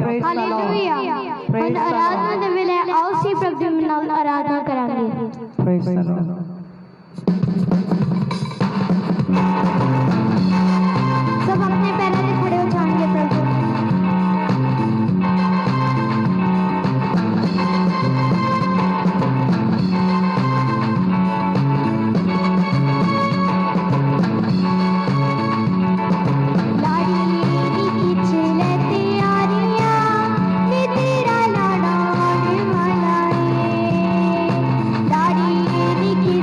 praise the Lord. Hallelujah Praise हम the Aradhana Lord. दे वेले आओ सी प्रभु नाम आराधना करांगे Praise the Lord. सब अपने पैरों पे खड़े हो जाएंगे प्रभु की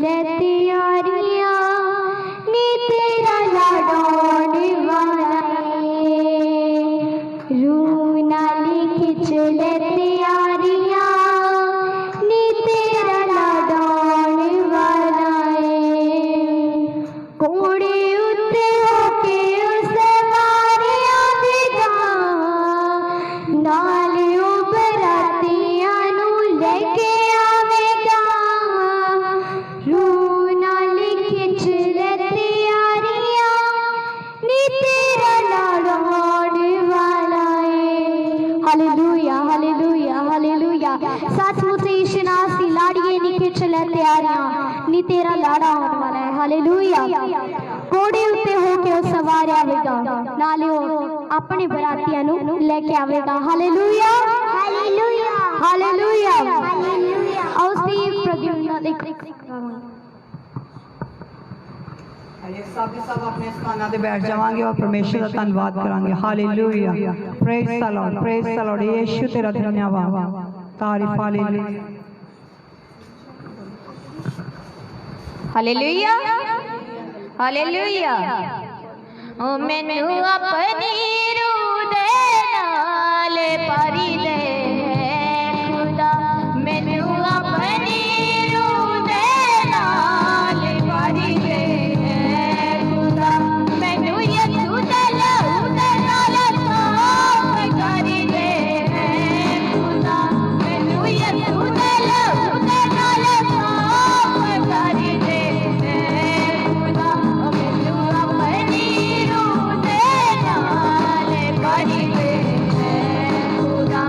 ले तैयारियां नी तेरा लाडोने वाला रूह नाली खिंच ले तैयारियां नी तेरा लाडोने वाला घोड़े उत्ते होके उस सवारियां देगा नाल बरातियां नू लेके आवेगा रूह नाल खिंच ले तैयारियां नी तेरा लाडोने वाला हालेलुया हालेलुया हालेलुया सचमुच यीशु नासी लाड़िए नी खिंच ले तैयारियां नी तेरा लाड़ा होने वाला है हालेलुया घोड़े उत्ते होके उस सवार आवेगा नाले अपने बरातियां नू लेके आवेगा हालेलुया हालेलुया हालेलुया हालेलुया आओ स्टीव प्रद्युम्न देख सब अपने स्थान पे बैठ जावांगे और परमेश्वर का धन्यवाद करांगे हालेलुया प्रेज द लॉर्ड यीशु तेरा धन्यवाद तारीफ हालेलुया हालेलुया ओ मैनू अपनी रूह दे नाल भरी दे खुदा मैनू अपनी रूह दे नाल भरी दे खुदा मैनू यीशु दे लहू दे नाल साफ करी दे खुदा मैनू यीशु दे लहू दे नाल साफ करी दे खुदा मैनू अपनी रूह दे नाल भरी दे खुदा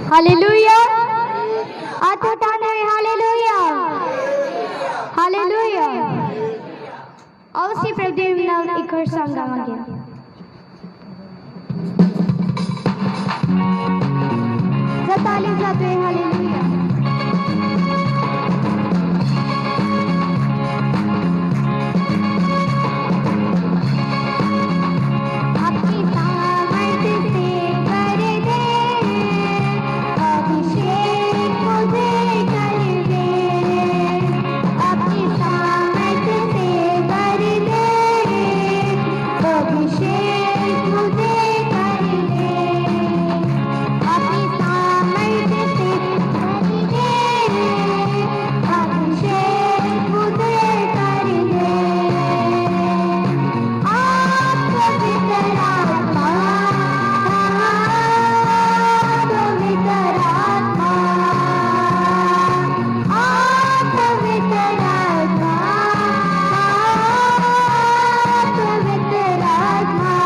हालेलुया। हाथ उठाने में हालेलुया, हालेलुया। और उसी प्रभु नाम एक और सॉन्ग गाएंगे। ताली जाते हैं हालेलुया। अपनी सामर्थ से कर दे अभिषेक मुझे कर दे, अपनी सामर्थ से कर दे अभिषेक मुझे कर दे, अपनी सामर्थ से कर दे अभिषेक मुझे कर दे। आप पवित्र आत्मा, पवित्र आत्मा, आप पवित्र आत्मा, पवित्र आत्मा,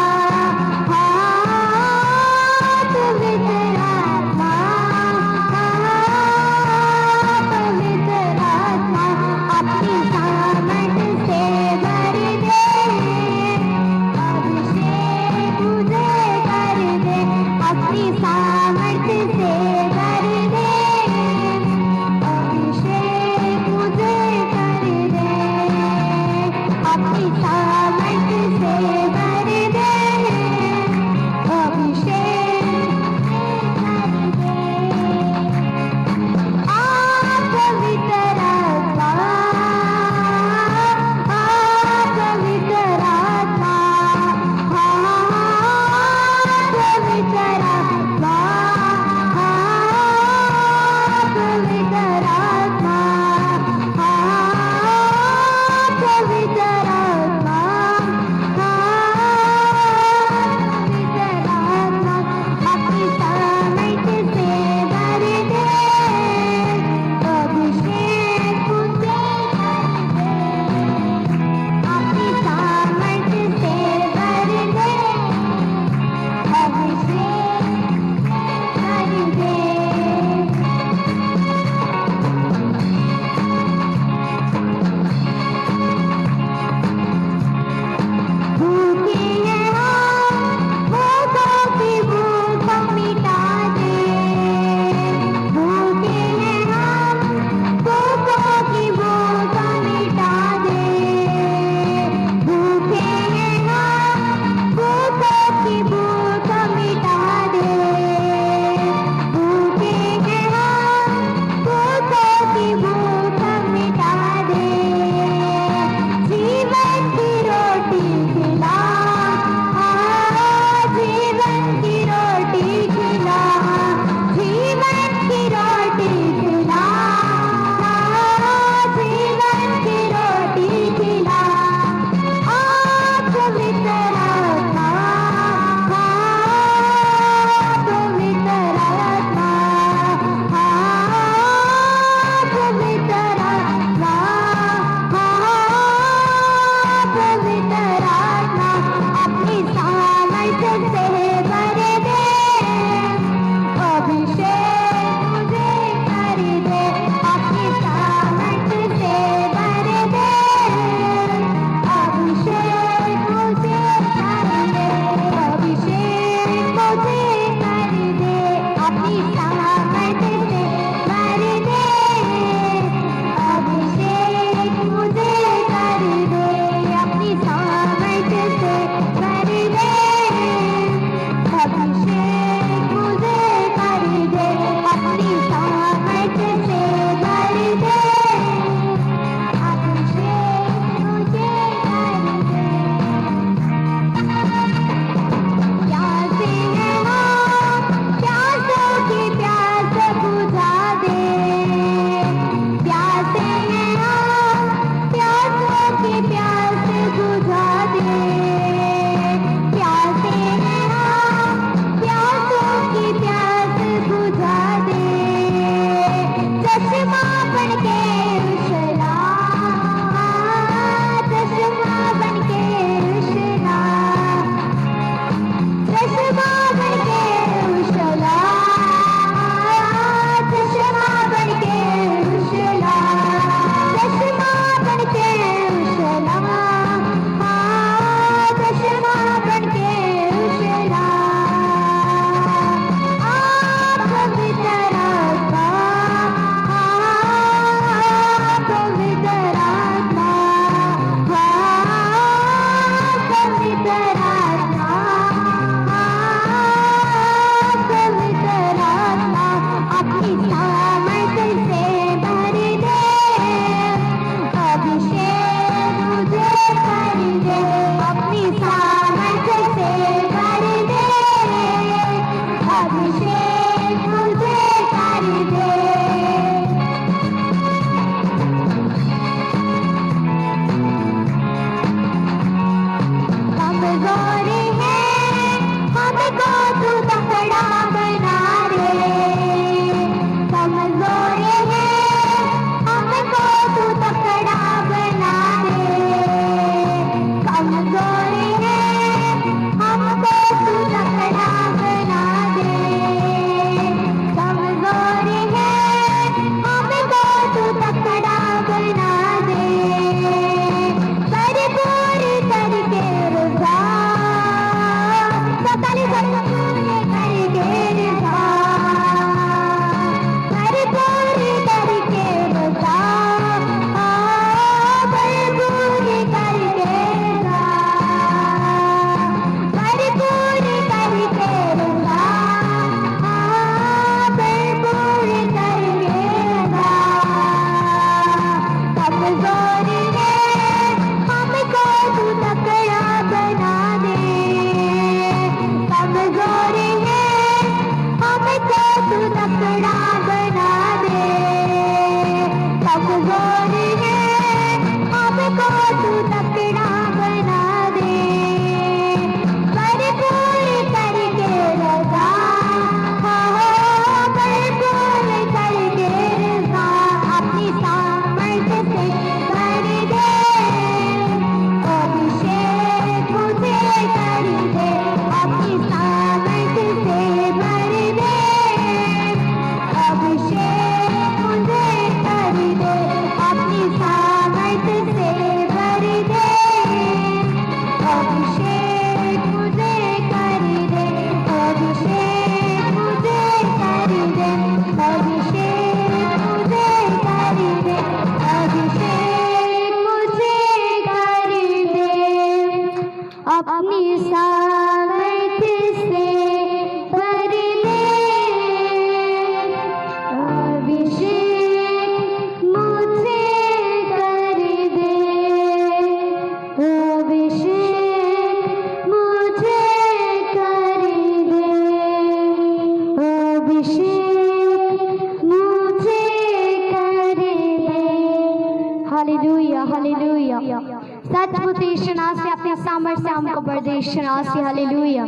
अद्भुत यीशु से अपने सामर्थ्य हमको बर्देश से hallelujah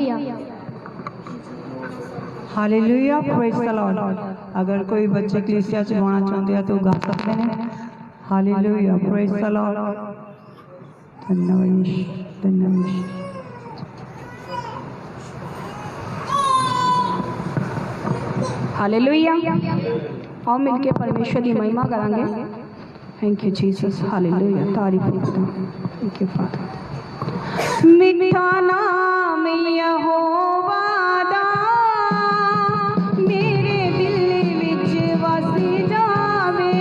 hallelujah praise the Lord. अगर कोई बच्चे कलीसिया च गाना चाहते हैं तो गा सकते हैं। Hallelujah praise the Lord. धन्यवाद धन्यवाद। हालेलुया। आओ मिलके परमेश्वर की महिमा करांगे। Thank you Jesus. हालेलुया तारीफ खुदा। Thank you father. मीठा नाम यहोवा दा मेरे दिल विच वस जावे।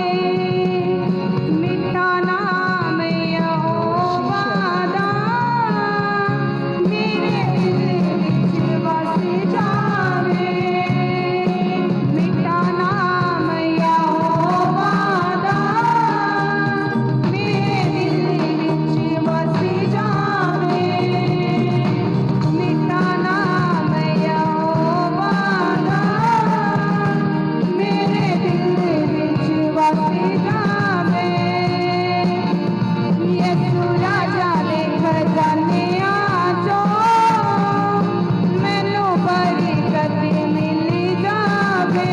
मीठा नाम यहोवा दा मेरे दिल विच वस जावे। मीठा नाम यहोवा दा मेरे दिल विच वस जावे। मीठा नाम यहोवा दा मेरे दिल विच वस जावे। यीशु राजा दे खजानियां चों मैनू बरकत मिल जावे।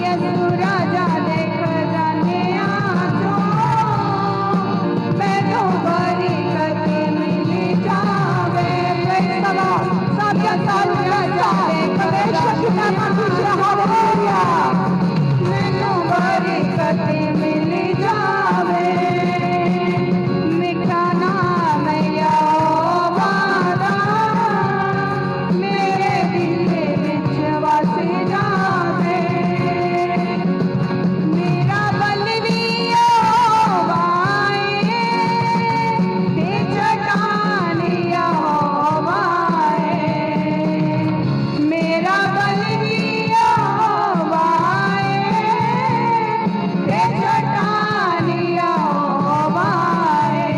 यीशु राजा दे खजानियां चों मैनू बरकत मिल जावे। साबिया सारू राजा दे खजानियां चों हालेलुया मैनू बरकत मिल जावे। मीठा नाम यहोवा दा मेरे दिल विच वस जावे। मेरा बलवी यहोवा ऐ ते चट्टान यहोवा ऐ। मेरा बलवी यहोवा ऐ ते चट्टान यहोवा ऐ।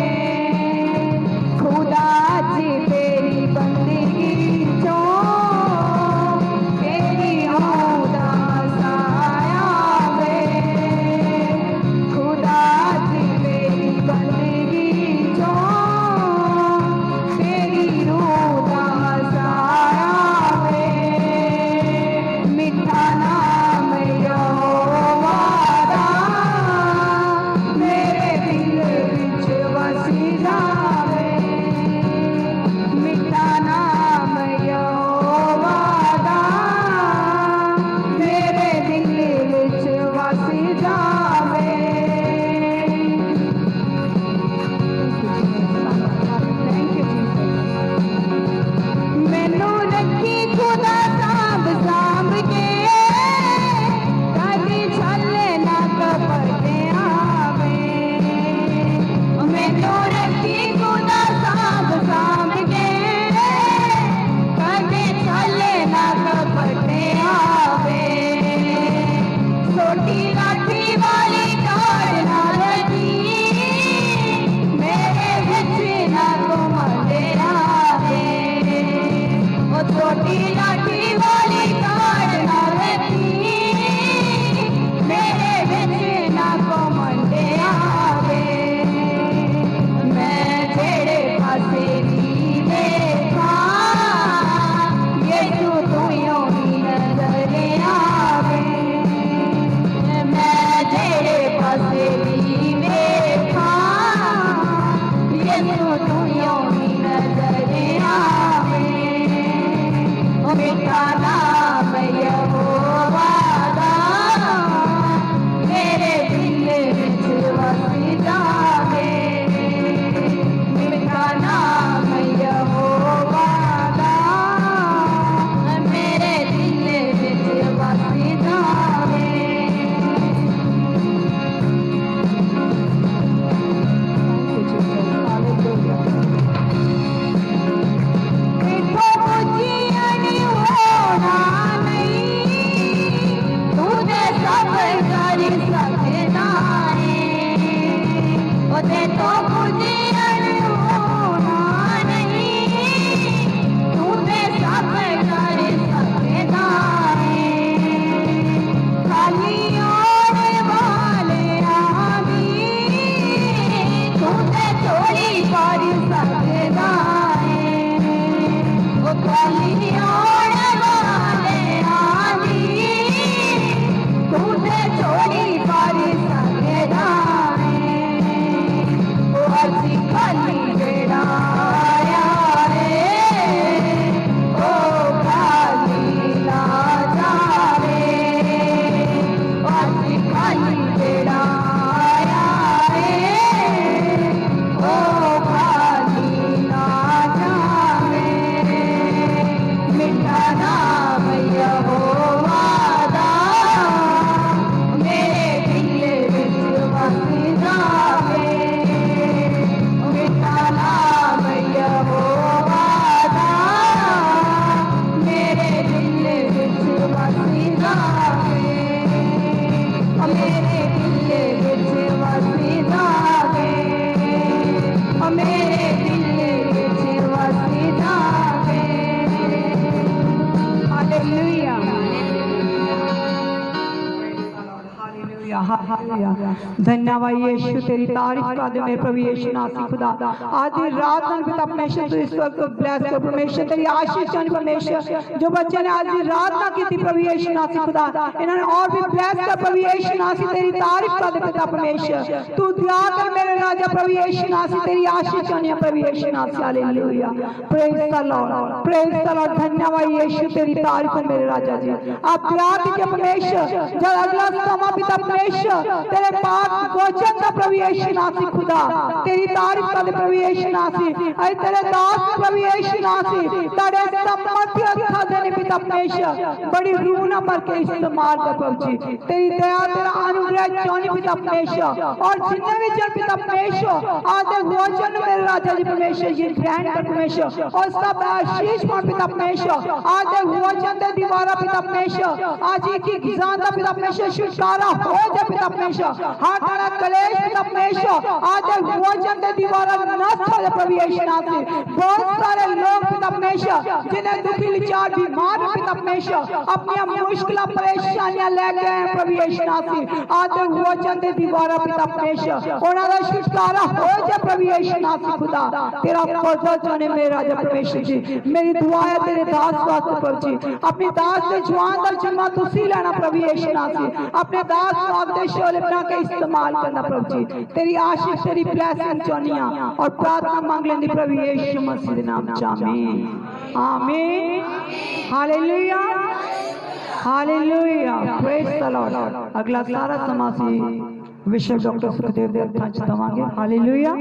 खुदा जी तेरी बंदगी चों तेरी औदा साया वे। खुदा जी तेरी बंदगी चों तेरी औदा साया वे। मीठा नाम यहोवा दा मेरे दिल विच वस जावे। मीठा नाम यहोवा दा मेरे दिल विच वस जावे। Thank you Jesus. मैनू रखी खुदा सांभ सांभ के कदी छले ना कपटे आवे। मैनू रखी खुदा सांभ सांभ के कदी छले ना कपटे आवे। छोटी लाठी वाली कार ना रखी मेरे विच ना घुमदे आवे। ओ छोटी लाठी हालेलुया। धन्यवाद यीशु, तेरी तारीफ कर दे मेरे प्रभु यीशु नासी खुदा। आज की रात में पिता परमेश्वर तू इस वक्त ब्लेस कर परमेश्वर, तेरी आशीष जानी परमेश्वर। जो बच्चे ने आज की रात ना की थी प्रभु यीशु नासी खुदा, इन्होंने और भी ब्लेस कर प्रभु यीशु नासी, तेरी तारीफ कर दे पिता परमेश्वर। तू दया कर मेरे राजा प्रभु यीशु नासी, तेरी आशीष जानी प्रभु यीशु नासी। Hallelujah, praise the Lord, praise the Lord. धन्यवाद यीशु, तेरी तारीफ है मेरे राजा जी। आप दया कीजिए परमेश्वर, जब अगला समा पिता परमेश्वर तेरे पाक वचन का प्रभु यीशु नासी खुदा, तेरी तारीफ कर दे प्रभु यीशु नासी। ऐ तेरे दास प्रभु यीशु नासी, तेरे सम्मति अखा देने पिता परमेश्वर बड़ी रूह न भर के इस्तेमाल कर प्रभु जी। तेरी दया तेरा अनुग्रह जानी पिता परमेश्वर, और जितने भी जन पिता परमेश्वर आधे वचन मेरे राजा जी परमेश्वर ये ग्रहण कर परमेश्वर, और सब आशीष पान पिता परमेश्वर आधे वचन दे दीवारा पिता परमेश्वर। आज एक ही गिजानता पिता परमेश्वर छुटकारा हो जाए पिता परमेश्वर। हाथ आना कलेश पिता परमेश्वर आधे वचन दे दीवारा नष्ट हो जाए प्रभु यीशु नासी। बहुत सारे लोग पिता परमेश्वर जिन्हें दुखी विचार बीमार पिता परमेश्वर अपनी मुश्किल परेशानियां लेके आए प्रभु यीशु नासी। आधे वचन दे दीवारा पिता परमेश्वर उन्होंने छुटकारा हो जाए प्रभु यीशु नासी खुदा। तेरा फजल जाने मेरे राजा परमेश्वर जी। मेरी दुआ है तेरे दास वास्ते प्रभु जी, अपनी दास के जवान का जन्मा तुसी लेना प्रभु यीशु नासी। अपने दास को आपके शोले बना के इस्तेमाल करना प्रभु जी। तेरी आशीष तेरी ब्लेसिंग चाहनिया और प्रार्थना मांग लेंदी प्रभु यीशु मसीह के नाम च आमीन, आमीन, hallelujah, hallelujah, praise the Lord. अगला सारा समासी विशेष डॉक्टर सुखदेव देव दवांगे। Hallelujah,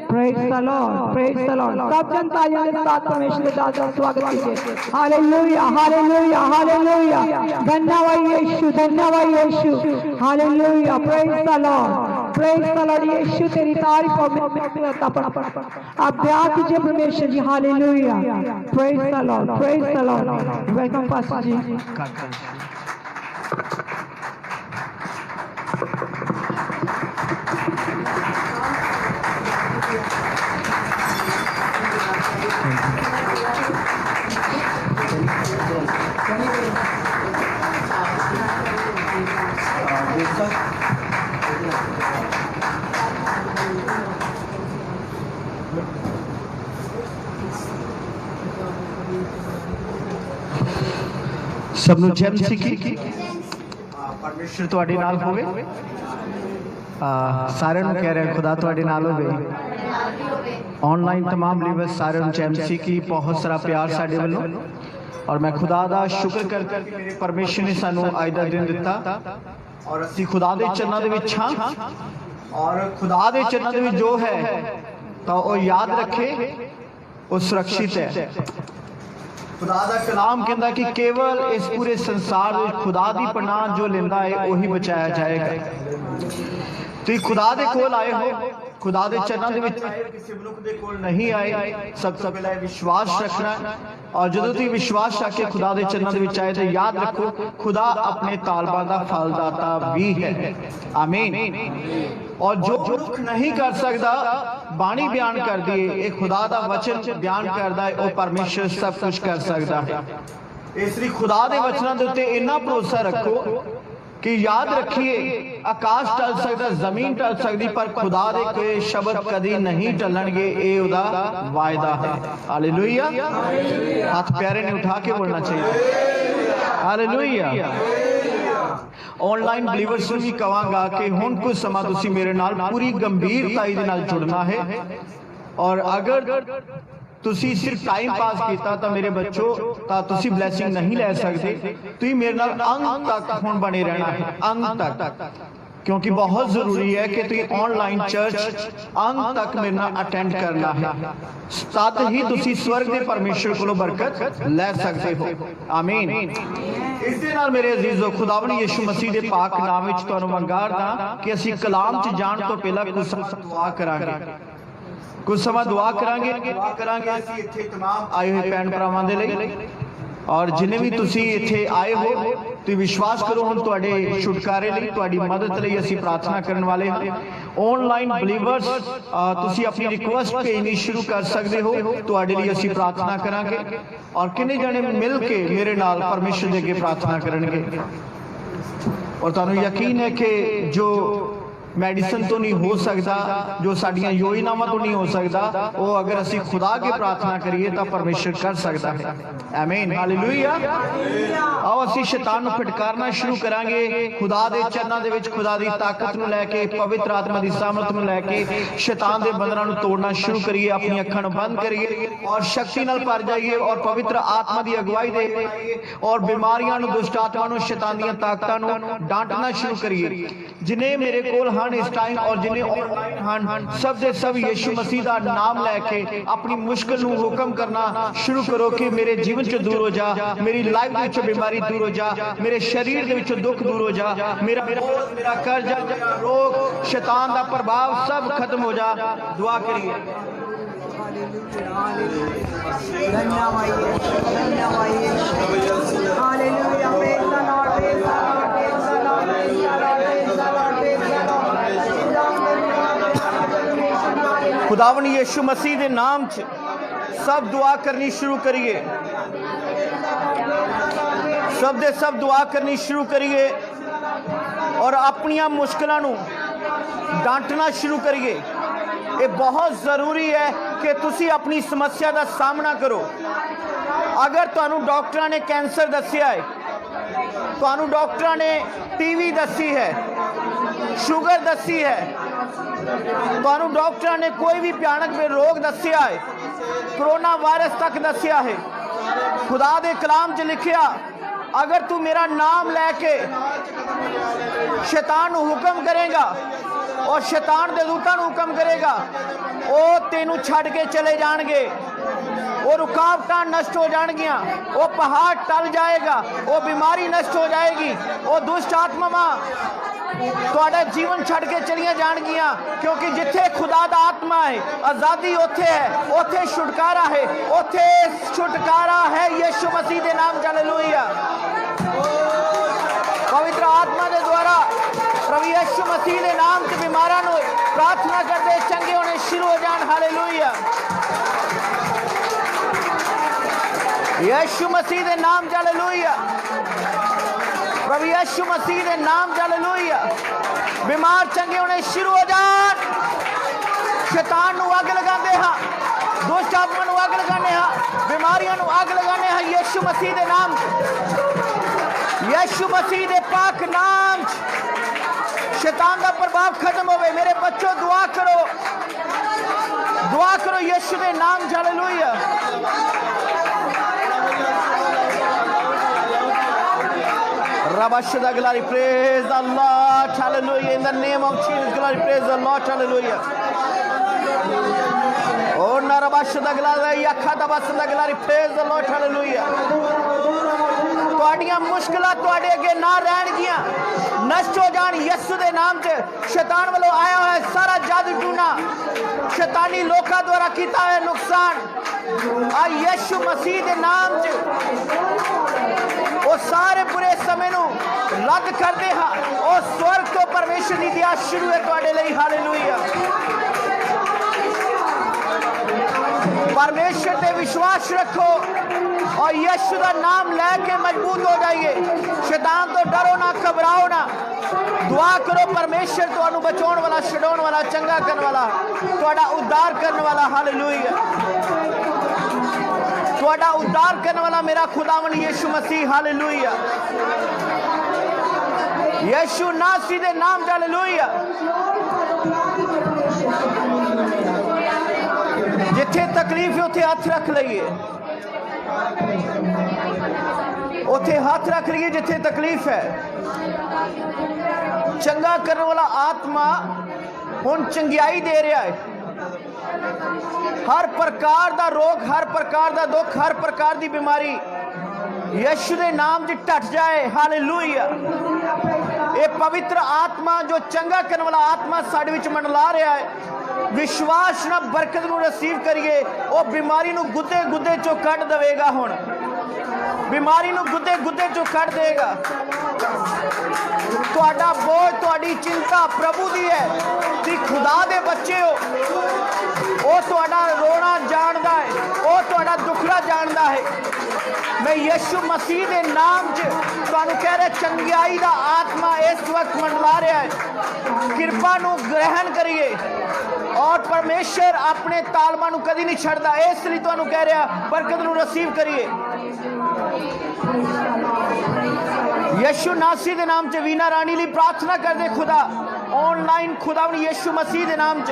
praise the Lord, praise the Lord. सब जनता के साथ परमेश्वर दास का स्वागत कीजिए। Hallelujah, hallelujah, hallelujah. धन्यवाद यीशु, धन्यवाद Yeshu. Hallelujah, praise the Lord, praise the Lord. Yeshu तेरी तारीफ आप दया कीजिए परमेश्वर जी। Hallelujah, praise the Lord, praise the Lord. Welcome pastor ji. सब नु जय मसीह की परमेश्वर ਤੁਹਾਡੇ ਨਾਲ ਹੋਵੇ। ਸਾਰਿਆਂ ਨੂੰ ਕਹਿ ਰਿਹਾ खुदा ਤੁਹਾਡੇ ਨਾਲ ਹੋਵੇ। ऑनलाइन तमाम बलीवर सारे जय मसीह की बहुत सारा प्यार साडे वालों, और मैं खुदा दा शुक्र करदा कि मेरे परमेश्वर ने सानू अज दा दिन दिता, और असीं खुदा दे चरनां दे विच हां, और खुदा दे चरनां दे विच जो है तो वो याद रखे वो सुरक्षित है। खुदा दा कलाम कहता कि केवल इस पूरे संसार में खुदा दी पनाह जो लेंदा है वही बचाया जाएगा। तो खुदा दे कोल आए हो, खुदा दे चरनां दे विच किसी मनुख दे कोल नहीं आए। सब तो पहले विश्वास रखना, और जो तुसीं विश्वास रख के खुदा दे चरनां दे विच आए तो याद रखो खुदा अपने तालबा दा फलदाता भी है। आमीन। और जो मनुख नहीं कर सकता बाणी बयान कर दिए, एक खुदा दा वचन बयान करदा है, वो परमेश्वर सब कुछ कर सकता है। इसलिए खुदा दे वचनां दे उत्ते इन्ना भरोसा रखो कि याद रखिए आकाश टल सकता, जमीन टल सकती, पर खुदा दे कोई शब्द कदी नहीं टलणगे, ये उदा वायदा है। हालेलुया। हाथ प्यारे ने उठा के बोलना चाहिए। हालेलुया। ऑनलाइन बलीवर्स ਨੂੰ ਵੀ ਕਹਾਂਗਾ कि ਹੁਣ कुछ ਸਮਾਂ ਤੁਸੀਂ ਮੇਰੇ ਨਾਲ पूरी गंभीरता ਦੇ ਨਾਲ जुड़ना है, और अगर ਤੁਸੀਂ सिर्फ टाइम पास किया तो मेरे बच्चों तो ਤੁਸੀਂ ब्लैसिंग नहीं ले सकते। ਤੁਸੀਂ मेरे नाल अंत तक ਹੁਣ बने रहना है, अंत तक, क्योंकि बहुत जरूरी है कि तुम ऑनलाइन चर्च अंत तक मेरे नाल अटेंड करना है, तद ही तुसी स्वर्ग के परमेश्वर कोलों बरकत ले सकते हो। आमीन। इस दे नाल मेरे अजीजो खुदावन यीशु मसीह के पाक नाम विच तुहानू मंगारदा कि असीं कलाम च जाण तो पहला कुछ दुआ करांगे, कुछ समा दुआ करांगे असीं इत्थे तमाम आए हुए भैन भरावां दे लई, और जिन्हें भी तुसी इत्थे आए हो तुसीं विश्वास करो हुण तुहाडे छुटकारे लई तुहाडी मदद लई असीं प्रार्थना करन वाले हां। ऑनलाइन बलीवर्स तुसी अपनी रिक्वेस्ट भेजनी शुरू कर सकते हो, तुहाडे लई असीं प्रार्थना करांगे, और किन्ने जणे मिल के मेरे नाल परमेश्वर दे अगे प्रार्थना करनगे। और तुहानू यकीन है कि जो मैडिसन तो नहीं हो सकता, जो साड़ियां योजनावां तो नहीं हो सकता, वो अगर असी खुदा के प्रार्थना करिए तो परमेश्वर कर सकता है। आमीन, हालेलुया। आओ असी शैतान नूं फटकारना शुरू करांगे खुदा दे चरनां दे विच, खुदा दी ताकत नूं लैके, पवित्र आत्मा दी सामर्थ नूं लैके शैतान दे बंधनां नूं तोड़ना शुरू करिए। अपनी अखां नूं बंद करिए और शक्ति नाल भर जाइए और पवित्र आत्मा दी अगुवाई दे और बीमारियां नूं, दुष्ट आत्मा नूं, शैतान दीयां ताकतां नूं डांटना शुरू करिए। जिन्हें मेरे कोल इस टाइम और जिन्हें ऑनलाइन हन, सब दे सब यीशु मसीह दा नाम लैके अपनी मुश्किल नूं हुक्म करना शुरू करो कि मेरे जीवन चों दूर हो जा, मेरी लाइफ दे विचों बीमारी दूर हो जा, मेरे शरीर दे विचों दुख दूर हो जा, मेरा कर्जा, रोग, शैतान दा प्रभाव सब खत्म हो जा। दुआ करिए। खुदावन यीशु मसीह के नाम च सब दुआ करनी शुरू करिए, सब दे सब दुआ करनी शुरू करिए और अपनियां मुश्किलों नूं डांटना शुरू करिए। ये बहुत ज़रूरी है कि तुसी अपनी समस्या का सामना करो। अगर तुहानू डॉक्टरां ने कैंसर दस्सिया है, तुहानू डॉक्टरां ने टीवी दसी है, शुगर दसी है, तुहानू डॉक्टरां ने कोई भी भयानक रोग दसिया है, कोरोना वायरस तक दसिया है, खुदा दे कलाम च लिखिया अगर तू मेरा नाम लैके शैतान नू हुक्म करेगा और शैतान दे दूतां नू हुक्म करेगा, वो तेनू छड़ के चले जाणगे, वो रुकावटां नष्ट हो जाणगियां, वो पहाड़ टल जाएगा, वो बीमारी नष्ट हो जाएगी, वो दुष्ट आत्मावां तुहाडा जीवन छड़ के चलिया जाणगियां। क्योंकि जिथे खुदा दा आत्मा है आज़ादी उथे है, उथे छुटकारा है, उथे छुटकारा है यीशु मसीह दे नाम च। हालेलुया। पवित्र आत्मा के द्वारा प्रभु यीशु मसीह के नाम से बीमारां नूं प्रार्थना करते चंगे होने शुरू हो जान। हालेलुया। यीशु मसीह के नाम च। हालेलुया। प्रभु यीशु मसीह के नाम च। हालेलुया। बीमार चंगे होने शुरू हो जान। शैतान नूं अग लगाते हाँ, दुष्ट आत्मा नूं अग लगाने हाँ, बीमारियां नूं अग लगाने हाँ यीशु मसीह के नाम, यीशु मसीह के पाक नाम। शैतान का प्रभाव खत्म होवे। मेरे बच्चों दुआ करो, दुआ करो यीशु के नाम। Hallelujah. Rabashada glory, praise the Lord, hallelujah. In the name of Jesus, glory, praise the Lord, hallelujah. Oh, Narabashada glory, Yakhada Basada glory, praise the Lord, hallelujah. तुहाड़ियां मुश्किलां तुहाडे अगे ना रहणगियां, नष्ट हो जाण यीशु दे नाम च। शैतान वालों आया हुआ सारा जादू टूना, शैतानी लोकां द्वारा कीता है नुकसान, आ यीशु मसीह दे नाम च वो सारे बुरे समय नूं रद्द करते हाँ। और स्वर्ग तो परमेश्वर की दया शुरू है तुहाडे लई। हालेलुया। परमेश्वर पे विश्वास रखो और यीशु का नाम लेके मजबूत हो जाइए। शैतान तो डरो ना, घबराओ ना। दुआ करो परमेश्वर तुहानू बचाने वाला, छड़ाने वाला, चंगा करने वाला, तुहाडा उद्धार करने वाला। हालेलुया। तुहाडा उद्धार करने वाला मेरा खुदावन यीशु मसीह। हालेलुया। यीशु नासरी दे नाम। हालेलुया। जिथे तकलीफ है उथे हाथ रख लीए, उथे हाथ रख लीए जिथे तकलीफ है। चंगा करने वाला आत्मा हुण चंगियाई दे रहा है। हर प्रकार का रोग, हर प्रकार का दुख, हर प्रकार की बीमारी यीशु के नाम च टट जाए। हालेलुया। ये पवित्र आत्मा जो चंगा करने वाला आत्मा साडे विच मंडला रहा है, विश्वास ना बरकत नूं रिसीव करिए। वो बीमारी नूं गुद्दे गुद्दे चों कढ देवेगा। हुण बीमारी नूं गुद्दे गुद्दे चों कढ देगा। तुहाडा बोझ, तुहाडी चिंता प्रभु दी है। तुसीं खुदा दे बच्चे हो। ਉਹ ਤੁਹਾਡਾ ਰੋਣਾ ਜਾਣਦਾ ਹੈ, ਉਹ ਤੁਹਾਡਾ ਦੁੱਖੜਾ ਜਾਣਦਾ ਹੈ। मैं यीशु मसीह के नाम च तुहानू कह रहा, चंगियाई का आत्मा इस वक्त मंडला रहा है। कृपा नू ग्रहण करिए और परमेश्वर अपने तालमा नू कदी नहीं छड़दा, इसलिए तुहानू कह रहा बरकत नू रिसीव करिए। यीशु नासी के नाम च वीना रानी लिए प्रार्थना कर दे खुदा, ऑनलाइन खुदा यीशु मसीह के नाम च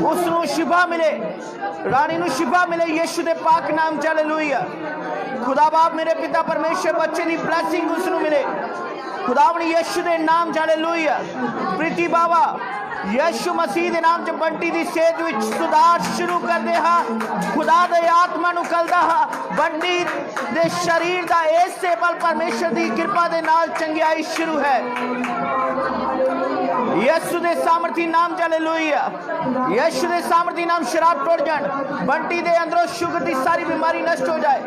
उसनू शिफा मिले, रानी नू शिफा मिले यीशु दे पाक नाम च। हालेलुया। खुदा बाप मेरे पिता परमेश्वर बच्चे दी ब्लैसिंग उसनू मिले खुदा यीशु दे नाम च। हालेलुया। प्रीति बाबा यीशु मसीह दे नाम च बंटी दी सेहत विच सुधार शुरू कर दे हा, खुदा दे आत्मा नू कलदा हा, बंटी दे शरीर दा ऐसे बल परमेश्वर दी कृपा दे नाल चंगियाई शुरू है यीशु दे सामर्थी नाम च। हालेलुया। यीशु दे सामर्थी नाम शराब टुट जान, बंटी दे अंदरों शुगर दी सारी बीमारी नष्ट हो जाए,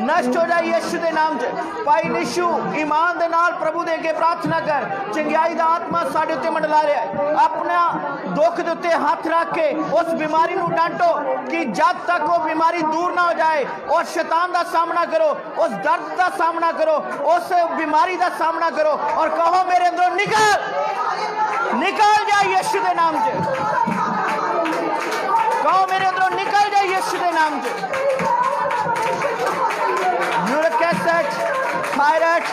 नष्ट हो जाए यीशु दे नाम च। भाई निशु ईमान दे नाल प्रभु दे अगे प्रार्थना कर, चंगियाई दा आत्मा साडे उत्ते मंडला रहा है। अपना दुख दे उत्ते हाथ रख के उस बीमारी नू डांटो कि जब तक वो बीमारी दूर ना हो जाए, और शैतान दा सामना करो, उस दर्द दा सामना करो, उस बीमारी दा सामना करो और कहो मेरे अंदरों निकल जा यीशु दे नाम च। कहो मेरे अंदरों निकल जा यीशु दे नाम च। यूरिक एसिड, थायराइड,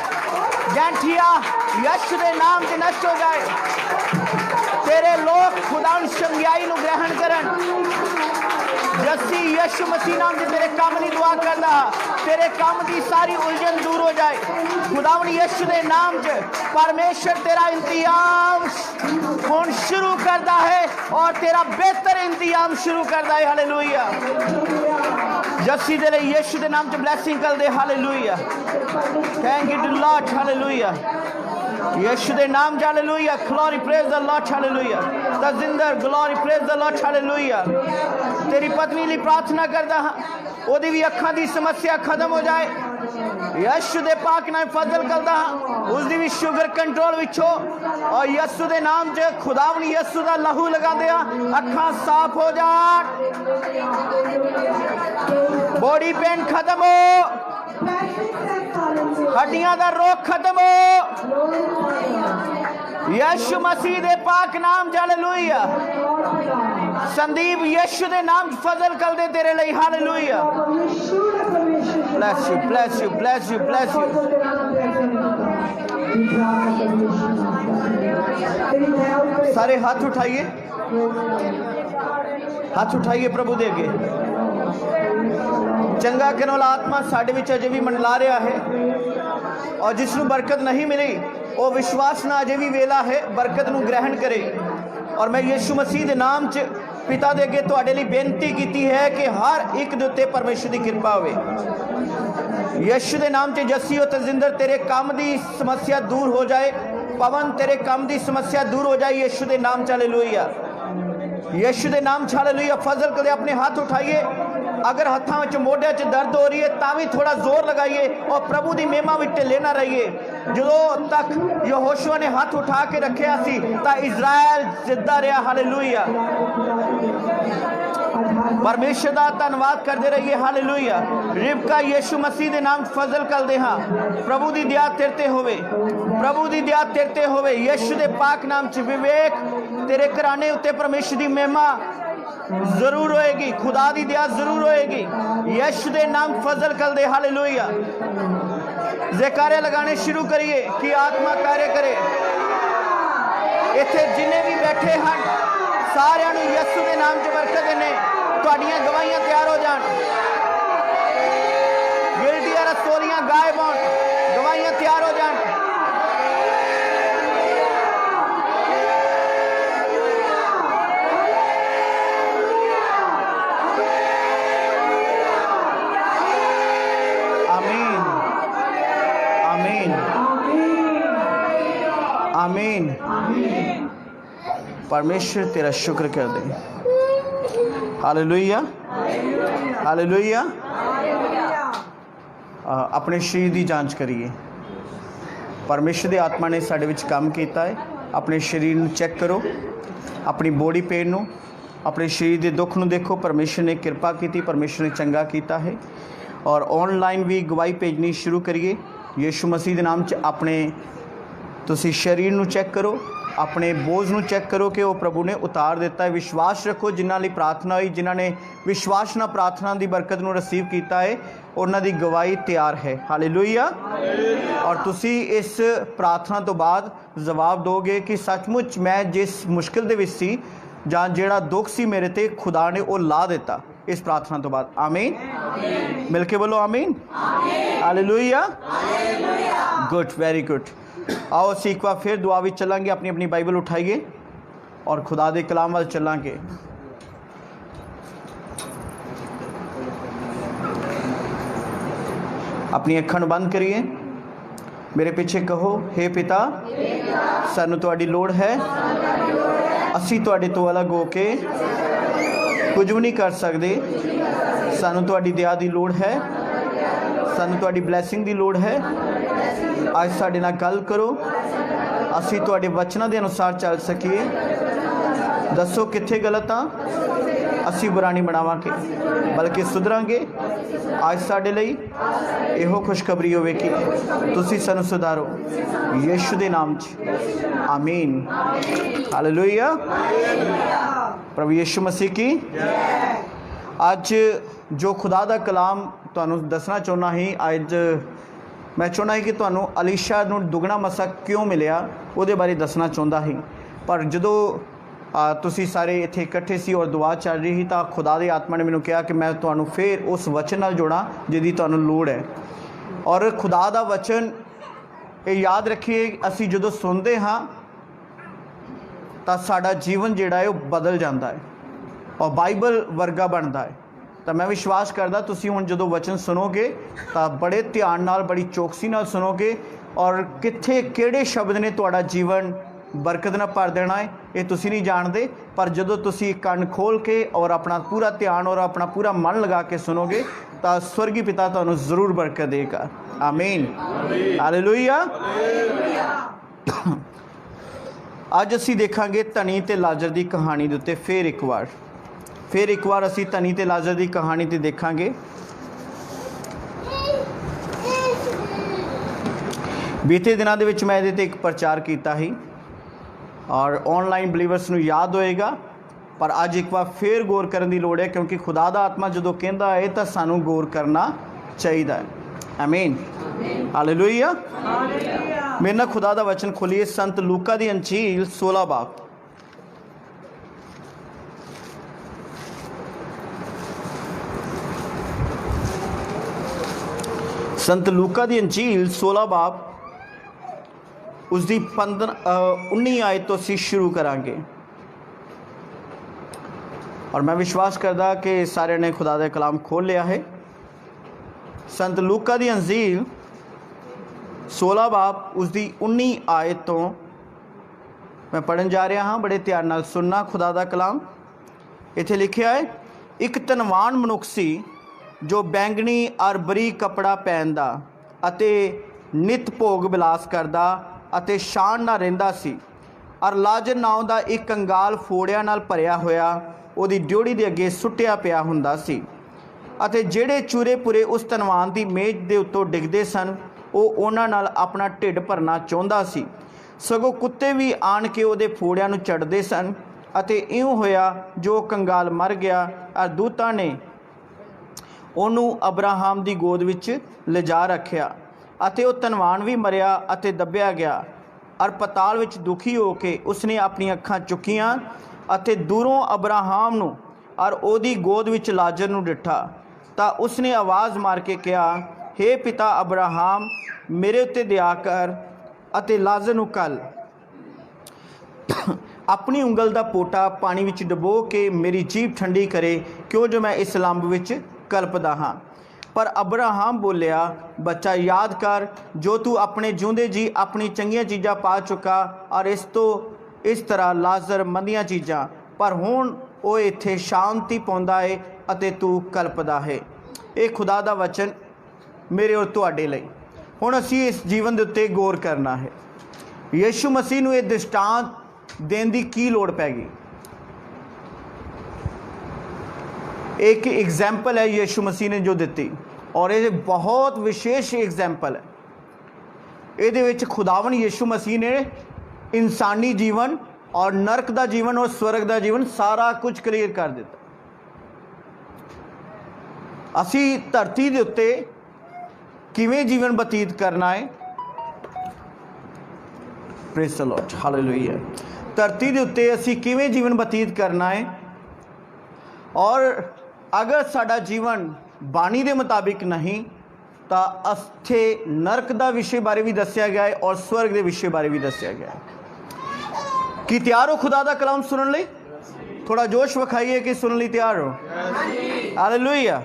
गैंठिया यीशु दे नाम च नष्ट हो जाए। तेरे लोग खुदा चंगियाई नू ग्रहण करन। जस्सी यीशु मसीह नाम से तेरे काम की दुआ करना, तेरे काम की सारी उलझन दूर हो जाए खुदा यीशु के नाम च। परमेश्वर तेरा इंतजाम हुण शुरू करता है और तेरा बेहतर इंतजाम शुरू करता है। हालेलुया। जस्सी तेरे यीशु के नाम च ब्लैसिंग कर दे। Hallelujah. Thank you to Lord. Hallelujah. Yeshu दे नाम च। Hallelujah. Glory praise the Lord. Hallelujah. Tajinder glory praise the Lord. Hallelujah. तेरी पत्नी लिए प्रार्थना करता हाँ, ओदी भी अखां दी समस्या खत्म हो जाए यीशु दे पाक नाम फजल करदा हाँ, उसदी भी शुगर कंट्रोल विच हो और यीशु दे नाम च खुदावन यीशु दा लहू लगा दे, अखां साफ हो जान, बॉडी पेन खत्म हो, हड्डियां दा रोग खत्म हो यीशु मसीह दे पाक नाम च। हालेलुया। संदीप यीशु दे नाम फजल कर दे तेरे लिए। Hallelujah. Bless you bless you bless you bless you. सारे हाथ उठाइए, हाथ उठाइए प्रभु दे अगे। चंगा करने वाला आत्मा साडे विच अजे भी मंडला रहा है और जिसनू बरकत नहीं मिली वो विश्वास ना अजे भी वेला है बरकत नू ग्रहण करे। और मैं यीशु मसीह के नाम च पिता दे अगे तुहाडे लई बेनती कीती है कि हर एक दे उत्ते परमेश्वर की कृपा होवे। यीशु के नाम च जस्सी और तजिंदर तेरे काम की समस्या दूर हो जाए, पवन तेरे काम की समस्या दूर हो जाए यीशु के नाम च। हालेलुया। यीशु के नाम च। हालेलुया। फजल कर अपने हाथ उठाइए, अगर हाथों में मोढिया च दर्द हो रही है तावी थोड़ा जोर लगाइए और प्रभु की महिमा में ढिले ना रहिए। जो तक यहोशुआ ने हाथ उठा के रखा सी ता इजराइल जिंदा रहा। हालेलुया। परमेश्वर का धन्यवाद करते रहिए। हालेलुया। रिबका यीशु मसीह के नाम फजल कर दे हाँ, प्रभु की दया तेरते होवे, प्रभु की दया तेरते होवे यीशु के पाक नाम च। विवेक तेरे घराने उत्ते परमेश्वर की महिमा जरूर होएगी, खुदा की दया जरूर होएगी यीशु के नाम फजल कर दे। हालेलुया। जयकारे लगाने शुरू करिए कि आत्मा कार्य करे। इत्थे जिन्ने भी बैठे हैं सारिਆਂ ਨੂੰ यीशु के नाम च बरकत देने, तुहाड़ियां गवाहियां तैयार हो जान, गिलटियां रसोलियां गायब होन, गवाहियां तैयार हो जान। आमीन। आमीन। परमेश्वर तेरा शुक्र कर दे। हालेलुया। हालेलुया। अपने शरीर की जांच करिए। परमेश्वर की आत्मा ने साडे विच काम किया है। अपने शरीर में चेक करो, अपनी बॉडी पेन नू अपने शरीर के दुख ਨੂੰ देखो, परमेश्वर ने कृपा की, परमेश्वर ने चंगा किया है। और ऑनलाइन भी गवाही भेजनी शुरू करिए यीशु मसीह के नाम च। अपने तुसी शरीर ਨੂੰ चैक करो, अपने बोझ ਨੂੰ चैक करो कि वो प्रभु ने उतार दिता है। विश्वास रखो, जिन्हां लई प्रार्थना हुई, जिन्हां ने विश्वास नाल प्रार्थना की बरकत ਨੂੰ रिसीव किया है, उन्हां दी गवाही तैयार है। हालेलुया। और तुसी इस प्रार्थना तो बाद जवाब दोगे कि सचमुच मैं जिस मुश्किल दे विच सी जां जिहड़ा दुख सी मेरे ते, खुदा ने वो ला दिता इस प्रार्थना तो बाद। आमीन। मिल के बोलो आमीन। हालेलुया। Good, very good. आओ असीं एक बार फिर दुआ विच चलांगे। अपनी अपनी बाइबल उठाइए और खुदा दे कलाम वाल चलांगे। अपनी अखां बंद करिए, मेरे पीछे कहो, हे पिता सानू तुहाडी लोड़ है, असीं तुहाडे तो अलग हो के कुछ भी नहीं कर सकते। सानू तुहाडी दया दी लोड़ है, सानू तुहाडी ब्लैसिंग दी लोड़ है। आज साडे नाल गल करो, असीं तुहाडे वचनां दे अनुसार चल सकीए। दसो कित्थे गलत हाँ, असीं बुरा नहीं बनावांगे बल्कि सुधरांगे। आज साडे लई इहो खुशखबरी होवे कि तुसीं सानू सुधारो यीशु दे नाम च। आमीन। हालेलुया। प्रभु यीशु मसीह की। अज जो खुदा दा कलाम तुहानू दसना चाहुंदा ही, अज मैं चाहुंदा ही कि तुहानू अलीशा नू दुगना मसा क्यों मिलिया उहदे बारे दसना चाहुंदा ही। पर जदों तुसी सारे इत्थे इकट्ठे सी और दुआ चल रही ही, तो खुदा दी आत्मा ने मैनू कहा कि मैं तुहानू फिर उस वचन नाल जोड़ा जिहदी तुहानू लोड़ है। और खुदा दा वचन ये याद रखिए, असी जदों सुनते हाँ तो साडा जीवन जिहड़ा है वो बदल जाता है और बाइबल वर्गा बनता है। तो मैं विश्वास करदा तुसी हुण जदों वचन सुनोगे तो बड़े ध्यान नाल, बड़ी चौकसी नाल सुनोगे और कित्थे किहड़े शब्द ने तुहाडा जीवन बरकत नाल भर देना है ये तुसी नहीं जानते। पर जदों तुसी कन्न खोल के और अपना पूरा ध्यान और अपना पूरा मन लगा के सुनोगे तो स्वर्गीय पिता तुहानू जरूर बरकत देगा। आमीन। हालेलुया। अज असी देखांगे धनी ते लाजर की कहानी दे उत्ते फिर एक बार असी धनी ते लाजर की कहानी ते देखांगे। बीते दिनों दे विच मैं इहदे ते एक प्रचार किया ही और ऑनलाइन बिलीवर्स नू याद होएगा, पर अज एक बार फिर गौर करने की लोड़ है क्योंकि खुदा दा आत्मा जदों कहंदा है तो सानू गौर करना चाहिए। आमीन। हालेलुया। मेरे नाल खुदा दा वचन खोलिए संत लूका दी अंजील 16 बाब। संत लूका दी अंजील 16 बाब उसकी 19 आयत तो असीं शुरू करांगे। और मैं विश्वास करदा कि सारे ने खुदा दा कलाम खोल लिया है। संत लूका दी अंजील 16 बाब उसकी 19 आयत तो मैं पढ़न जा रहा हाँ, बड़े ध्यान नाल सुनना खुदा दा कलाम। इत्थे लिखिया है, एक धनवान मनुख सी जो बैंगनी और बरीक कपड़ा पहनदा अते नित भोग विलास करदा अते शान नाल रहिंदा सी। और लाजर नाम दा एक कंगाल फोड़ियां नाल भरिया होया उहदी ड्योड़ी दे अगे सुट्टिया पिया हुंदा सी अते जिहड़े चूरे पुरे उस धनवान दी मेज दे उत्तों डिगदे सन ਉਹ ਉਹਨਾਂ ਨਾਲ ਆਪਣਾ ਢਿੱਡ ਭਰਨਾ ਚਾਹੁੰਦਾ ਸੀ, ਸਗੋਂ ਕੁੱਤੇ ਵੀ ਆਣ ਕੇ ਉਹਦੇ ਫੋੜਿਆਂ ਨੂੰ ਚੜਦੇ ਸਨ। ਅਤੇ ਇਉਂ ਹੋਇਆ ਜੋ ਕੰਗਾਲ ਮਰ ਗਿਆ ਔਰ ਦੂਤਾਂ ਨੇ ਉਹਨੂੰ ਅਬਰਾਹਮ ਦੀ ਗੋਦ ਵਿੱਚ ਲਿਜਾ ਰੱਖਿਆ ਅਤੇ ਉਹ ਧਨਵਾਨ ਵੀ ਮਰਿਆ ਅਤੇ ਦੱਬਿਆ ਗਿਆ। ਔਰ ਪਤਾਲ ਵਿੱਚ ਦੁਖੀ ਹੋ ਕੇ ਉਸਨੇ ਆਪਣੀਆਂ ਅੱਖਾਂ ਚੁੱਕੀਆਂ ਅਤੇ ਦੂਰੋਂ ਅਬਰਾਹਮ ਨੂੰ ਔਰ ਉਹਦੀ ਗੋਦ ਵਿੱਚ ਲਾਜ਼ਰ ਨੂੰ ਡਿੱਠਾ ਤਾਂ ਉਸਨੇ ਆਵਾਜ਼ ਮਾਰ ਕੇ ਕਿਹਾ, हे पिता अब्राहम, मेरे उत्ते दया कर अते लाजर नूं कल अपनी उंगल दा पोटा पानी विच डबो के मेरी जीभ ठंडी करे, क्यों जो मैं इस लंब विच कल्पदा हाँ। पर अब्राहम बोलिया, बच्चा याद कर जो तू अपने जिउंदे जी अपनी चंगियां चीज़ां पा चुका और इस तरह लाजर मंदियां चीज़ां, पर हुण वो इत्थे शांति पाउंदा है अते तू कल्पदा है। ये खुदा दा वचन मेरे और तुहाडे लई। हुण असीं इस जीवन दे उत्ते गौर करना है। यीशु मसीह नूं ये दृष्टांत देण दी की लोड़ पै गई? एक एग्जाम्पल है यीशु मसीह ने जो दी, और ये बहुत विशेष एग्जाम्पल है। ये खुदावन यीशु मसीह ने इंसानी जीवन और नरक का जीवन और स्वर्ग का जीवन सारा कुछ क्लीयर कर दिता। असी धरती के उत्ते किवें जीवन बतीत करना है, प्रेज़ द लॉर्ड, हालेलुया। धरती के उत्ते असी किवें जीवन बतीत करना है, और अगर साडा जीवन बाणी के मुताबिक नहीं तो अस्थे नरक का विषय बारे भी दसिया गया है और स्वर्ग के विषय बारे भी दसिया गया है। कि तैयार हो खुदा का कलाम सुनने लई? थोड़ा जोश विखाइए कि सुन ली तैयार हो। हालेलुया।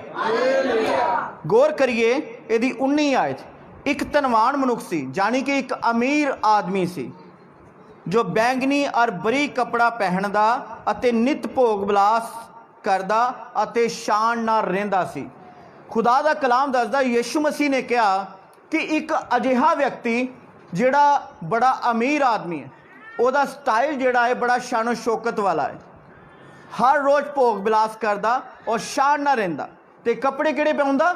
गौर करिए यदि 19 आयत। एक धनवान मनुख सी, जानी कि एक अमीर आदमी सी, जो बैंगनी और बरीक कपड़ा पहनदा अते नित भोग विलास करदा अते शान नाल रहिंदा सी। खुदा दा कलाम दसदा यीशु मसीह ने कहा कि एक अजिहा व्यक्ति जिहड़ा बड़ा अमीर आदमी है, ਉਹਦਾ स्टाइल जिहड़ा है बड़ा शानो शौकत वाला है, हर रोज़ भोग विलास करदा और शान ना रहिंदा, ते कपड़े किहड़े पाउंदा?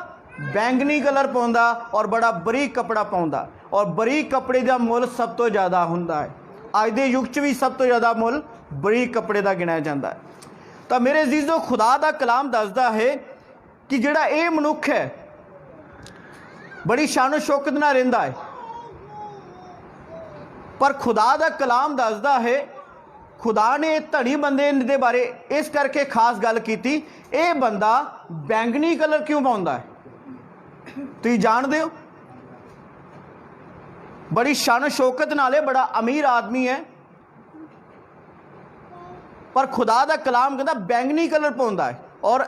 बैंगनी कलर पाउंदा और बड़ा बरीक कपड़ा पाउंदा, और बरीक कपड़े का मुल सब तो ज़्यादा हुंदा है। अज दे युग च भी सब तो ज़्यादा मुल बरीक कपड़े का गिणिया जांदा है। तो मेरे अजीजों, खुदा दा कलाम दसदा है कि जिहड़ा ये मनुख है बड़ी शानो शौकत नाल रहिंदा है, पर खुदा दा कलाम दसदा है, खुदा ने धनी बंदे दे बारे इस करके खास गल कीती, ये बंदा बैंगनी कलर क्यों पाउंदा है? तुसीं जानदे हो, बड़ी शान शौकत नाल बड़ा अमीर आदमी है, पर खुदा दा कलाम कहता बैंगनी कलर पाउंदा है। और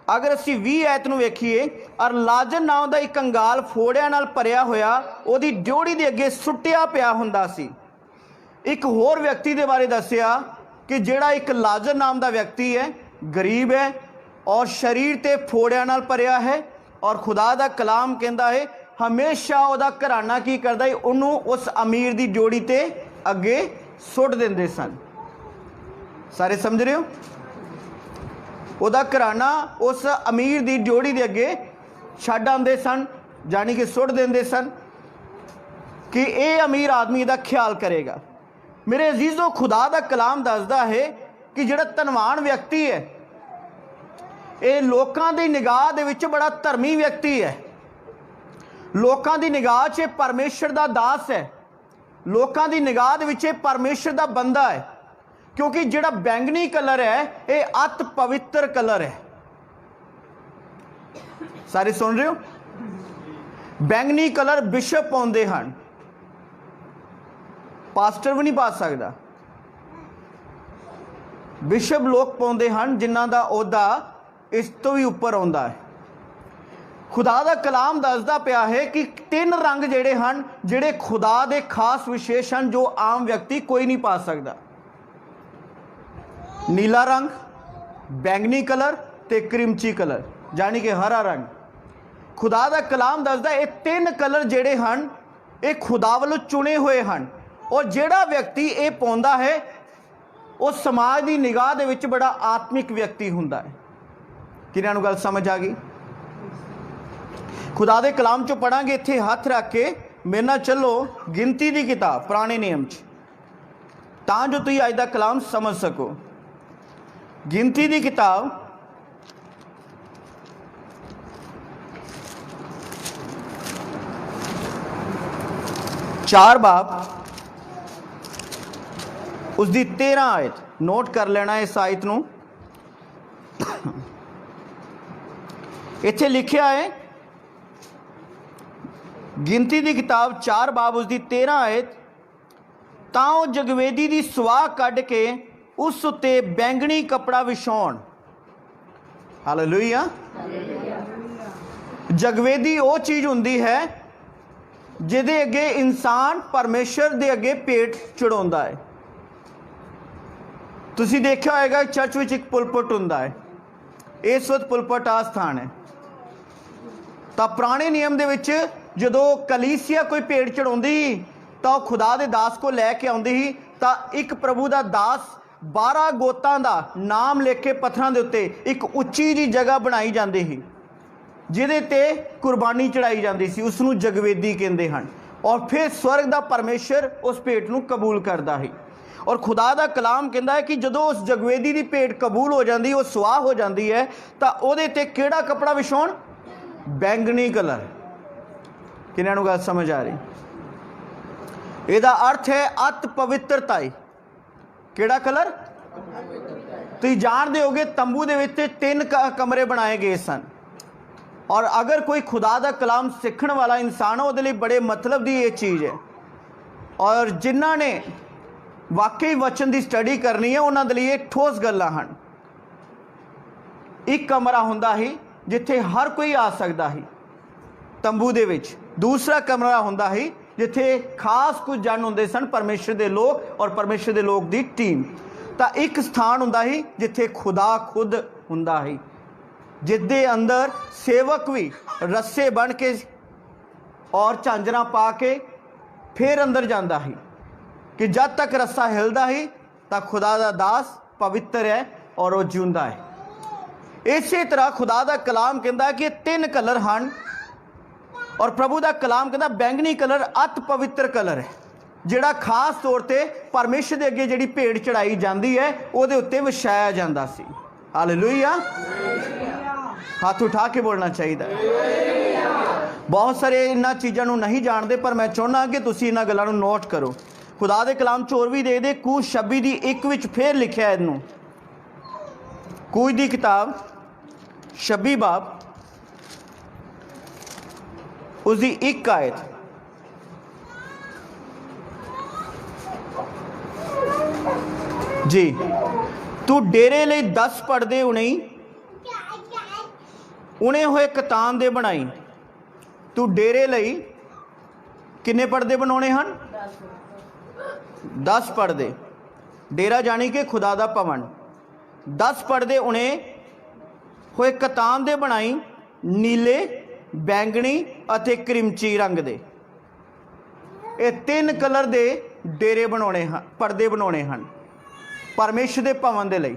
अगर असी 20 आयत नूं वेखीए, और लाजर नाम का एक कंगाल फोड़िया नाल भरिया होया उहदी ड्योड़ी दे अगे सुट्टिया पिया हुंदा सी। एक होर व्यक्ति के बारे दसिया कि जिहड़ा एक लाजर नाम का व्यक्ति है, गरीब है और शरीर ते फोड़िया नाल भरिया है, और खुदा दा कलाम कहता है हमेशा उहदा घराना की करदा है, उहनूं उस अमीर की ड्योड़ी ते अगे सुट दिंदे सन। सारे समझ रहे हो? ਉਹਦਾ ਘਰਾਣਾ उस अमीर की ड्योड़ी के अगे छड्ड आंदे सन, जानी कि सुट देंदे सन कि ये अमीर आदमी का ख्याल करेगा। मेरे अजीजों, खुदा का कलाम दसदा है कि जिहड़ा धनवान व्यक्ति है, ये लोकां दी निगाह दे विच बड़ा धर्मी व्यक्ति है, लोकां दी निगाह च परमेश्वर का दास है, लोकां दी निगाह दे विच परमेश्वर का बंदा है, क्योंकि जिहड़ा बैंगनी कलर है ये अत पवित्र कलर है। सारे सुन रहे हो? बैंगनी कलर बिशप पाउंदे हन, पास्टर भी नहीं पा सकता, बिशप लोग पाउंदे हन जिन्हां दा ओहदा इस तो भी उपर आउंदा है। खुदा दा कलाम दसदा पिया है कि 3 रंग जिहड़े हन, जिहड़े खुदा दे खास विशेष हन, जो आम व्यक्ति कोई नहीं पा सकता। नीला रंग, बैंगनी कलर ते क्रिमची कलर, जानी कि हरा रंग। खुदा दा कलाम दसदा ये 3 कलर जिहड़े हन ये खुदा वालों चुने हुए हन, और जिहड़ा व्यक्ति ये पाउंदा है उस समाज की निगाह दे विच बड़ा आत्मिक व्यक्ति हुंदा है। किन्हां नूं गल समझ आ गई? खुदा दे कलाम चों पढ़ांगे, इत्थे हथ रख के मेरे नाल चलो गिनती की किताब पुराने नियम च, तां जो तुसीं अज दा कलाम समझ सको। गिनती की किताब चार बाब उसकी 13 आयत, नोट कर लेना इस आयत नूं। इत्थे लिखिया है, गिनती की किताब 4 बाब उसकी 13 आयत, तां ओह जगवेदी की सुआह कढ के उस उत्ते बैंगनी कपड़ा विछाउण। हालेलुया। जगवेदी वो चीज़ हुंदी है जिहदे अगे इंसान परमेश्वर दे अगे पेट चढ़ाउंदा है। तुसीं देखिया होएगा चर्च विच एक पुलपट हुंदा है, इस वक्त पुलपट आ स्थान है। तां पुराने नियम दे विच जदों कलीसिया कोई भेंट चढ़ाउंदी ही तां खुदा दे दास को लैके आउंदी ही, तां एक प्रभु दा दास 12 ਗੋਤਾਂ ਦਾ ਨਾਮ ਲਿਖ ਕੇ ਪੱਥਰਾਂ ਦੇ ਉੱਤੇ ਇੱਕ ਉੱਚੀ ਜੀ ਜਗ੍ਹਾ ਬਣਾਈ ਜਾਂਦੀ ਸੀ ਜਿਹਦੇ ਤੇ ਕੁਰਬਾਨੀ ਚੜਾਈ ਜਾਂਦੀ ਸੀ, ਉਸ ਨੂੰ ਜਗਵੇਦੀ ਕਹਿੰਦੇ ਹਨ। और फिर स्वर्ग का परमेश्वर उस भेंट को कबूल करता है। और खुदा का कलाम कहता है कि जो उस जगवेदी की भेंट कबूल हो जाती, वो सुआह हो जाती है, तो वो किहड़ा कपड़ा विछाउण? बैंगनी कलर। किन्हां नूं गल समझ आ रही? इहदा अर्थ है अत पवित्रता। किहड़ा कलर? तुसीं जाणदे होगे तंबू दे विच 3 कमरे बनाए गए सन। और अगर कोई खुदा का कलाम सीखण वाला इंसान हो, उहदे लई बड़े मतलब की ये चीज़ है। और जिन्हां ने वाकई वचन की स्टडी करनी है, उन्हां दे लई ये ठोस गल्लां हन। एक कमरा हुंदा ही जिथे हर कोई आ सकदा ही तंबू दे विच। दूसरा कमरा हुंदा ही जिथे खास कुछ जन हुंदे सन, परमेश्वर के लोग और परमेश्वर के लोग की टीम। तो एक स्थान हुंदा ही जिथे खुदा खुद हुंदा ही, जिसके अंदर सेवक भी रस्से बन के और झांजरा पा के फिर अंदर जाता है कि जब तक रस्सा हिलता ही तो खुदा का दास पवित्र है और वो जिंदा है। इस तरह खुदा का कलाम कहता है कि 3 कलर हैं और प्रभु का कलाम कहता बैंगनी कलर अत पवित्र कलर है, जिहड़ा खास तौर पर परमेश्वर के अगे जिहड़ी भेंट चढ़ाई जाती है उहदे उत्ते विछाया जाता सी। हालेलुया। हाथ उठा के बोलना चाहिए। बहुत सारे इन्हां चीज़ों को नहीं जानते, पर मैं चाहुंदा कि तुसीं इन्हां गल्लां नूं नोट करो। खुदा दे कलाम चोर भी दे कूच 26 की 1 विच फिर लिखिया है। इनू कूच की किताब 26 बाब उसकी 1 आयत। जी, तू डेरे लई 10 पड़दे उणे होए कतान दे बनाई। तू डेरे लई किन्ने पड़दे बनाने हैं? 10 पड़दे। डेरा जानी कि खुदा दा भवन। 10 पड़दे उणे होए कतान दे बनाई, नीले, बैंगनी अते क्रिमची रंग दे। ये 3 कलर दे डेरे बनाने हैं, पड़दे बनाने हैं परमेश्वर के भवन दे लई।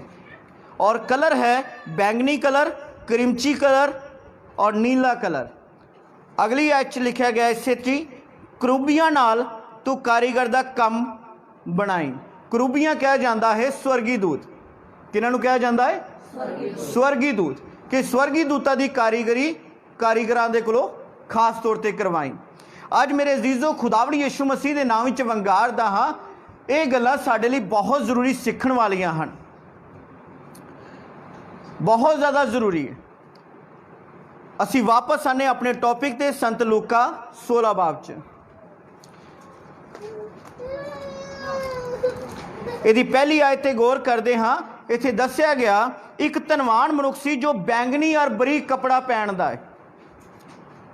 और कलर है बैंगनी कलर, क्रिमची कलर और नीला कलर। अगली आयत लिखा गया इसे ची करूबियां नाल तू कारीगर दा कम बनाई। करूबियां कहा जाता है स्वर्गी दूत। किन्हां नूं कहा जाता है? स्वर्गी दूत। कि स्वर्गी दूतां दी कारीगरी कारीगरां दे कोलों खास तौर पर करवाई। अज मेरे अजीजो खुदावड़ी यीशु मसीह के नाम विच वंगारदा हां, ये गल्लां साडे लई बहुत जरूरी सीखण वालियां हन, बहुत ज़्यादा जरूरी है। असी वापस आने अपने टॉपिक ते संत लूका 16 बाब च। यदि पहली आयत ते गौर करते हाँ, इत्थे दस्या गया एक धनवान मनुख सी जो बैंगनी और बरीक कपड़ा पहनदा है।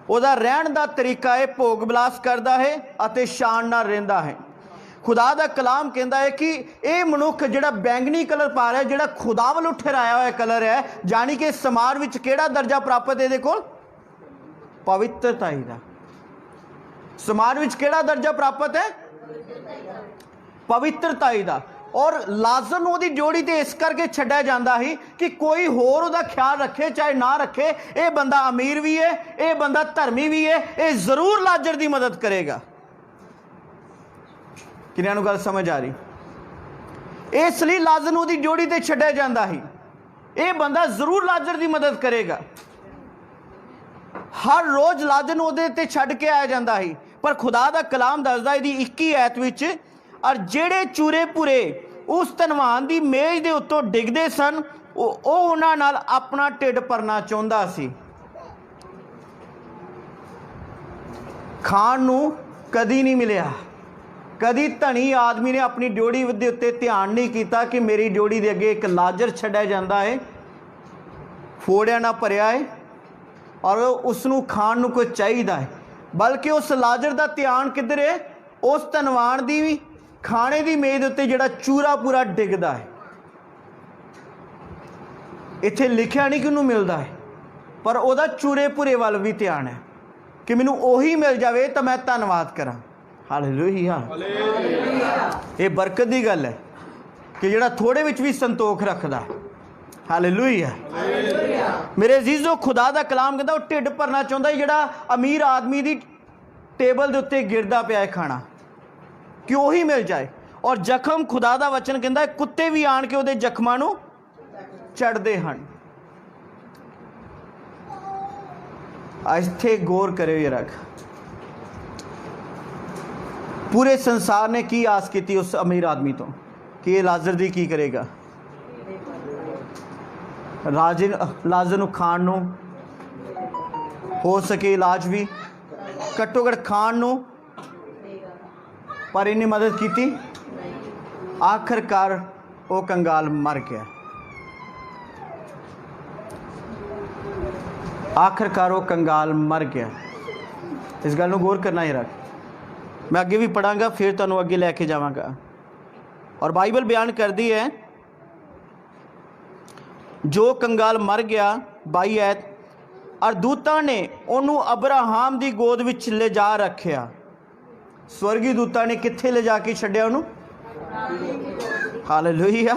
उहदा रहन दा तरीका है भोग विलास करदा है अते शान नाल रहिंदा है। खुदा का कलाम कहता है कि यह मनुख जिहड़ा बैंगनी कलर पा रहा है, जिहड़ा खुदा वालों ठहराया हुआ कलर है, जानी कि समाज में किहड़ा दर्जा प्राप्त है? देखो पवित्रता का। समाज में किहड़ा दर्जा प्राप्त है? पवित्रता का। और लाजर नूं उहदी जोड़ी ते इस करके छड्डिया जांदा ही कि कोई होर उहदा ख्याल रखे चाहे ना रखे, ये बंदा अमीर भी है, ये बंदा धर्मी भी है, ये जरूर लाजर की मदद करेगा। किन्हां नूं गल समझ आ रही? इसलिए लाजर नूं उहदी जोड़ी ते छड्डिया जांदा ही, ये बंदा जरूर लाजर की मदद करेगा। हर रोज लाजर नूं उहदे ते छड्ड के आया जांदा ही, पर खुदा दा कलाम दसदा इहदी 21 आयत विच, और जेड़े चूरे पुरे उस धनवान की मेज के उत्तों डिगदे सन, उन्हां नाल अपना ढिड भरना चाहुंदा सी। खाण नूं कदी नहीं मिलिया। कदी धनी आदमी ने अपनी ड्योड़ी के उत्ते ध्यान नहीं किया कि मेरी ड्योड़ी के अगे एक लाजर छड्डिया जाता है, फोड़िया ना भरिया है और उसनूं खाण नूं कोई चाहिदा है, बल्कि उस लाजर का ध्यान किधर है? उस धनवान की खाने की मेज उत्ते जिहड़ा चूरा पूरा डिगदा है। इत्थे लिखिया नहीं कि उन्होंने मिलता है, पर वह चूरे भुरे वाल भी ध्यान है कि मैनू उही मिल जाए तो मैं धन्नवाद करा। हालेलुया। ये बरकत की गल है। कि जिहड़ा थोड़े विच भी संतोख रखदा। हालेलुया। मेरे अजीजो, खुदा दा कलाम कहंदा वो ढिड भरना चाहुंदा जिहड़ा अमीर आदमी दी टेबल दे उत्ते गिरदा पिया है खाना, कि वही मिल जाए। और जख्म, खुदा दा वचन कहंदा कुत्ते भी आण के उहदे जख्मां नूं चढ़दे हन। इत्थे गौर करियो जरा, पूरे संसार ने की आस की उस अमीर आदमी तो कि ये लाजर दी की करेगा। लाजर नूं खाण नूं हो सके इलाज भी, घट्टो घट खाण नूं, पर इन्हें मदद की। आखिरकार वो कंगाल मर गया। आखिरकार वो कंगाल मर गया। इस गल नूं गौर करना ही रख। मैं अगे भी पढ़ांगा, फिर तुहानूं अगे लैके जावांगा। और बाइबल बयान करती है, जो कंगाल मर गया, 22 आयत, और दूतां ने उन्होंने अब्राहम की गोद विच ले जा रखिया। स्वर्गी दूतां ने कित्थे ले जाके छड्डिया उन्होंने? हालेलुया।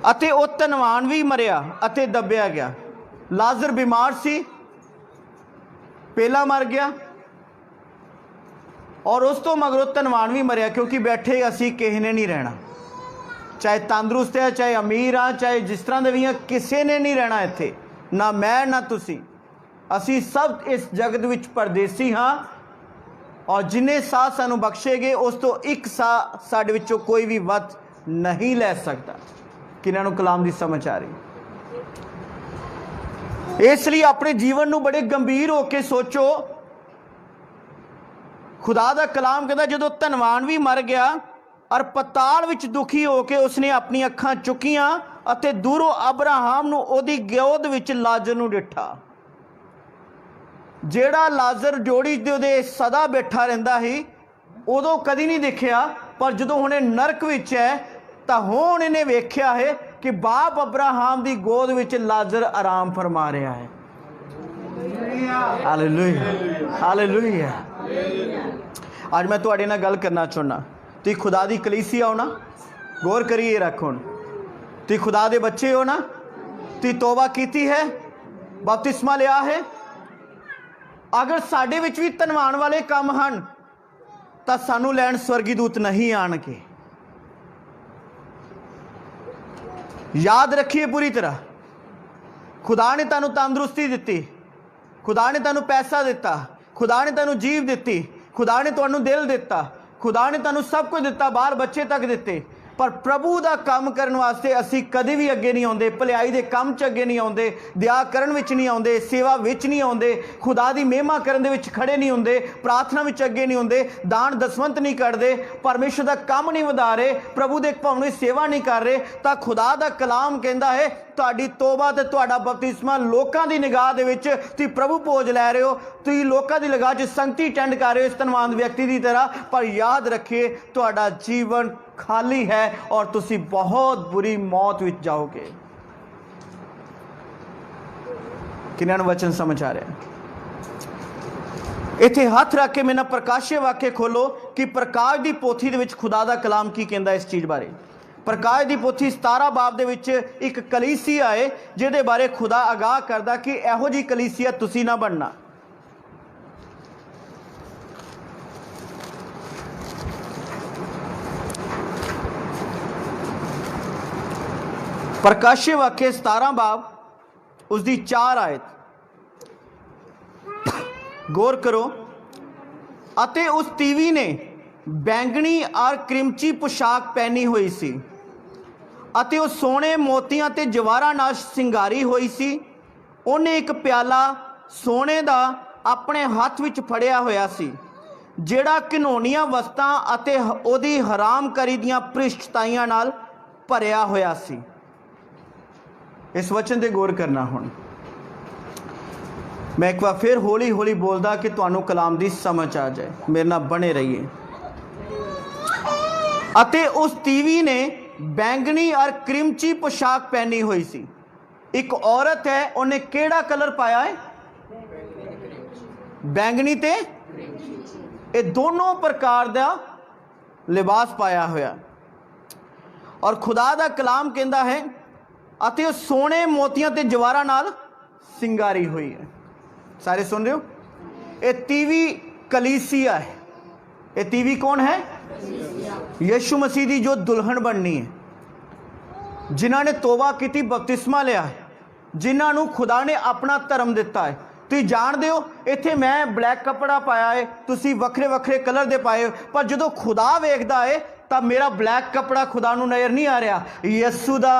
अते वो धनवान भी मरिया अते दबिया गया। लाजर बीमार सी, पहला मर गया, और उस तो मगरों धनवान भी मरिया, क्योंकि बैठे असी किसी ने नहीं रहना। चाहे तंदुरुस्त है, चाहे अमीर हाँ, चाहे जिस तरह के भी हैं, किसी ने नहीं रहना इत्थे, ना मैं ना तुसी। असी सब इस जगत विच परदेसी हाँ, और जिन्हें साह सानू बख्शे गए उस तो एक साह साडे विचों कोई भी वध नहीं लै सकता। किन्हां नूं कलाम की समझ आ रही? इसलिए अपने जीवन नूं बड़े गंभीर होकर सोचो। खुदा दा कलाम कहता जदों धनवान भी मर गया और पताल विच दुखी होकर उसने अपनी अखां चुकियां अते दूरों अब्राहम नूं ओदी गोद विच लाजर नूं डिठा। जेड़ा लाजर जोड़ी दे सदा बैठा रहिंदा ही, उदों कदी नहीं देखिया, पर जदों हुणे नरक विच है तो हुण इन्हें वेख्या है कि बाप अब्राहम की गोद विच लाजर आराम फरमा रहा है। Hallelujah, hallelujah. आज मैं तुहाडे नाल गल करना चाहुंदा। तुसीं खुदा दी कलीसिया हो ना, गौर करिए रखो। तुसीं खुदा दे बच्चे हो ना, तुसीं तौबा कीती है, बपतिस्मा लिया है। अगर साडे विच भी धनवान वाले काम हन तां सानू लैण स्वर्गी दूत नहीं आणगे। याद रखिए पूरी तरह, खुदा ने तुहानू तंदुरुस्ती दिती, खुदा ने तुहानू पैसा दिता, खुदा ने तुहानू जीव दिती, खुदा ने तुहानू दिल दिता, खुदा ने तुहानू सब कुछ दिता, बाहर बच्चे तक दिते। पर प्रभु का काम करने वास्ते असी कभी भी अगे नहीं आते, भलाई के काम च अगे नहीं आते, दया करन विच नहीं आते, सेवा विच नहीं आते, खुदा की महिमा करन दे विच खड़े नहीं होंदे, प्रार्थना विच अगे नहीं होंदे, दान दसवंत नहीं करते, परमेश्वर का काम नहीं वधा रहे, प्रभु के भवन की सेवा नहीं कर रहे, तो खुदा का कलाम कहता है तुहाडी तौबा ते तुहाडा बपतिस्मा लोकां दी निगाह दे विच तुसीं प्रभु भोज लै रहे हो, तुसीं लोकां दी निगाह च संगति अटेंड कर रहे हो इस धनवान व्यक्ति की तरह। पर याद रखिए तुहाडा जीवन खाली है और तुसी बहुत बुरी मौत विच जाओगे। किन्हां नूं वचन समझ आ रहा है? इत्थे हथ रख के मेरे नाल प्रकाशित वाक्य खोलो कि प्रकाश की पोथी दे विच खुदा दा कलाम की कहंदा इस चीज़ बारे। प्रकाश की पोथी 17 बाब दे विच एक कलीसिया है जिहदे बारे खुदा आगाह करदा कि इहो जी कलीसिया तुसी ना बनना। प्रकाशित वाक्य 17 बाब उसकी 4 आयत गौर करो। अते उस तीवी ने बैंगनी और क्रिमची पोशाक पहनी हुई सी अते वो सोने मोतियां ते जवाहरां नाल सिंगारी हुई सी। उन्हें एक प्याला सोने दा अपने हाथ विच फड़िया होया सी जिहड़ा घिनौनियां वस्तां अते ओदी हराम करी दियां भ्रिष्टताइयां नाल भरिया होया सी। इस वचन ते गौर करना। हुण मैं एक बार फिर हौली हौली बोलदा कि तुहानू कलाम दी समझ आ जाए। मेरे नाल बने रहिए। अते उस तीवी ने बैंगनी और क्रिमची पोशाक पहनी हुई सी। एक औरत है, उन्हें केड़ा कलर पाया है? बैंगनी ते ये दोनों प्रकार दा ਲਿਬਾਸ ਪਾਇਆ ਹੋਇਆ ਔਰ ਖੁਦਾ ਦਾ ਕਲਾਮ ਕਹਿੰਦਾ ਹੈ ਅਤੇ ਉਹ ਸੋਨੇ ਮੋਤੀਆਂ ਤੇ ਜਵਾਹਰਾਂ ਨਾਲ ਸਿੰਗਾਰੀ ਹੋਈ ਹੈ। ਸਾਰੇ ਸੁਣ ਰਹੇ ਹੋ? ਇਹ 30ਵੀਂ कलीसिया है। ये 30ਵੀਂ कौन है? यीशु मसीह की जो दुल्हन बननी है, जिन्होंने तोबा की, बपतिस्मा लिया है, जिन्होंने खुदा ने अपना धर्म दिता है। तुम जानते हो इत्थे मैं ब्लैक कपड़ा पाया है, तुसी वक्रे वक्रे कलर दे पाए हो, पर जो खुदा वेखदा है तो मेरा ब्लैक कपड़ा खुदा नूं नज़र नहीं आ रहा, यीशु दा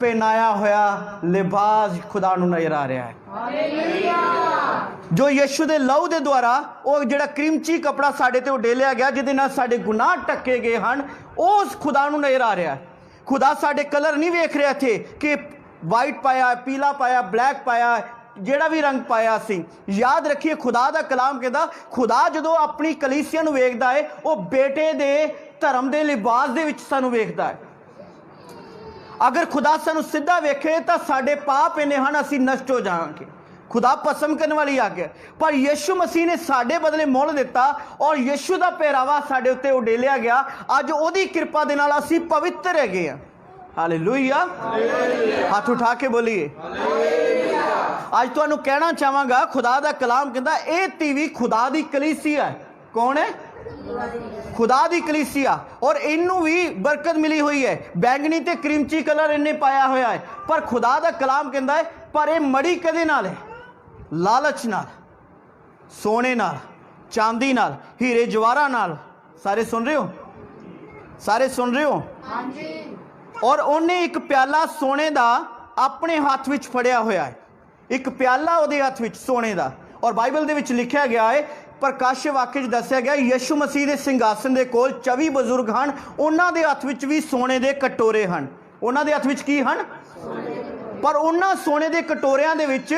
पहनाया होया लिबास खुदा नूं नज़र आ रहा है। जो यीशु दे लहू दे द्वारा वो जिहड़ा क्रिमची कपड़ा साडे ते उडेलिया गया, जिहदे नाल साडे गुनाह ढके गए हैं, उस खुदा नूं नज़र आ रहा है। खुदा साडे कलर नहीं वेख रहा थे कि वाइट पाया, पीला पाया, ब्लैक पाया, ਜਿਹੜਾ भी रंग पाया सी। याद रखिए खुदा दा कलाम कहता खुदा जो अपनी कलीसिया नूं वेखदा है वो बेटे दे धर्म दे लिबास दे विच सानूं वेखदा है। अगर खुदा सानूं सीधा वेखे तो साडे पाप इन्ने हन असीं नष्ट हो जाएंगे। खुदा पसंद करने वाली आज्ञा, पर यीशु मसीह ने साडे बदले मुल दिता और यीशु दा पहरावा साडे उत्ते उडेलिया गया। अज ओहदी कृपा दे नाल असीं पवित्र है गए। हालेलुया, हाथ उठा के बोलिए। आज तुहानूं कहना चाहांगा खुदा दा कलाम कहंदा ये 30ਵੀਂ खुदा दी कलीसिया है। कौन है? खुदा दी कलीसिया। और इनू भी बरकत मिली हुई है, बैंगनी ते क्रीमची कलर इन्हें पाया हुआ है, पर खुदा दा कलाम कहंदा है पर यह मड़ी कदे नाल है? लालच नाल, सोने नाल, चांदी नाल, हीरे जवाहरां नाल। सारे सुन रहे हो? सारे सुन रहे हो? और उन्हें एक प्याला सोने दा अपने हाथ विच फड़िया होया है, एक प्याला उहदे हाथ विच सोने दा। और बाइबल दे विच लिखिया गया है, प्रकाश वाक्य च दस्सिया गया यीशु मसीह दे सिंघासन दे कोल 24 बजुर्ग हन, उन्हां दे हत्थ विच भी सोने दे कटोरे हन। उन्हां दे हत्थ विच की हन? पर उन्हां सोने दे कटोरियां दे विच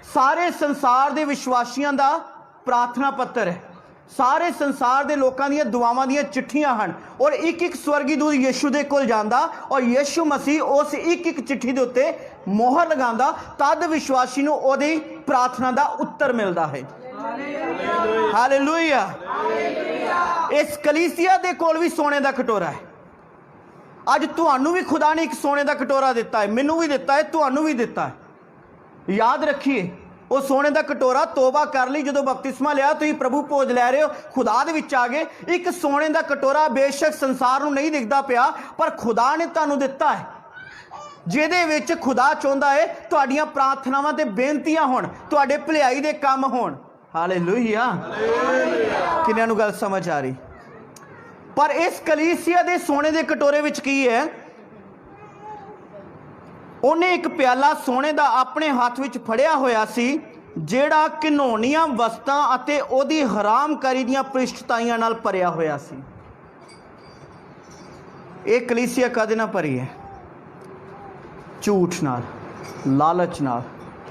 सारे संसार दे विश्वासियां दा प्रार्थना पत्र है, सारे संसार दे लोकां दीयां दुआवां दीयां चिट्ठियां हन। और एक एक स्वर्गी दूत यीशु दे कोल जांदा और यीशु मसीह उस एक एक चिट्ठी दे उत्ते मोहर लगांदा, तद विश्वासी नूं ओहदी प्रार्थना दा उत्तर मिलदा है। हालेलुया। इस कलीसिया दे कोल भी सोने दा कटोरा है। अज तुहानूं भी खुदा ने एक सोने दा कटोरा दिता है, मैनूं भी दिता है, तुहानूं भी दिता है। याद रखिए वो सोने का कटोरा तोबा कर ली, जो बपतिस्मा लिया तुम प्रभु भोज लै रहे हो, खुदा दे विच आ गए। एक सोने का कटोरा बेशक संसार नूं नहीं दिखता पिया, पर खुदा ने तुहानूं दिता है, जिहदे विच खुदा चाहुंदा है तुहाडीआं प्रार्थनावां ते बेनतियां होण, तुहाडे भलाई दे काम होण। हालेलुया। किन्निआं नूं गल समझ आ रही? पर इस कलीसिया दे सोने के कटोरे विच की है? उन्हें एक प्याला सोने का अपने हाथ विच फड़िया होया सी, जेड़ा घिनौनियां वस्तां अते ओदी हरामकारी दीयां पृष्ठताइयां नाल भरिया होया सी। एक कलीसिया कदे ना भरी है? झूठ नाल, लालच नाल,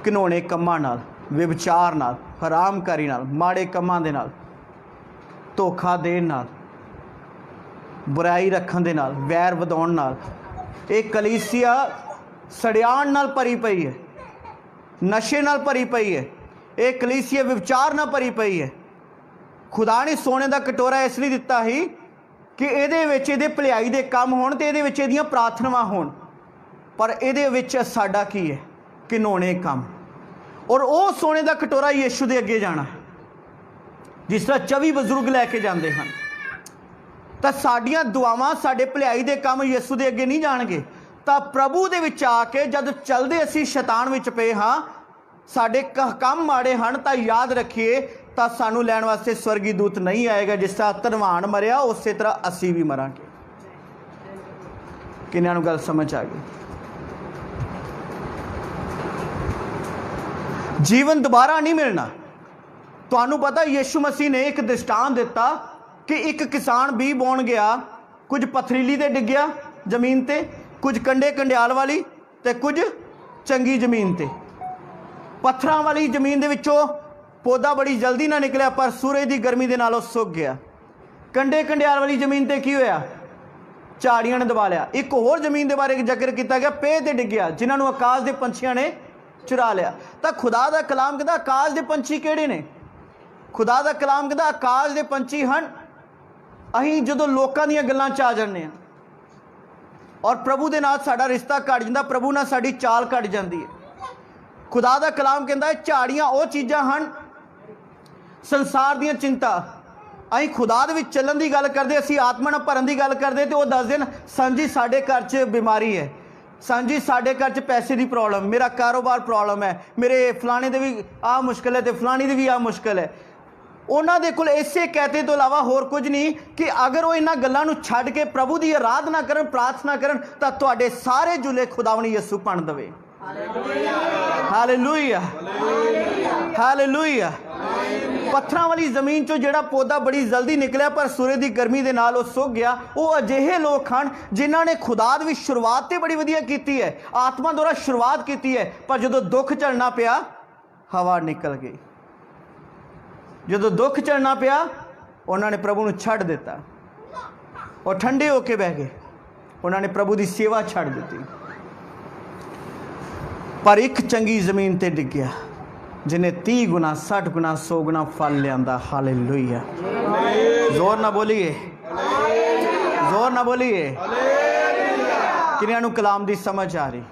घिनौने कम्मां नाल, व्यभिचार नाल, हरामकारी नाल, माड़े कम्मां दे नाल, धोखा देण नाल, बुराई रखण दे नाल, वैर वधाउण नाल। एक कलीसिया सड़ियाण नाल भरी पई है, नशे नाल भरी पई है, एक कलीसिया विचार नाल भरी पई है। खुदा ने सोने का कटोरा इसलिए दिता ही कि इहदे विच इहदे भलाई दे काम होण ते इहदे विच इहदियां प्रार्थनावां होण, पर इहदे विच साडा की है? घिनौने काम। और वो सोने का कटोरा यीशु दे अगे जाना, जिस तरह 24 बजुर्ग लैके जाते हैं, तो साडियां दुआवां साडे भलाई दे काम यीशु दे अगे नहीं जाणगे। तो प्रभु दे विच आके जद चलदे असीं शैतान विच पे हाँ, साडे काम माड़े हन, तो याद रखिए तो सानू लैण वास्ते स्वर्गी दूत नहीं आएगा। जिस तरह धनवान मरिया उस तरह असीं भी मरांगे। किन्निआं नूं गल समझ आ गई? जीवन दोबारा नहीं मिलना। तुहानूं पता यीशु मसीह ने एक दृष्टांत दिता कि एक किसान बीज बोण गया, कुछ पथरीली ते डिग्गिया जमीन ते, कुछ कंडे कंडियाल वाली ते कुछ चंगी जमीन ते। पत्थरां वाली जमीन दे विचों पौधा बड़ी जल्दी ना निकलिया, पर सूरज की गर्मी दे नालों सुक गया। कंडे कंडियाल वाली जमीन ते की होया? झाड़ियां ने दबा लिया। एक होर जमीन के बारे जिक्र किया गया, पेड़ ते डिग्गिया, जिन्होंने आकाश के पंछियों ने चुरा लिया। तो खुदा का कलाम कहता आकाश के पंछी किहड़े ने? खुदा का कलाम कहता आकाश के पंछी हन ਅਸੀਂ ਜਦੋਂ ਲੋਕਾਂ ਦੀਆਂ ਗੱਲਾਂ 'ਚ ਆ ਜਾਂਦੇ ਹਾਂ ਔਰ ਪ੍ਰਭੂ ਦੇ ਨਾਲ ਸਾਡਾ ਰਿਸ਼ਤਾ ਘਟ ਜਾਂਦਾ, ਪ੍ਰਭੂ ਨਾਲ ਸਾਡੀ ਚਾਲ ਘਟ ਜਾਂਦੀ ਹੈ। ਖੁਦਾ ਦਾ ਕਲਾਮ ਕਹਿੰਦਾ ਹੈ ਝਾੜੀਆਂ ਉਹ ਚੀਜ਼ਾਂ ਹਨ ਸੰਸਾਰ ਦੀਆਂ ਚਿੰਤਾ। ਅਸੀਂ ਖੁਦਾ ਦੇ ਵਿੱਚ ਚੱਲਣ ਦੀ ਗੱਲ ਕਰਦੇ, ਅਸੀਂ ਆਤਮਾ ਨਾਲ ਭਰਨ ਦੀ ਗੱਲ ਕਰਦੇ ਤੇ ਉਹ ਦੱਸਦੇ ਨੇ ਸਾਂਝੀ ਸਾਡੇ ਘਰ 'ਚ ਬਿਮਾਰੀ ਹੈ, ਸਾਂਝੀ ਸਾਡੇ ਘਰ 'ਚ ਪੈਸੇ ਦੀ ਪ੍ਰੋਬਲਮ, ਮੇਰਾ ਕਾਰੋਬਾਰ ਪ੍ਰੋਬਲਮ ਹੈ, ਮੇਰੇ ਫਲਾਣੇ ਦੇ ਵੀ ਆਹ ਮੁਸ਼ਕਿਲ ਹੈ ਤੇ ਫਲਾਣੀ ਦੀ ਵੀ ਆਹ ਮੁਸ਼ਕਿਲ ਹੈ। ਉਹਨਾਂ ਦੇ ਕੋਲ ਇਸੇ ਕਹਿਤੇ ਤੋਂ ਇਲਾਵਾ ਹੋਰ ਕੁਝ ਨਹੀਂ ਕਿ ਅਗਰ ਉਹ ਇਹਨਾਂ ਗੱਲਾਂ ਨੂੰ ਛੱਡ ਕੇ ਪ੍ਰਭੂ ਦੀ ਆਰਾਧਨਾ ਕਰਨ, ਪ੍ਰਾਰਥਨਾ ਕਰਨ ਤਾਂ ਤੁਹਾਡੇ ਸਾਰੇ ਜੁਲੇ ਖੁਦਾਵਣੀ ਯਿਸੂ ਭੰਨ ਦੇਵੇ। Hallelujah, hallelujah. ਪੱਥਰਾਂ ਵਾਲੀ ਜ਼ਮੀਨ 'ਚੋਂ ਜਿਹੜਾ ਪੌਦਾ ਬੜੀ ਜਲਦੀ ਨਿਕਲਿਆ ਪਰ ਸੂਰਜ ਦੀ ਗਰਮੀ ਦੇ ਨਾਲ ਉਹ ਸੁੱਕ ਗਿਆ, ਉਹ ਅਜਿਹੇ ਲੋਕ ਹਨ ਜਿਨ੍ਹਾਂ ਨੇ ਖੁਦਾ ਦੀ ਵੀ ਸ਼ੁਰੂਆਤ ਤੇ ਬੜੀ ਵਧੀਆ ਕੀਤੀ ਹੈ, ਆਤਮਾ ਦੁਆਰਾ ਸ਼ੁਰੂਆਤ ਕੀਤੀ ਹੈ, ਪਰ ਜਦੋਂ ਦੁੱਖ ਝੱਲਣਾ ਪਿਆ ਹਵਾ ਨਿਕਲ ਗਈ। ਜਦੋਂ ਦੁੱਖ ਝੱਲਣਾ ਪਿਆ ਉਹਨਾਂ ਨੇ ਪ੍ਰਭੂ ਨੂੰ ਛੱਡ ਦਿੱਤਾ, ਉਹ ਠੰਡੇ ਹੋ ਕੇ ਬਹਿ ਗਏ, ਉਹਨਾਂ ਨੇ ਪ੍ਰਭੂ ਦੀ ਸੇਵਾ ਛੱਡ ਦਿੱਤੀ। ਪਰ ਇੱਕ ਚੰਗੀ ਜ਼ਮੀਨ ਤੇ ਡਿੱਗਿਆ ਜਿਹਨੇ 30 ਗੁਣਾ 60 ਗੁਣਾ 100 ਗੁਣਾ ਫਲ ਲਿਆਂਦਾ। ਹਾਲੇਲੂਇਆ। ਜ਼ੋਰ ਨਾ ਬੋਲੀਏ, ਜ਼ੋਰ ਨਾ ਬੋਲੀਏ। ਕਿੰਨਿਆਂ ਨੂੰ ਕਲਾਮ ਦੀ ਸਮਝ ਆ ਰਹੀ?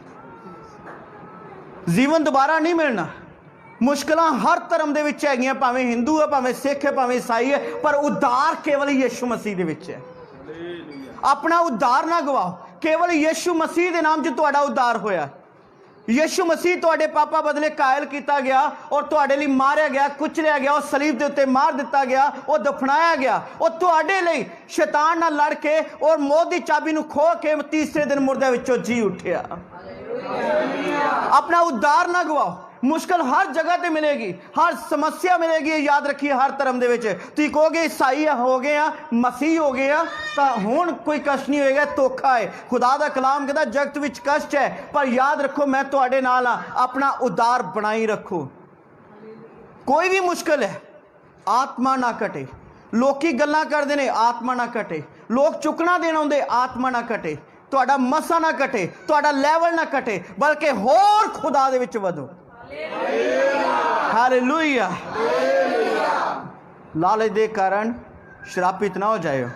ਜੀਵਨ ਦੁਬਾਰਾ ਨਹੀਂ ਮਿਲਣਾ। ਮੁਸ਼ਕਲਾਂ ਹਰ ਧਰਮ ਦੇ ਵਿੱਚ ਹੈਗੀਆਂ, ਭਾਵੇਂ ਹਿੰਦੂ ਹੈ, ਭਾਵੇਂ ਸਿੱਖ ਹੈ, ਭਾਵੇਂ ਈਸਾਈ ਹੈ, ਪਰ ਉद्धार ਕੇਵਲ ਯਿਸੂ ਮਸੀਹ ਦੇ ਵਿੱਚ ਹੈ। ਆਪਣਾ ਉद्धार ਨਾ ਗਵਾਓ, ਕੇਵਲ ਯਿਸੂ ਮਸੀਹ ਦੇ ਨਾਮ 'ਚ ਤੁਹਾਡਾ ਉद्धार ਹੋਇਆ। ਯਿਸੂ ਮਸੀਹ ਤੁਹਾਡੇ ਪਾਪਾ ਬਦਲੇ ਕਾਇਲ ਕੀਤਾ ਗਿਆ ਔਰ ਤੁਹਾਡੇ ਲਈ ਮਾਰਿਆ ਗਿਆ, ਕੁਚਲਿਆ ਗਿਆ, ਉਹ ਸਲੀਬ ਦੇ ਉੱਤੇ ਮਾਰ ਦਿੱਤਾ ਗਿਆ, ਉਹ ਦਫਨਾਇਆ ਗਿਆ, ਉਹ ਤੁਹਾਡੇ ਲਈ ਸ਼ੈਤਾਨ ਨਾਲ ਲੜ ਕੇ ਔਰ ਮੌਤ ਦੀ ਚਾਬੀ ਨੂੰ ਖੋਹ ਕੇ ਤੀਸਰੇ ਦਿਨ ਮੁਰਦਿਆਂ ਵਿੱਚੋਂ ਜੀ ਉੱਠਿਆ। ਆਪਣਾ ਉद्धार ਨਾ ਗਵਾਓ। ਮੁਸ਼ਕਲ ਹਰ ਜਗ੍ਹਾ ਤੇ ਮਿਲੇਗੀ, ਹਰ ਸਮੱਸਿਆ ਮਿਲੇਗੀ, ਯਾਦ ਰੱਖੀਏ। ਹਰ ਧਰਮ ਦੇ ਵਿੱਚ ਤੁਸੀਂ ਕਹੋਗੇ ਈਸਾਈ ਹੋ ਗਏ ਆ, ਮਸੀਹ ਹੋ ਗਏ ਆ, ਤਾਂ ਹੁਣ ਕੋਈ ਕਸ਼ਟ ਨਹੀਂ ਹੋਏਗਾ, ਧੋਖਾ ਹੈ। ਖੁਦਾ ਦਾ ਕਲਾਮ ਕਹਿੰਦਾ ਜਗਤ ਵਿੱਚ ਕਸ਼ਟ ਹੈ, ਪਰ ਯਾਦ ਰੱਖੋ ਮੈਂ ਤੁਹਾਡੇ ਨਾਲ ਹਾਂ। ਆਪਣਾ ਉद्धार ਬਣਾਈ ਰੱਖੋ। ਕੋਈ ਵੀ ਮੁਸ਼ਕਲ ਹੈ, ਆਤਮਾ ਨਾ ਘਟੇ। ਲੋਕੀ ਗੱਲਾਂ ਕਰਦੇ ਨੇ, ਆਤਮਾ ਨਾ ਘਟੇ। ਲੋਕ ਚੁੱਕਣਾ ਦੇਣ ਆਉਂਦੇ, ਆਤਮਾ ਨਾ ਘਟੇ। ਤੁਹਾਡਾ ਮਸਾ ਨਾ ਘਟੇ, ਤੁਹਾਡਾ ਲੈਵਲ ਨਾ ਘਟੇ, ਬਲਕਿ ਹੋਰ ਖੁਦਾ ਦੇ ਵਿੱਚ ਵਧੋ। ਹਾਲੇਲੂਇਆ। ਲਾਲਚ ਦੇ ਕਾਰਨ ਸ਼ਰਾਬਿਤ ਨਾ ਹੋ ਜਾਇਓ।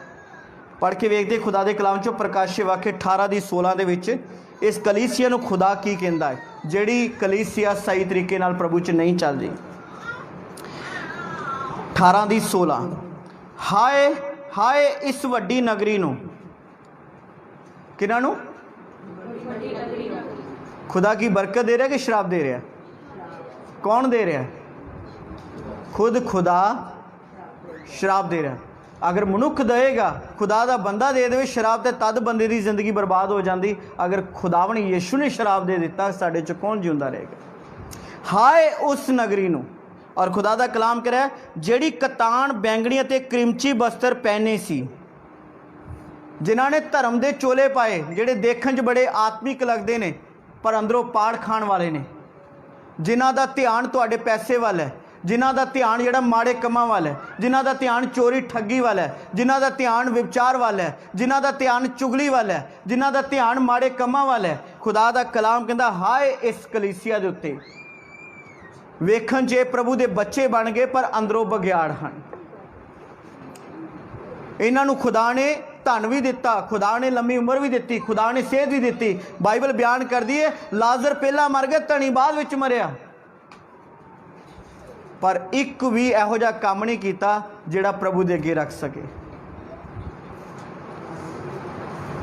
ਪੜ੍ਹ ਕੇ ਵੇਖਦੇ ਖੁਦਾ ਦੇ ਕਲਾਮ 'ਚੋਂ ਪ੍ਰਕਾਸ਼ਿਤ ਵਾਕਿਆ 18 ਦੀ 16 ਦੇ ਵਿੱਚ ਇਸ ਕਲੀਸਿਆ ਨੂੰ ਖੁਦਾ ਕੀ ਕਹਿੰਦਾ ਹੈ, ਜਿਹੜੀ ਕਲੀਸਿਆ ਸਹੀ ਤਰੀਕੇ ਨਾਲ ਪ੍ਰਭੂ 'ਚ ਨਹੀਂ ਚੱਲਦੀ। 18 ਦੀ 16 ਹਾਏ ਹਾਏ ਇਸ ਵੱਡੀ ਨਗਰੀ ਨੂੰ। ਕਿਹਨਾਂ ਨੂੰ? ਖੁਦਾ ਕੀ ਬਰਕਤ ਦੇ ਰਿਹਾ ਕਿ ਸ਼ਰਾਬ ਦੇ ਰਿਹਾ? ਕੌਣ ਦੇ ਰਿਹਾ? खुद खुदा शराब दे रहा। अगर मनुख देगा, खुदा का बंदा दे दे शराब, तो तद बंदे की जिंदगी बर्बाद हो जाती। अगर खुदावनी यीशु ने शराब दे दिता, साडे च कौन जिंदा रहेगा? हाय उस नगरी नूं। और खुदा का कलाम कह रहा है जिहड़ी कतान बैंगनी ते क्रिमची बस्तर पहने सी, जिन्हां ने धर्म के चोले पाए, जिहड़े देखण च बड़े आत्मिक लगते हैं पर अंदरों पाड़ खाण वाले ने, जिन्हां दा ध्यान तुहाडे पैसे वाल है, जिन्हां दा ध्यान जिहड़ा माड़े कमां वाल है, जिन्हां दा ध्यान चोरी ठगी वाल है, जिन्हां दा ध्यान विचार वाल है, जिन्हां दा ध्यान चुगली वाल है, जिन्हां दा ध्यान माड़े कमां वाल है। खुदा दा कलाम कहंदा हाय इस कलीसिया दे उत्ते वेखण च प्रभु दे बच्चे बन गए पर अंदरों बगियाड़ हन। इन्हां नूं खुदा ने धन भी दिता, खुदा ने लंबी उम्र भी दी, खुदा ने सेहत भी दी। बाइबल बयान करती है लाजर पहला मर गया, धनी बाद विच मरिया, पर एक भी इहो जिहा काम नहीं किया जिहड़ा प्रभु दे अगे रख सके।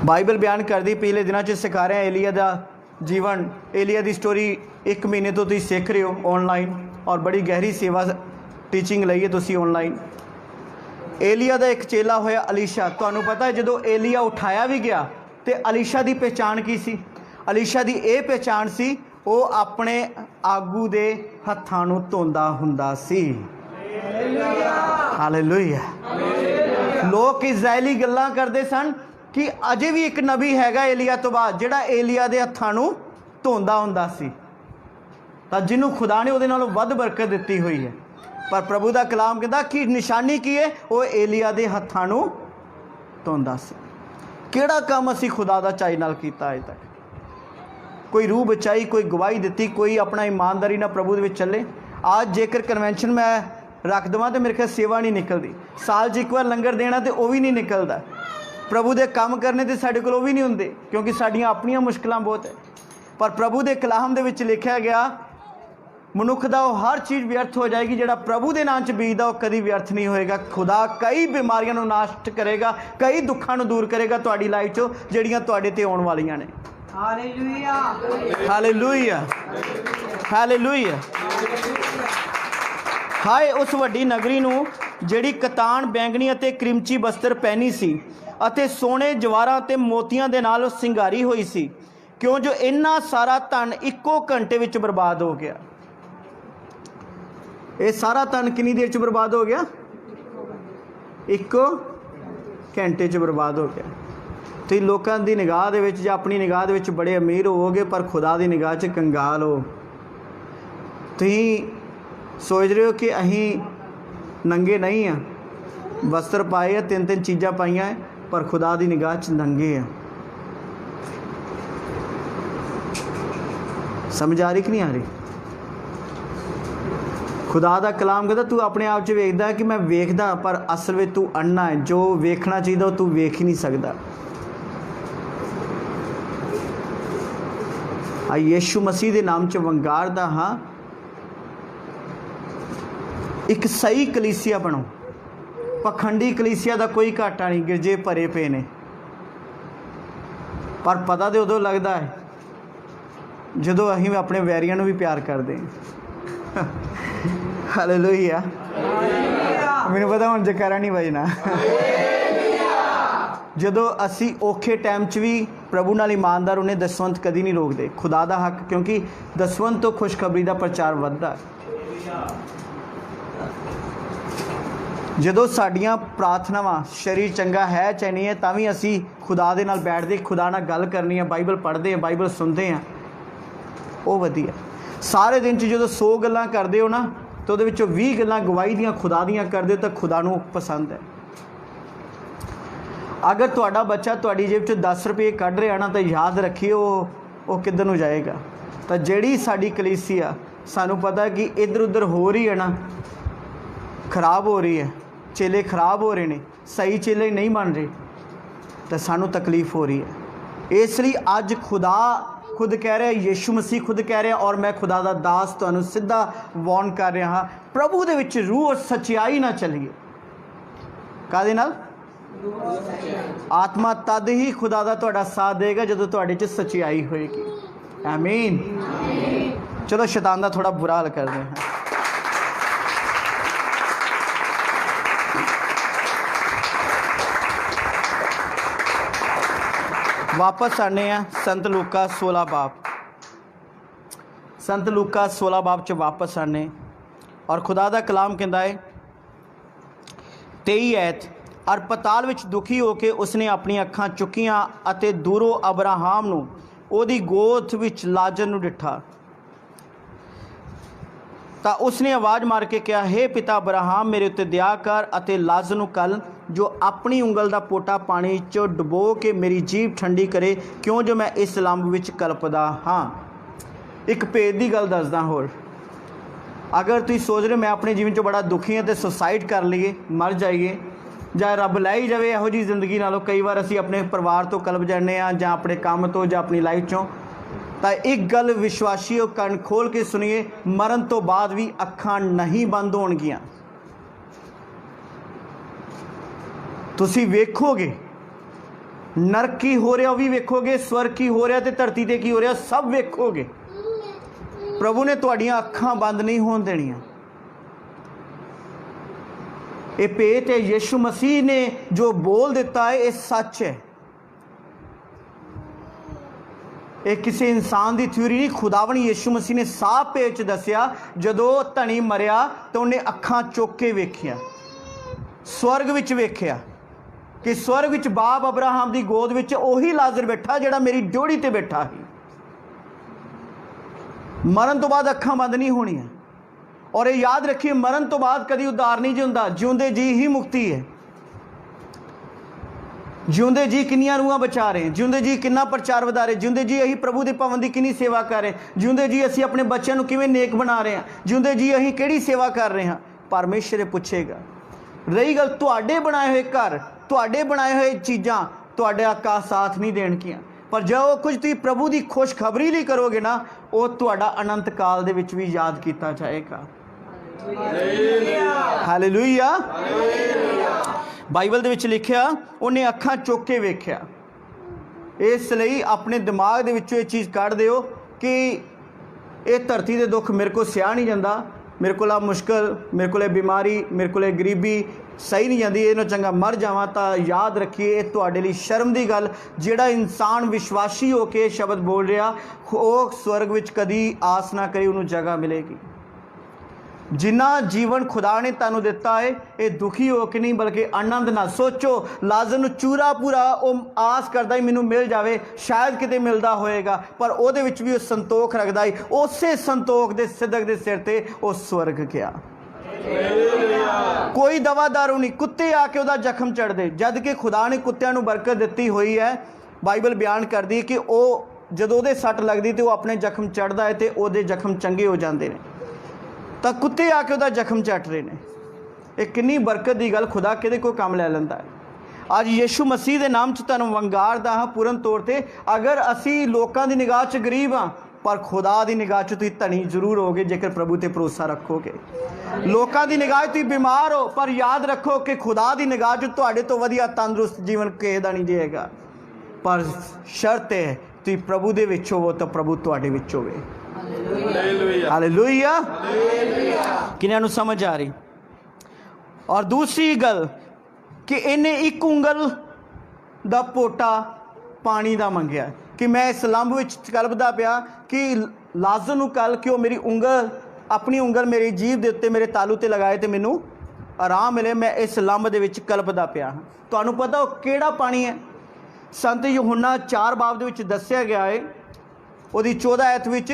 बाइबल बयान करती पिछले दिनों च सिखा रहे हैं एलिया का जीवन, एलिया की स्टोरी 1 महीने तो तुसीं सीख रहे हो ऑनलाइन, और बड़ी गहरी सेवा टीचिंग लई है तुसीं ऑनलाइन। एलिया का एक चेला होया अलीशा। तुहानूं पता है जदों एलिया उठाया भी गया तो अलीशा की पहचान की सी? अलीशा की यह पहचान सी, वो अपने आगू दे हत्थां नूं धोंदा हुंदा सी। हालेलुया। लोग इजरायली गल्लां करदे सन कि अजे भी एक नबी हैगा एलिया तो बाद जिहड़ा एलिया दे हत्थां नूं धोंदा हुंदा सी, तां जिन्हों खुदा ने उहदे नालों वध बरकत दित्ती हुई है। पर प्रभु का कलाम कहता कि निशानी की है, वो एलिया दे हत्थां नूं धोंदा सी। किहड़ा काम असीं खुदा दा चाई नाल कीता अजे तक? कोई रूह बचाई, कोई गवाही दी, कोई अपना ईमानदारी ना प्रभु दे विच चले? आज जेकर कन्वेंशन मैं रख देवां तो मेरे ख्याल सेवा नहीं निकलती। साल 'च एक बार लंगर देना तो वह भी नहीं निकलता। प्रभु दे काम करने तो साडे कोल भी नहीं होंदे, क्योंकि साडियां अपनियां मुश्किलां बहुत है। पर प्रभु दे कलाम दे विच लिखिया गया मनुख दा वो हर चीज़ व्यर्थ हो जाएगी, जिहड़ा प्रभु दे नाम च बीजदा वो कदी व्यर्थ नहीं होएगा। खुदा कई बीमारियां नूं नाश करेगा, कई दुखां नूं दूर करेगा तुहाडी लाइफ चों जिहड़ियां तुहाडे ते आउण वालियां ने। Hallelujah hallelujah hallelujah. हाय उस वड्डी नगरी नूं जिहड़ी कतान बैंगनी अते क्रिमची बस्तर पहनी सी अते सोने जवारां ते मोतियां दे नाल सिंगारी होई सी, क्यों जो इन्ना सारा धन इक्को घंटे विच बर्बाद हो गया। ये सारा धन कितनी देर च बर्बाद हो गया? इक्को घंटे च बर्बाद हो गया। तुसीं लोकां दी निगाह दे विच जां अपनी निगाह दे विच बड़े अमीर होवोगे, पर खुदा दी निगाह च कंगाल हो। तुसीं सोच रहे हो कि अहीं नंगे नहीं हैं, वस्त्र पाए हैं, 3-3 चीज़ां पाइयां हैं, पर खुदा दी निगाह च नंगे हैं। समझ आ रही कि नहीं आ रही? खुदा दा कलाम कहता तू अपने आप च वेखदा कि मैं वेखदा, पर असल में तू अन्ना है। जो वेखना चाहिए तू वेख ही नहीं सकता। यीशु मसीह के नाम च वंगारदा हाँ, एक सही कलीसिया बनो। पखंडी कलीसिया का कोई घाटा नहीं, गिरजे भरे पे ने, पर पता तो उदों लगता है जदों असीं अपने वैरियां नूं भी प्यार करते हैं। हालेलुया। मैनूं पता हुण जकारा नहीं बजना। जदों असी औखे टाइम च भी प्रभु नाल ईमानदार उन्हें दसवंत कदी नहीं रोकते। खुदा दा हक, क्योंकि दसवंत तो खुशखबरी का प्रचार वधदा है। जदों साडियां प्रार्थनावां शरीर चंगा है चाहे नहीं है, तां भी असी खुदा दे नाल बैठदे, खुदा नाल गल करनी है, बाइबल पढ़ते हैं, बाइबल सुनते हैं, वो वधिया। सारे दिन च जो 100 गल्लां करते हो ना, तो उहदे विचों 20 गल्लां गवाही दियां खुदा दियां करदे हो, तो खुदा नूं पसंद है। अगर तुहाडा बच्चा तुहाडी जेब च 10 रुपये कढ रहा ना, तो याद रखिए वो किधर नूं जाएगा। तो जिहड़ी साडी कलीसिया सानूं पता है कि इधर उधर हो रही है ना, खराब हो रही है, चेले खराब हो रहे हैं, सही चेले नहीं बन रहे, तो सानूं तकलीफ हो रही है। इसलिए अज खुदा खुद कह रहा है, यीशु मसीह खुद कह रहा है, और मैं खुदा दा दास तुहानूं सीधा वार्न कर रहा हाँ, प्रभु दे विच रूह और सच्चाई ना चलिए। काहदे नाल? आत्मा तद ही खुदा दा तुहाडा साथ देगा जदों तुहाडे च सच्चाई होएगी। आमीन। चलो शैतान दा थोड़ा बुरा हाल करते हैं। वापस आने हैं संत लूका 16 बाब। संत लूका 16 बाब च वापस आने, और खुदा दा कलाम कहता है 23 ऐत, और पताल विच दुखी होके उसने अपनी अखां चुकियां अते दूरों अब्राहम नूं ओदी गोद विच लाजर नूं डिठा, तां उसने आवाज़ मार के कहा, हे पिता अब्राहम, मेरे उत्ते दया कर अते लाजर नूं कल, जो अपनी उंगल दा पोटा पानी चो डुबो के मेरी जीभ ठंडी करे, क्यों जो मैं इस लंब विच कल्पदा हाँ। एक भेद की गल दसदा होर, अगर तुम सोच रहे हो मैं अपने जीवन चो बड़ा दुखी हाँ तो सुसाइड कर लीए, मर जाइए, ਜਾਂ ਰੱਬ ਲੈ ਹੀ ਜਾਵੇ ਇਹੋ ਜਿਹੀ ਜ਼ਿੰਦਗੀ ਨਾਲੋਂ। ਕਈ ਵਾਰ ਅਸੀਂ ਆਪਣੇ ਪਰਿਵਾਰ ਤੋਂ ਕਲਪ ਜਾਂਦੇ ਹਾਂ, ਜਾਂ ਆਪਣੇ ਕੰਮ ਤੋਂ, ਜਾਂ ਆਪਣੀ ਲਾਈਫ ਚੋਂ। ਤਾਂ ਇੱਕ ਗੱਲ ਵਿਸ਼ਵਾਸੀਓ ਕੰਨ ਖੋਲ ਕੇ ਸੁਣੀਏ, ਮਰਨ ਤੋਂ ਬਾਅਦ ਵੀ ਅੱਖਾਂ ਨਹੀਂ ਬੰਦ ਹੋਣਗੀਆਂ। ਤੁਸੀਂ ਵੇਖੋਗੇ ਨਰਕ ਕੀ ਹੋ ਰਿਹਾ ਉਹ ਵੀ ਵੇਖੋਗੇ, ਸਵਰਗ ਕੀ ਹੋ ਰਿਹਾ ਤੇ ਧਰਤੀ ਤੇ ਕੀ ਹੋ ਰਿਹਾ ਸਭ ਵੇਖੋਗੇ। ਪ੍ਰਭੂ ਨੇ ਤੁਹਾਡੀਆਂ ਅੱਖਾਂ ਬੰਦ ਨਹੀਂ ਹੋਣ ਦੇਣੀਆਂ। ये भेत है, यीशु मसीह ने जो बोल देता है ये सच है। ये किसी इंसान की थ्योरी नहीं, खुदावन यीशु मसीह ने साफ भेत दसिया। जदों धनी मरिया तो उन्हें अखां चुक के वेखिया, स्वर्ग विच वेखिया कि स्वर्ग विच बाप अब्राहम की गोद विच ओही लाजर बैठा जिहड़ा मेरी ड्योढ़ी ते बैठा ही। मरण तो बाद अखां बंद नहीं होणियां। और ये याद रखिए, मरण तो बाद कभी उद्धार नहीं जिंदा, जिउंदे जी ही मुक्ति है। जिउंदे जी किन्नियां रूहां बचा रहे हैं, जिउंदे जी किन्ना प्रचार वधा रहे, जिउंदे जी अहीं प्रभु दे भवन की किन्नी सेवा कर रहे हैं, जिउंदे जी असीं अपने बच्चों को किवें नेक बना रहे हैं, जिउंदे जी अहीं किहड़ी सेवा कर रहे हैं। परमेश्वर पुछेगा। रही गल तुहाडे बनाए हुए घर, तुहाडे बनाए हुए चीज़ां तुहाडे आका साथ नहीं देणगियां, पर जो कुछ तुसीं प्रभु की खुशखबरी लई करोगे ना, वो तुहाडा अनंत काल दे विच भी याद किया जाएगा। हालेलुया। बाइबल दे विच लिखिया उन्हें अखां चुक के वेख्या। इसलिए अपने दिमाग दे विचों ये चीज़ कढ़ दिओ कि ये धरती के दुख मेरे को सहा नहीं जाता, मेरे को मुश्किल, मेरे को बीमारी, मेरे को गरीबी सही नहीं जाती, इन्हों चंगा मर जावां। तो याद रखिए ये तुहाडे लई शर्म की गल, जिहड़ा इंसान विश्वासी होकर शब्द बोल रहा वो स्वर्ग विच कदी आस ना करे उन्होंने जगह मिलेगी। जिन्ना जीवन खुदा ने तुहानूं दिता है ये दुखी हो के नहीं बल्कि आनंद ना। सोचो लाजर नूं चूरा पूरा वो आस करता ही मैनूं मिल जाए, शायद किते मिलता होएगा, पर उहदे विच भी वो संतोख रखता ही। उसे संतोख दे सिदक दे सिर ते वो स्वर्ग गया। कोई दवा दारू नहीं, कुत्ते आके उहदा जख्म चढ़ दे, जद कि खुदा ने कुत्तियां नूं बरकत दित्ती हुई है। बाइबल बयान करदी है कि वो जदों उहदे सट लगदी ते वो अपने जख्म चढ़दा है ते उहदे जख्म चंगे हो जाते हैं। तो कुत्ते आके उहदा जख्म चट रहे हैं। ये कितनी बरकत की गल, खुदा किहदे कोई काम लै लैंदा है। अज यीशु मसीह के नाम च तुहानूं वंगारदा हां पूर्ण तौर पर। अगर असी लोकां दी निगाह च गरीब हाँ, पर खुदा की निगाह च तुसीं धनी जरूर होगे जेकर प्रभु ते भरोसा रखोगे। लोकां दी निगाह तुसीं बीमार हो, पर याद रखो कि खुदा की निगाह च तुहाडे तो वधिया तंदुरुस्त जीवन किसी दा नहीं जिएगा। पर शर्त है तुसीं प्रभु दे विच होवो तो प्रभु तुहाडे विच होवे। हालेलुया। किन्हां नूं समझ आ रही। और दूसरी गल कि इन्हें एक उंगल दा पोटा पानी दा मंगया कि मैं इस लंब विच कलपदा पिया कि लाजर नूं कल कि वो मेरी उंगल, अपनी उंगल मेरी जीभ दे उत्ते मेरे तालू ते लगाए तो मैनूं आराम मिले। मैं इस लंब दे विच कलपदा पिया। तुहानूं पता वो किहड़ा पानी है? संत यूहन्ना 4 बाब दे विच दस्सिया गया है, उहदी 14 आयत विच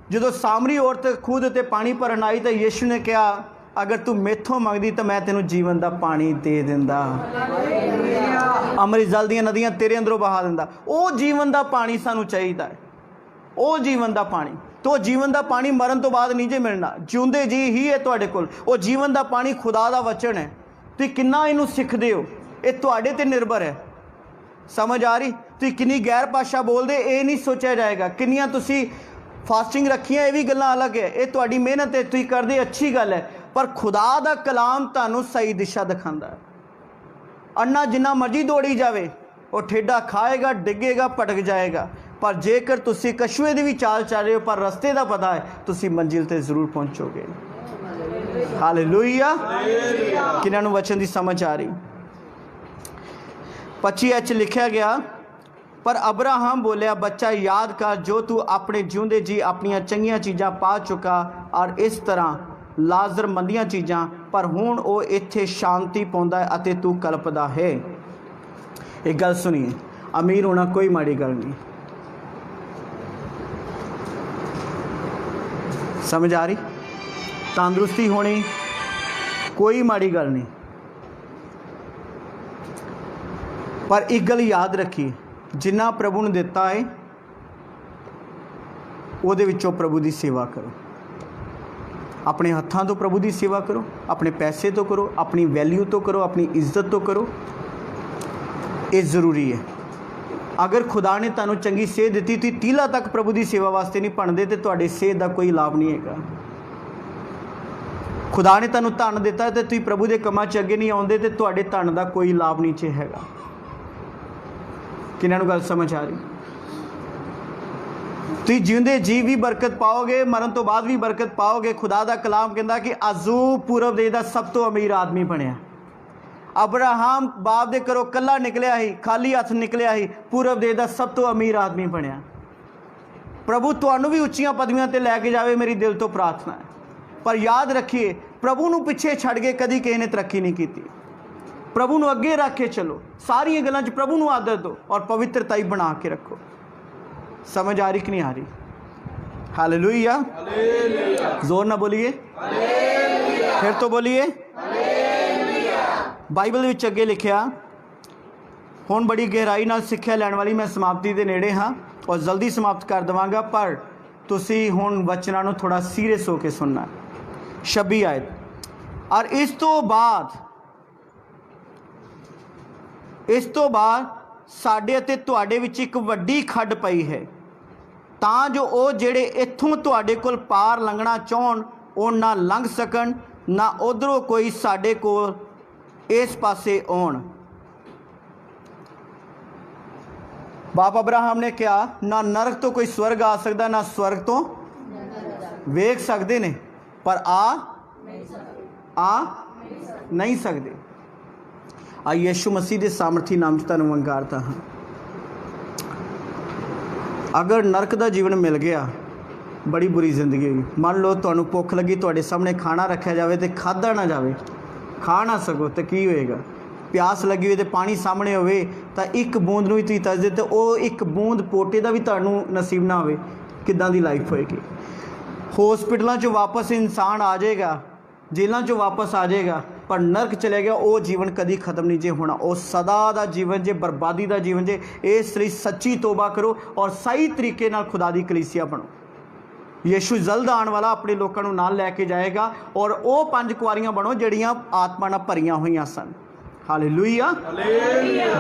जदों सामरी औरत खूह ते पानी भरन आई तो यीशु ने कहा अगर तू मेथों मंगदी तो मैं तेनों जीवन का पानी दे दिंदा, अमृत जल दी नदियां तेरे अंदरों बहा दिंदा। वो जीवन का पानी सानू चाहिए है, वो जीवन का पानी। तो जीवन का पानी मरण तो बाद नहीं जे मिलना, जिउंदे जी ही है तुहाडे कोल। वो जीवन का पानी खुदा का वचन है। तुसीं किन्ना इनू सिखदे हो ये तुहाडे ते निर्भर है। समझ आ रही? तुसीं किन्नी गैर भाषा बोलदे ये नहीं सोचा जाएगा। किन्नियां तुसीं फास्टिंग रखियां ये भी गल्लां अलग है, ये तुहाडी मेहनत है, तुसीं करदे अच्छी गल है, पर खुदा दा कलाम तुहानूं सही दिशा दिखांदा है। अन्ना जिन्ना मर्जी दौड़ी जावे वो ठेडा खाएगा, डिगेगा, भटक जाएगा, पर जेकर तुसीं कछुए दी भी चाल चल रहे हो पर रस्ते दा पता है तुसीं मंजिल ते जरूर पहुंचोगे। हालेलुया। किन्हां नूं वचन दी समझ आ रही? 25 लिखा गया पर अब्राहम बोलिया बच्चा याद कर जो तू अपने जिउंदे जी अपनियां चंगियां चीज़ां पा चुका और इस तरह लाजर मंदियां चीज़ां, पर हुण वो इत्थे शांति पाउंदा है अते तू कल्पदा है। एक गल सुनिए, अमीर होना कोई माड़ी गल नहीं। समझ आ रही? तंदुरुस्ती होनी कोई माड़ी गल नहीं, पर एक गल याद रखिए जिन्ना प्रभु ने दिता है उहदे विचों प्रभु की सेवा करो। अपने हत्थां तो प्रभु की सेवा करो, अपने पैसे तो करो, अपनी वैल्यू तो करो, अपनी इज्जत तो करो। ये ज़रूरी है। अगर खुदा ने तुहानूं चंगी सेहत दी तुसीं तीला तक प्रभु की सेवा वास्ते नहीं भणदे तो तुहाडी सेहत का कोई लाभ नहीं है। खुदा ने तुहानूं धन दिता तो तुसीं प्रभु के कामां च अगे नहीं आउंदे तो तुहाडे धन का कोई लाभ नहीं च हैगा। किन्हां नूं गल समझ आ रही? तुसीं जिउंदे जी भी बरकत पाओगे, मरण तो बाद भी बरकत पाओगे। खुदा दा कलाम कहंदा कि अजूब पूरब देश दा सब तो अमीर आदमी बनिया। अब्राहम बाप दे घरों कल्ला निकलिया ही, खाली हथ निकलिया ही, पूरब देश दा सब तो अमीर आदमी बनिया। प्रभु तुहानूं भी उच्चियां पदवियां ते लैके जावे, मेरी दिल तो प्रार्थना है। पर याद रखिए प्रभु नूं पिछे छड्ड के कदी किसी ने तरक्की नहीं की। प्रभु नूं अगे रख के चलो, सारियां गल्लां च प्रभु नूं आदर दो और पवित्रता ही बना के रखो। समझ आ रही कि नहीं आ रही? हालेलुया। जोर ना बोलिए, फिर तो बोलिए। बाइबल विच अगे लिखिया, हुण बड़ी गहराई नाल सिक्ख्या लैण वाली मैं समाप्ति दे नेड़े हाँ और जल्दी समाप्त कर देवांगा, पर तुसीं हुण वचनां नूं थोड़ा सीरियस होकर सुनना। 26 आयत, और इस तो बाद साडे अते तुहाडे विच एक वड्डी खड्ड पई है, तां जो ਉਹ ਜਿਹੜੇ ਇੱਥੋਂ ਤੁਹਾਡੇ ਕੋਲ ਪਾਰ ਲੰਘਣਾ ਚਾਹਣ ਉਹ ਨਾ ਲੰਘ ਸਕਣ, ਨਾ ਉਧਰੋਂ ਕੋਈ ਸਾਡੇ ਕੋਲ ਇਸ ਪਾਸੇ ਆਉਣ। बाप अब्राहम ने कहा ना नरक तो कोई स्वर्ग आ सकता, ना स्वर्ग तो वेख सकते ने, पर आ नहीं सकते। यीशु मसीह के सामर्थी नाम च तुहानूं वंगारदा हाँ। अगर नरक का जीवन मिल गया, बड़ी बुरी जिंदगी हुई। मान लो तुहानूं भुख लगी, तुहाडे सामने खाना रखा जाए तो खाधा ना जाए, खा ना सको तो की होएगा। प्यास लगी हुई तो पानी सामने होवे तो एक बूंद नूं ही तुसीं तरसदे ते वो एक बूंद पोटे का भी तुहानूं नसीब ना होवे, किदां दी लाइफ होएगी। हॉस्पिटलों चों वापस इंसान आ जाएगा, जेलों चों वापस आ जाएगा, पर नरक चले गया वो जीवन कभी खत्म नहीं जे होना, वो सदा का जीवन जे, बर्बादी का जीवन जे। इसलिए सच्ची तोबा करो और सही तरीके नाल खुदा दी कलीसिया बनो। यीशु जल्द आने वाला अपने लोगों को नाल लैके जाएगा और वो 5 कुआरियां बनो जिहड़ियां आत्मा नाल भरियां होईयां सन। हालेलुया।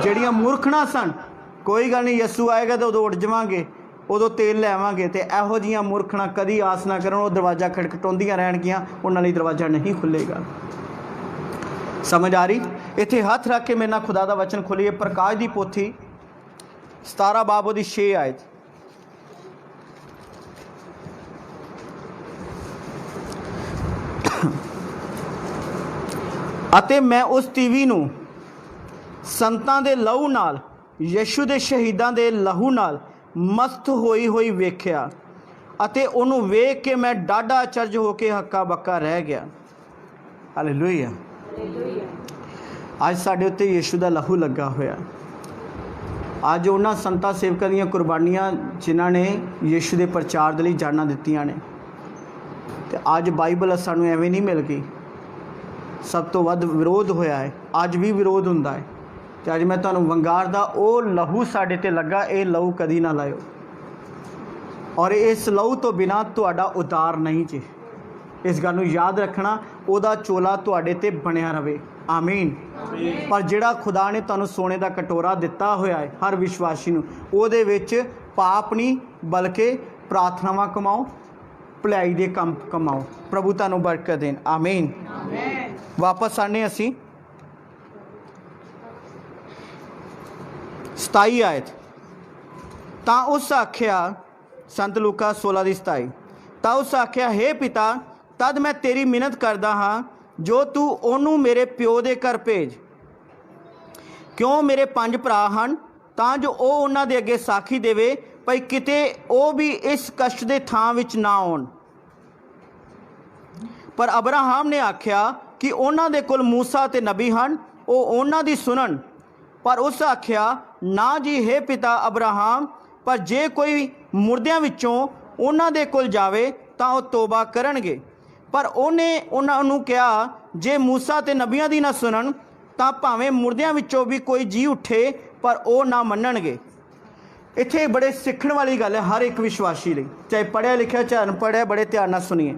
जिहड़ियां मूर्खना सन, कोई गल नहीं, यीशु आएगा तो उदों उठ जावांगे, उदों तेल लैवांगे, तो इहो जिहियां मूर्खना कदी आस ना करन, वो दरवाज़ा खटखटाउंदियां रहणगियां, उन्हां लई दरवाज़ा नहीं खुलेगा। समझ आ रही? इत्थे हथ रख के मेरे नाल खुदा दा वचन खोलिए, प्रकाश दी पोथी 17 बाब दी 6 आयत। ਅਤੇ मैं उस तीवी ਨੂੰ ਸੰਤਾਂ ਦੇ ਲਹੂ ਨਾਲ, ਯਿਸੂ ਦੇ ਸ਼ਹੀਦਾਂ ਦੇ ਲਹੂ ਨਾਲ ਮਸਤ ਹੋਈ ਵੇਖਿਆ ਅਤੇ ਉਹਨੂੰ ਵੇਖ ਕੇ ਮੈਂ ਡਾਢਾ ਅਚਰਜ ਹੋ ਕੇ ਹੱਕਾ ਬੱਕਾ ਰਹਿ ਗਿਆ। ਹਾਲੇਲੂਇਆ। ਅੱਜ ਸਾਡੇ ਉੱਤੇ ਯਿਸੂ ਦਾ ਲਹੂ ਲੱਗਾ ਹੋਇਆ। ਅੱਜ ਉਹਨਾਂ ਸੰਤਾਂ ਸੇਵਕਾਂ ਦੀਆਂ ਕੁਰਬਾਨੀਆਂ ਜਿਨ੍ਹਾਂ ਨੇ ਯਿਸੂ ਦੇ ਪ੍ਰਚਾਰ ਦੇ ਲਈ ਜਾਨਾਂ ਦਿੱਤੀਆਂ ਨੇ, ਤੇ ਅੱਜ ਬਾਈਬਲ ਸਾਨੂੰ ਐਵੇਂ ਨਹੀਂ ਮਿਲ ਗਈ। सब तो वध विरोध होया है, अज भी विरोध हुंदा है। तो अज मैं तुहानूं वंगारदा वो लहू साडे ते लगा, ये लहू कदी ना लाओ, और इस लहू तो बिना तुहाडा उद्धार नहीं जे। इस गल नूं याद रखना, उहदा चोला तुहाडे ते बनिया रहे। आमीन। पर जिहड़ा खुदा ने तुहानूं सोने का कटोरा दिता होया है हर विश्वासी नूं, उहदे विच पाप नहीं बल्कि प्रार्थनावां कमाओ, भलाई दे काम कमाओ। प्रभु तुहानूं बरकत देन। आमीन। वापस आने असी 27 आयत। तां उस आख्या, संत लूका 16:27, तां उस आख्या, हे पिता, तद मैं तेरी मिन्नत करदा हाँ जो तू ओनू मेरे प्यो दे घर भेज, क्यों मेरे 5 भरा हन, तां जो ਉਹ ਉਹਨਾਂ ਦੇ ਅੱਗੇ ਸਾਖੀ ਦੇਵੇ ਭਈ ਕਿਤੇ ਉਹ ਵੀ ਇਸ ਕਸ਼ਟ ਦੇ ਥਾਂ ਵਿੱਚ ਨਾ ਆਉਣ। पर अब्राहम ने आख्या कि उन्हां दे कोल मूसा ते नबी हन, वो उन्हां दी सुनन। पर उस आख्या, ना जी हे पिता अब्राहम, पर जे कोई मुर्दियां विचों उन्हां दे कोल जावे तां वो तोबा करनगे। पर उन्हें उन्हां नूं कहा, जे मूसा ते नबियां दी ना सुनन तां भावें मुर्दियां विचों भी कोई जी उठे पर वो ना मन्नणगे। इत्थे बड़े सिੱਖਣ वाली गल है हर एक विश्वासी लई, चाहे पढ़िया लिखिया चाहे अनपढ़ है। बड़े ध्यान नाल सुनिए।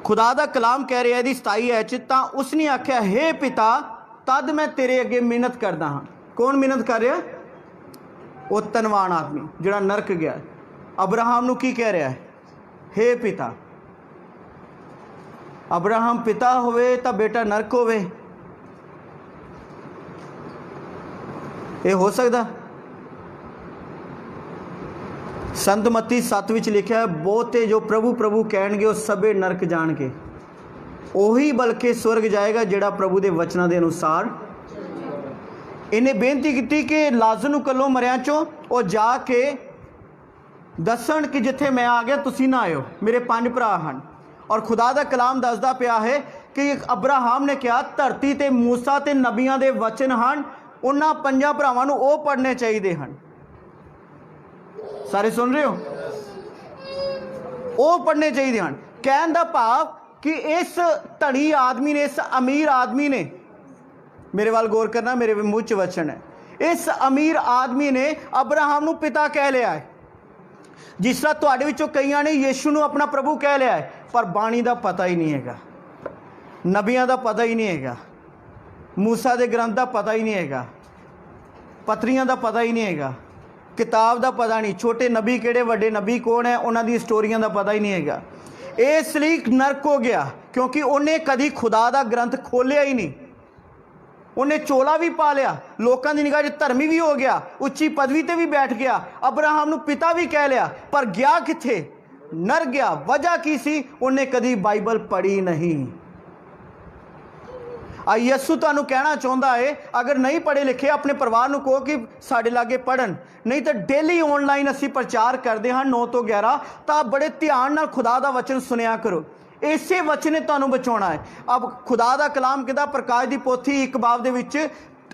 खुदा दा कलाम कह रहा है दी 27 है, तां उसने आख्या, हे पिता, तद मैं तेरे अगे मिन्नत करदा हाँ। कौन मिन्नत कर रहा? वो धनवान आदमी जिहड़ा नरक गया। अब्राहम नूं की कह रहा है? हे पिता। अब्राहम पिता होवे तां बेटा नरक होवे, ये हो सकदा? संत मत्ती 7 विच लिखा है, बहुते जो प्रभु प्रभु कहणगे वो सबे नरक जाणगे, ਉਹੀ बल्कि स्वर्ग जाएगा जिहड़ा प्रभु के वचनों के अनुसार। इन्हें बेनती की कि लाजर नूं कल्लो मरियां चों वो जाके दसन कि जिथे मैं आ गया तुसी ना आयो, मेरे 5 भरा हन। और खुदा का कलाम दसदा पिया है कि अब्राहम ने कहा, धरती ते मूसा ते नबियां दे वचन हन, उन्हां 5 भरावां नूं वो पढ़ने चाहिए हन। सारे सुन रहे हो? वो पढ़ने चाहिए हैं। कहने का भाव कि इस धनी आदमी ने, इस अमीर आदमी ने, मेरे वाल गौर करना, मेरे मुँह च वचन है, इस अमीर आदमी ने अब्राहम नूं पिता कह लिया है। जिस तरह तुहाडे विचों कईयां ने यीशु नूं अपना प्रभु कह लिया है, पर बाणी का पता ही नहीं है। ਨਬੀਆਂ ਦਾ ਪਤਾ ਹੀ ਨਹੀਂ ਹੈਗਾ, मूसा ਦੇ ग्रंथ ਦਾ ਪਤਾ ਹੀ ਨਹੀਂ ਹੈਗਾ, ਪਤਰੀਆਂ ਦਾ ਪਤਾ ਹੀ ਨਹੀਂ ਹੈਗਾ, किताब ਦਾ पता नहीं, छोटे नबी ਕਿਹੜੇ ਵੱਡੇ नबी कौन है उन्हां दी स्टोरियां ਦਾ पता ही नहीं हैगा। इस लिए नरक हो गया क्योंकि उन्हें कभी खुदा का ग्रंथ खोलिया ही नहीं। उन्हें चोला भी पा लिया, लोगों की निगाह धर्मी भी हो गया, उच्ची पदवी ते भी बैठ गया, अब्राहम नूं पिता भी कह लिया, पर गया किथे? नर गया। वजह की सी? उन्हें कभी बाइबल पढ़ी नहीं। यसू तुहानूं कहना चाहता है, अगर नहीं पढ़े लिखे अपने परिवार को कहो कि साढ़े लागे पढ़न, नहीं तो डेली ऑनलाइन असी प्रचार करते हैं 9 ਤੋਂ 11, तो बड़े ध्यान नाल खुदा का वचन सुनिया करो। इसे वचन ने तुहानूं बचाउणा है। अब खुदा का कलाम कहता, प्रकाश की पोथी 1 बाब दे विच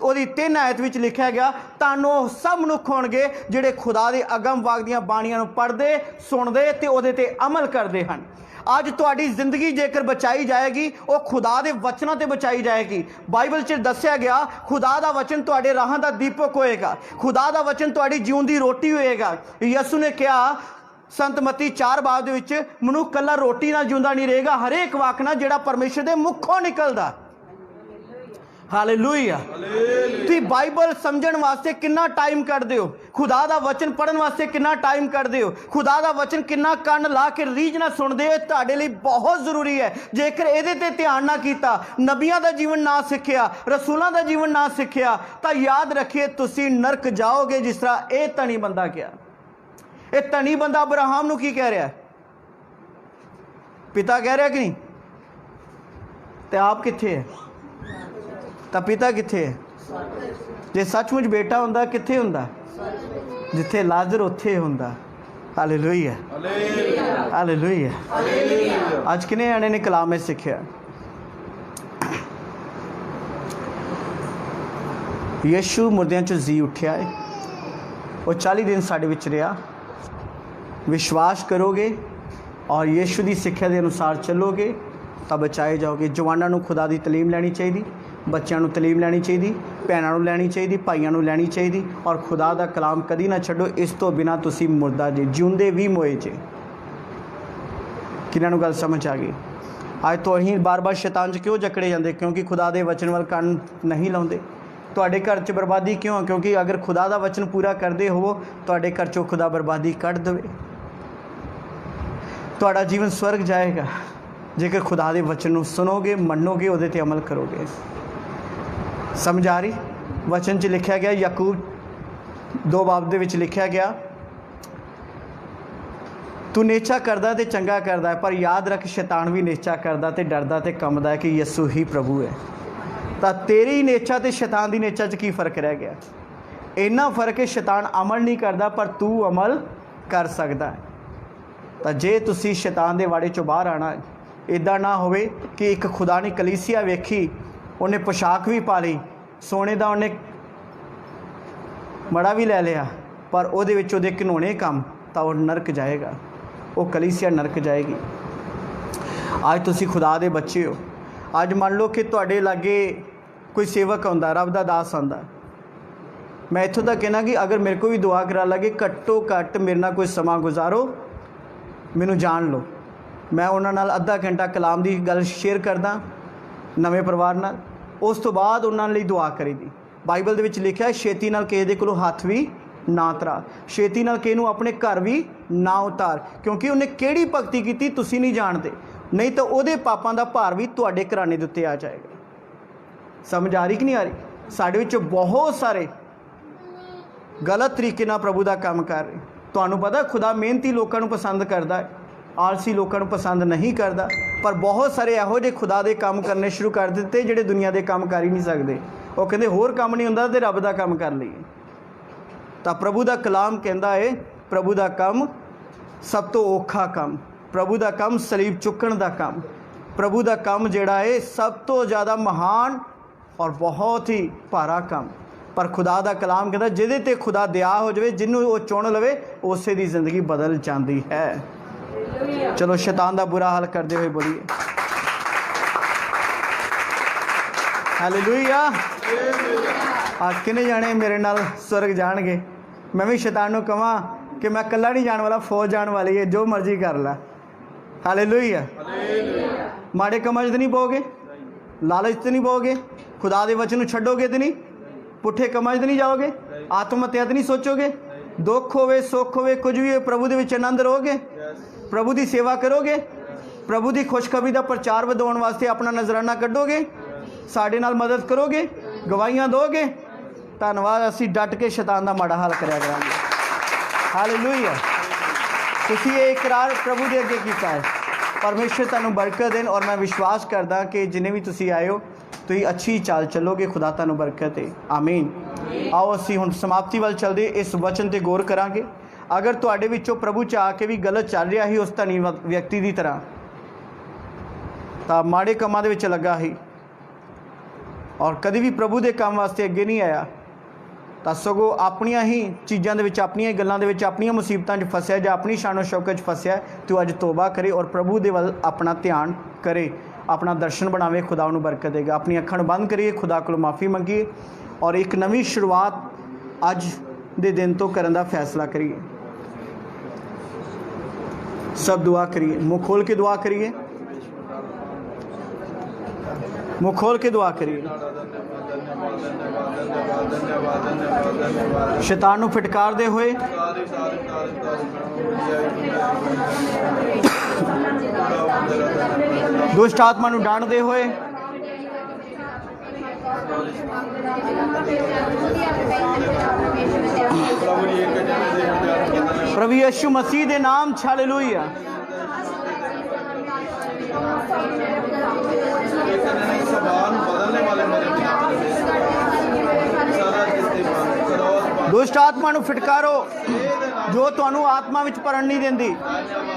ਉਹਦੀ 3 आयत ਵਿੱਚ लिखा गया, तानों सब मनुख होणगे ਜਿਹੜੇ खुदा ਦੇ अगम वाग ਦੀਆਂ ਬਾਣੀਆਂ ਨੂੰ ਪੜ੍ਹਦੇ, ਸੁਣਦੇ ਤੇ ਉਹਦੇ ਤੇ ਅਮਲ ਕਰਦੇ ਹਨ। ਅੱਜ ਤੁਹਾਡੀ ਜ਼ਿੰਦਗੀ ਜੇਕਰ ਬਚਾਈ ਜਾਏਗੀ, ਉਹ ਖੁਦਾ ਦੇ ਵਚਨਾਂ ਤੇ ਬਚਾਈ ਜਾਏਗੀ। ਬਾਈਬਲ 'ਚ ਦੱਸਿਆ ਗਿਆ, ਖੁਦਾ ਦਾ ਵਚਨ ਤੁਹਾਡੇ ਰਾਹਾਂ ਦਾ ਦੀਪਕ ਹੋਏਗਾ, ਖੁਦਾ ਦਾ ਵਚਨ ਤੁਹਾਡੀ ਜੀਵਨ ਦੀ ਰੋਟੀ ਹੋਏਗਾ। ਯਿਸੂ ਨੇ ਕਿਹਾ संत मत्ती 4 बाब दे विच, मनुख कल्ला रोटी नाल जिंदा नहीं रहेगा, हरेक वाक नाल जिहड़ा परमेश्वर दे मुखों निकलदा। हालेलुया। तुसीं बाइबल समझण वास्ते कितना टाइम कढदे हो, खुदा दा वचन पढ़न वास्ते कितना टाइम कढदे हो, खुदा दा वचन कितना कन ला के रीझ नाल सुणदे हो, तुहाडे लई बहुत जरूरी है। जेकर इहदे ते ध्यान ना कीता, नबियां दा जीवन ना सिੱਖਿਆ, रसूलां दा जीवन ना सिੱਖਿਆ, तां याद रखिए तुसीं नरक जाओगे। जिस तरह ਇਹ ਧਨੀ ਬੰਦਾ ਗਿਆ, ਇਹ ਧਨੀ ਬੰਦਾ अब्राहम ਨੂੰ ਕੀ ਕਹਿ ਰਿਹਾ? पिता कह रहा कि नहीं? तो आप किथे है? तो पिता किथे है? जे सचमुच बेटा हुंदा किथे हुंदा? जिथे लाजर उत्थे हुंदा। Hallelujah, hallelujah. आज किने आने ने कलाम में सीखिया? यीशु मुर्दियां चों जी उठिया है, वो 40 दिन साडे विच रहा। विश्वास करोगे और यीशु की सिक्ख्या के अनुसार चलोगे तो बचाए जाओगे। जवानों को खुदा की तलीम लैनी चाहिए, बच्चों को तलीम लैनी चाहिए, भैनों लैनी चाहिए, भाइयों लैनी चाहिए, और खुदा का कलाम कदी ना छड्डो। इस तो बिना तुसी मुर्दा जे, जिउंदे भी मोए जे। किन्हां नूं गल समझ आ गई? अज तो असीं बार बार शैतान च क्यों जकड़े जाते? क्योंकि खुदा के वचन वाल कन नहीं लाउंदे। तुहाडे घर च बर्बादी क्यों? क्योंकि अगर खुदा का वचन पूरा करते हो, तुहाडे घर चों खुदा बर्बादी कढ़ देवे। तुहाडा जीवन स्वर्ग जाएगा जेकर खुदा के वचन नूं सुनोगे, मनोगे, उहदे ते अमल करोगे। समझ आ रही? वचन च लिखा गया, याकूब 2 बाब दे विच लिखा गया, तू नेचा करदा ते चंगा करदा है, पर याद रख शैतान भी नेचा करदा ते डरदा ते कंबदा है कि यीशु ही प्रभु है। तो तेरी नेचा ते शैतान की नेचा च की फर्क रह गया? इन्ना फर्क है, शैतान अमल नहीं करता पर तू अमल कर सकता है। तो जे तुसी शैतान के वाड़े चों बाहर आना, इदा ना होवे कि एक खुदा ने कलीसिया वेखी, उन्हें पोशाक भी पा ली, सोने का उन्हें मड़ा भी लै लिया, पर उहदे विच उहदे घिनौने काम, तो वह नरक जाएगा, वो कलीसिया नरक जाएगी। आज तुसी खुदा दे बच्चे हो। आज मान लो कि तुहाडे लागे कोई सेवक आउंदा, रब दा दास आउंदा, मैं इत्थों तक कहना कि अगर मेरे को भी दुआ करा लगे, घट्टो घट्ट मेरे नाल कोई समा गुजारो, मैनू जान लो, मैं उन्हां नाल अद्धा घंटा कलाम की गल शेयर करदा नवे परिवार नाल, उस तो बाद उन्हां लई दुआ करीदी। बाइबल दे विच लिखिआ, छेती नाल किसे दे कोलों हत्थ भी ना धरा, छेती नाल किसे नूं अपने घर भी ना उतार, क्योंकि उन्हें किहड़ी भगती कीती तुसीं नहीं जानते, नहीं तो उहदे पापां दा भार भी तुहाडे घराने दे उत्ते आ जाएगा। समझ आ रही कि नहीं आ रही? साडे विच बहुत सारे गलत तरीके नाल प्रभु दा काम कर रहे। तुहानूं पता खुदा मेहनती लोगों को पसंद करता है, आलसी लोगों को पसंद नहीं करता, पर बहुत सारे इहो जिहे खुदा दे काम करने शुरू कर दिते जिहड़े दुनिया दे काम कर ही नहीं सकते। वो कहते होर काम नहीं हुंदा ते रब दा काम कर लईए। तो प्रभु दा कलाम कहता है, प्रभु दा काम सब तो औखा काम, प्रभु दा काम सलीब चुकण दा काम, प्रभु दा काम जिहड़ा है सब तो ज़्यादा महान और बहुत ही भारा काम। पर खुदा दा कलाम कहता जिहदे ते खुदा दया हो जाए, जिन्हों वो चुन लवे, उसे दी जिंदगी बदल जाती है। चलो शैतान दा बुरा हाल करते हुए बोलिए हालेलुया। आज किने जाने मेरे नाल स्वर्ग जाणगे? मैं भी शैतान नूं कहां कि मैं कल्ला नहीं जाने वाला, फौज जाने वाली है, जो मर्जी कर ला। हालेलुया। माड़े कमां च नहीं पोगे, लालच तो नहीं पाओगे, खुदा दे वचन छड्डोगे तो नहीं, पुठे कमां तो नहीं जाओगे, आत्म हत्या तो नहीं सोचोगे, दुख होवे सुख होवे कुछ भी हो प्रभु दे विच आनंद रहोगे, प्रभु की सेवा करोगे, प्रभु की खुशखबरी का प्रचार वधाउण वास्ते अपना नजराना कड्डोगे, साडे नाल मदद करोगे, गवाहियां दोगे। धन्नवाद, असीं डट के शैतान का माड़ा हाल करिया करांगे। हालेलुया। तुसीं ये इकरार प्रभु के अगे कीता है। परमेश्वर तुहानूं बरकत देन। और मैं विश्वास करदा कि जिन्हें भी तुसीं आए हो तुसीं अच्छी चाल चलोगे, खुदा तुहानूं बरकत दे। आमीन। आओ असीं हुण समाप्ति वल चलदे इस वचन ते गौर करांगे। अगर तुहाडे विचों प्रभु च आके भी गलत चल रहा ही उस धनी व्यक्ति की तरह, तो माड़े कामां दे विच लगा ही और कभी भी प्रभु के काम वास्ते अगे नहीं आया, तो सगों अपनियां ही चीज़ों के अपनियां गल्लां दे विच अपनियां मुसीबतां च फसिया जां अपनी शानो शौकत फसिया, तो अज तौबा करे और प्रभु दे वल अपना ध्यान करे, अपना दर्शन बनावे, खुदा उन्हें बरकत देगा। अपनी अखां बंद करिए, खुदा को माफ़ी मंगिए और एक नवी शुरुआत अज दे दिन तो करने का फैसला करिए। सब दुआ करिए, मुँह खोल के दुआ करिए, मुँह खोल के दुआ करिए। शैतान नूं फटकारदे होए दुष्ट आत्मा नूं डांटदे होए प्रभु यीशु मसीह दे नाम च हालेलुया। दुष्ट आत्मा नूं फिटकारो जो तुहानूं आत्मा विच भरण नहीं देंदी,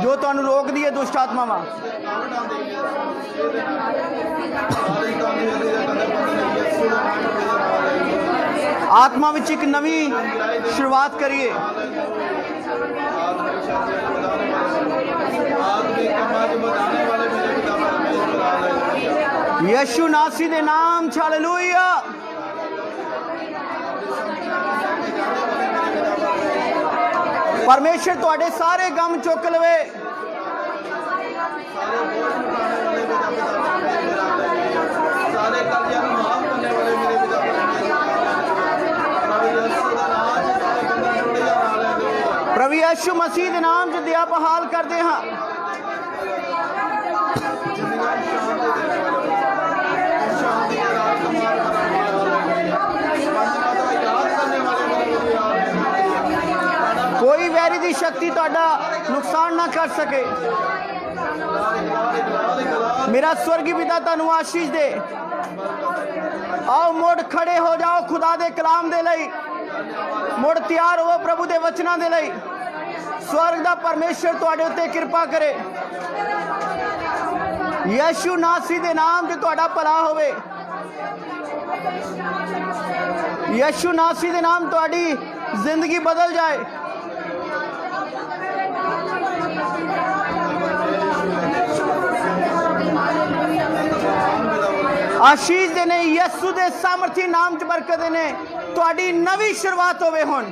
जो तुहानूं रोकदी है दुष्ट आत्मावां। आत्मा विच एक नवी शुरुआत करिए। यीशु नासी दे नाम च हालेलुया। परमेश्वर तुहाडे सारे गम चुक लवे। प्रभु यीशु मसीह के नाम च दया बहाल करते हाँ। कोई वैरी की शक्ति तुहाडा नुकसान ना कर सके। मेरा स्वर्गीय पिता तुहानू आशीष दे। आओ मुड़ खड़े हो जाओ खुदा दे कलाम दे लई, मुड़ तैयार हो प्रभु दे वचनां दे लई। स्वर्ग दा परमेश्वर तुहाडे उत्ते कृपा करे। यीशु नासी दे नाम च तुहाडा भला होवे। यीशु नासी दे नाम तुहाडी जिंदगी बदल जाए। आशीष देने यीशु दे सामर्थी नाम च बरकत देने तुहाडी नवी शुरुआत होवे। हुण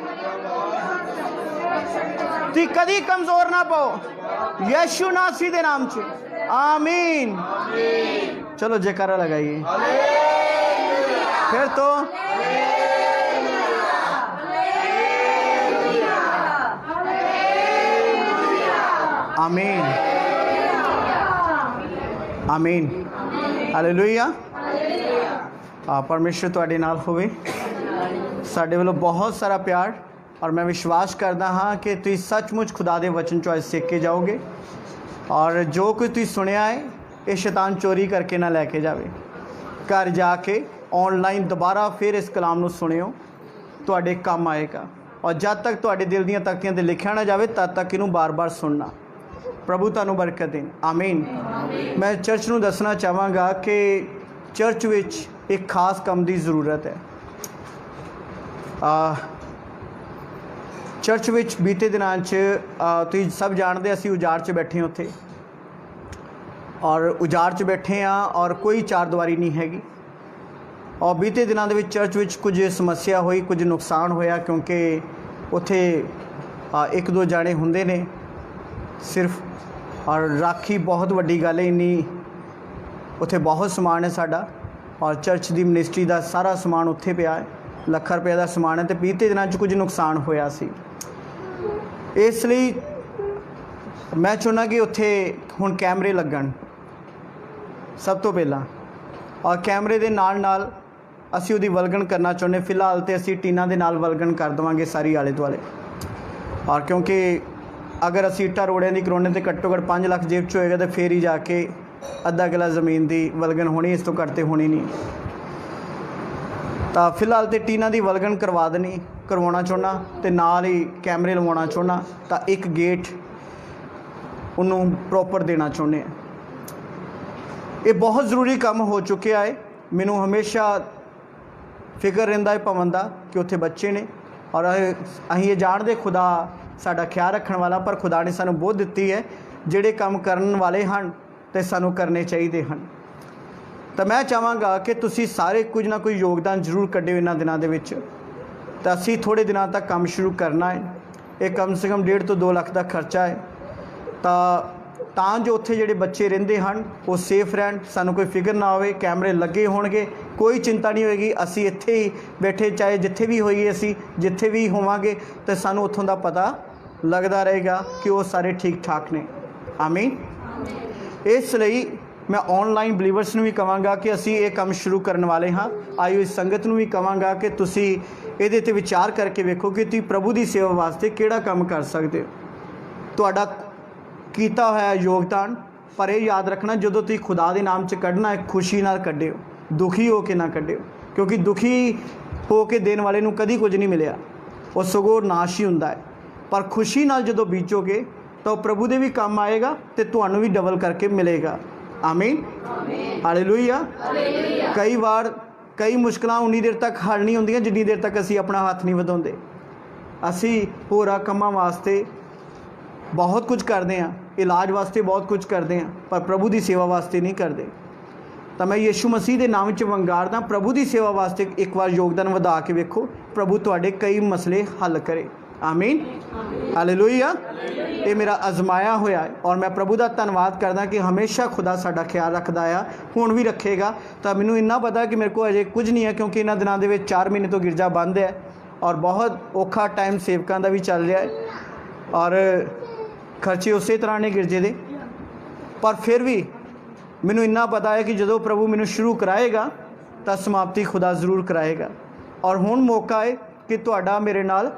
ती कदी कमजोर ना पाओ यीशु नासी दे नाम च। आमीन। चलो जयकारा लगाइए फिर तो। आमीन आमीन हालेलुया। परमेश्वर तुहाडे नाल होवे। साडे वालों बहुत सारा प्यार और मैं विश्वास करता हाँ कि तुसीं सचमुच खुदा दे वचन चो सीख के जाओगे और जो कुछ तुसीं सुनिया है ये शैतान चोरी करके ना लैके जावे। घर जाके ऑनलाइन दोबारा फिर इस कलाम नूं सुनियो, तुहाडे काम आएगा। और जब तक तुहाडे दिल दीयां तख्तियां ते लिखिया ना जावे तद तक इनू बार बार सुनना। प्रभु तुहानूं बरकत देन। आमीन। मैं चर्च नूं दसना चाहांगा कि चर्च विच एक खास काम की जरूरत है। चर्च विच बीते दिनां तुसीं सब जानते असीं उजाड़ च बैठे उत्थे और उजाड़ च बैठे हाँ और कोई चार दीवारी नहीं हैगी। और बीते दिनां दे विच चर्च विच कुछ समस्या हुई, कुछ नुकसान होया क्योंकि उत्थे एक दो जाने हुंदे ने सिर्फ। और राखी बहुत वड्डी गल है, इन्नी उत्थे बहुत समान है साडा और चर्च की मिनिस्ट्री का सारा समान उत्थे पिया है, ਲੱਖਾਂ रुपये का समान है। तो बीते दिनों कुछ नुकसान होया सी, इसलिए मैं चाहुंदा कि उत्थे हुण कैमरे लगन सब तो पहला, और कैमरे के नाल नाल असी उहदी वलगन करना चाहुंदे। फिलहाल तो असी टीना के नाल वलगन कर देवांगे सारी आले दुआले, और क्योंकि अगर असी इट्टा रोड़ियां की करवाने तो घट्टो घट्ट 5 लाख जेब च होएगा, तो फिर ही जाके अद्धा किला जमीन की वलगन होनी, इस तो घट तो होनी नहीं। तो फिलहाल तो टीना की वलगन करवाना चाहुंदा, तो नाल ही कैमरे लवाउणा चाहुंदा, तो एक गेट उन्होंने प्रॉपर देना चाहुंदे हैं। ये बहुत ज़रूरी काम हो चुकिया है। मैनू हमेशा फिक्र रहिंदा है भवन का कि उत्थे बच्चे ने, और असीं ये जानते खुदा साडा ख्याल रखने वाला, पर खुदा ने सानू बोध दिती है जिहड़े काम करन वाले हैं तो सानू करने चाहिए हैं। तो मैं चाहांगा कि तुसी सारे कुछ ना कुछ योगदान जरूर कड्डिओ इन्हां दिनां दे विच। तो असीं थोड़े दिनों तक काम शुरू करना है। ये कम से कम 1.5 तो 2 लाख का खर्चा है, ਤਾਂ जो उत्थे जिहड़े बच्चे रहिंदे हन वो सेफ रहन, सानू कोई फिक्र ना होवे। कैमरे लगे होणगे, कोई चिंता नहीं होएगी। असी इत्थे ही बैठे, चाहे जिथे भी होइए, असी जिथे भी होवांगे, तो सानू उत्थों दा पता लगदा रहेगा कि वो सारे ठीक ठाक ने। आमीन। इसलिए मैं ऑनलाइन बिलीवर्स नूं भी कहांगा कि असी ये काम शुरू करने वाले हाँ। आई हुई संगत नूं भी कहांगा कि तुसी इहदे ते विचार करके वेखो कि तुसीं प्रभु की सेवा वास्ते किहड़ा काम कर सकते हो। तुहाडा कीता होया योगदान, पर यह याद रखना जदों तुसीं खुदा दे नाम च कढ़ना है, खुशी नाल कढ़िओ, दुखी हो के ना कढ़िओ, क्योंकि दुखी हो के देने वाले नूं कदी कुछ नहीं मिलिया, वो सगों नाश ही हुंदा है। पर खुशी नाल जदों बीचोगे तो प्रभु दे भी काम आएगा, तो तुहानूं भी डबल करके मिलेगा। आमीन, हालेलुया। कई बार कई मुश्किलां उन्नी देर तक हल नहीं होंदियां जिन्नी देर तक असीं अपना हाथ नहीं वधाउंदे। असीं होरां कामां वास्ते बहुत कुछ करते हैं, इलाज वास्ते बहुत कुछ करते हैं, पर प्रभु की सेवा वास्ते नहीं करते। तो मैं यीशु मसीह के नाम च वंगारदा, प्रभु की सेवा वास्ते एक बार योगदान वधा के वेखो, प्रभु तुहाडे कई मसले हल करे। आमीन, हालेलुया। ये मेरा अजमाया होया है, और मैं प्रभु का धन्यवाद करदा कि हमेशा खुदा साडा ख्याल रखदा आ, हुण भी रखेगा। तो मैनूं इन्ना पता कि मेरे को अजे कुछ नहीं है, क्योंकि इन्हां दिनां दे विच 4 महीने तो गिरजा बंद है, और बहुत औखा टाइम सेवकां दा भी चल रहा है, और खर्चे उस तरह ने गिरजे दे। पर फिर भी मैनू इन्ना पता है कि जो प्रभु मैनू शुरू कराएगा तो समाप्ति खुदा जरूर कराएगा। और हुण मौका है कि तुहाडा मेरे नाल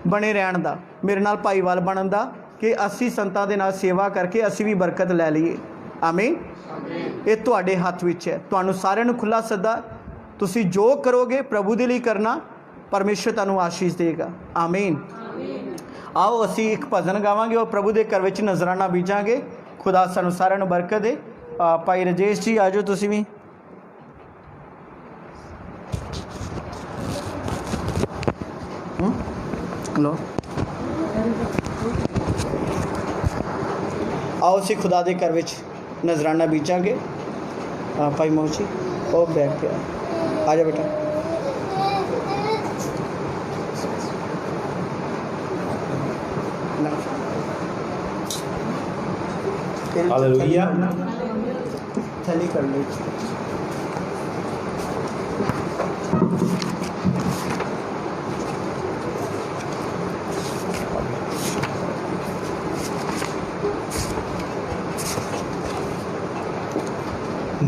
बने रहन दा, मेरे नाल भाईवाल बनन दा, कि असी संतां दे नाल सेवा करके असी भी बरकत लै लईए। आमीन। ये तुहाडे हत्थ विच है, तुहानूं सारिआं नूं खुला सद्दा। तुसीं जो करोगे प्रभु दे लई करना, परमेश्वर तुहानूं आशीष देगा। आमीन। आओ असी एक भजन गावांगे और प्रभु के घर विच नजराना बीजांगे। खुदा सानू सारिआं नूं बरकत दे। भाई राजेश जी आ जाओ तुसीं भी। लो आओ असी खुदा के घर विच नजराना बीजांगे। भाई मोची ओ बैठ के आ जा बेटा। हालेलुया। थैली कर ली।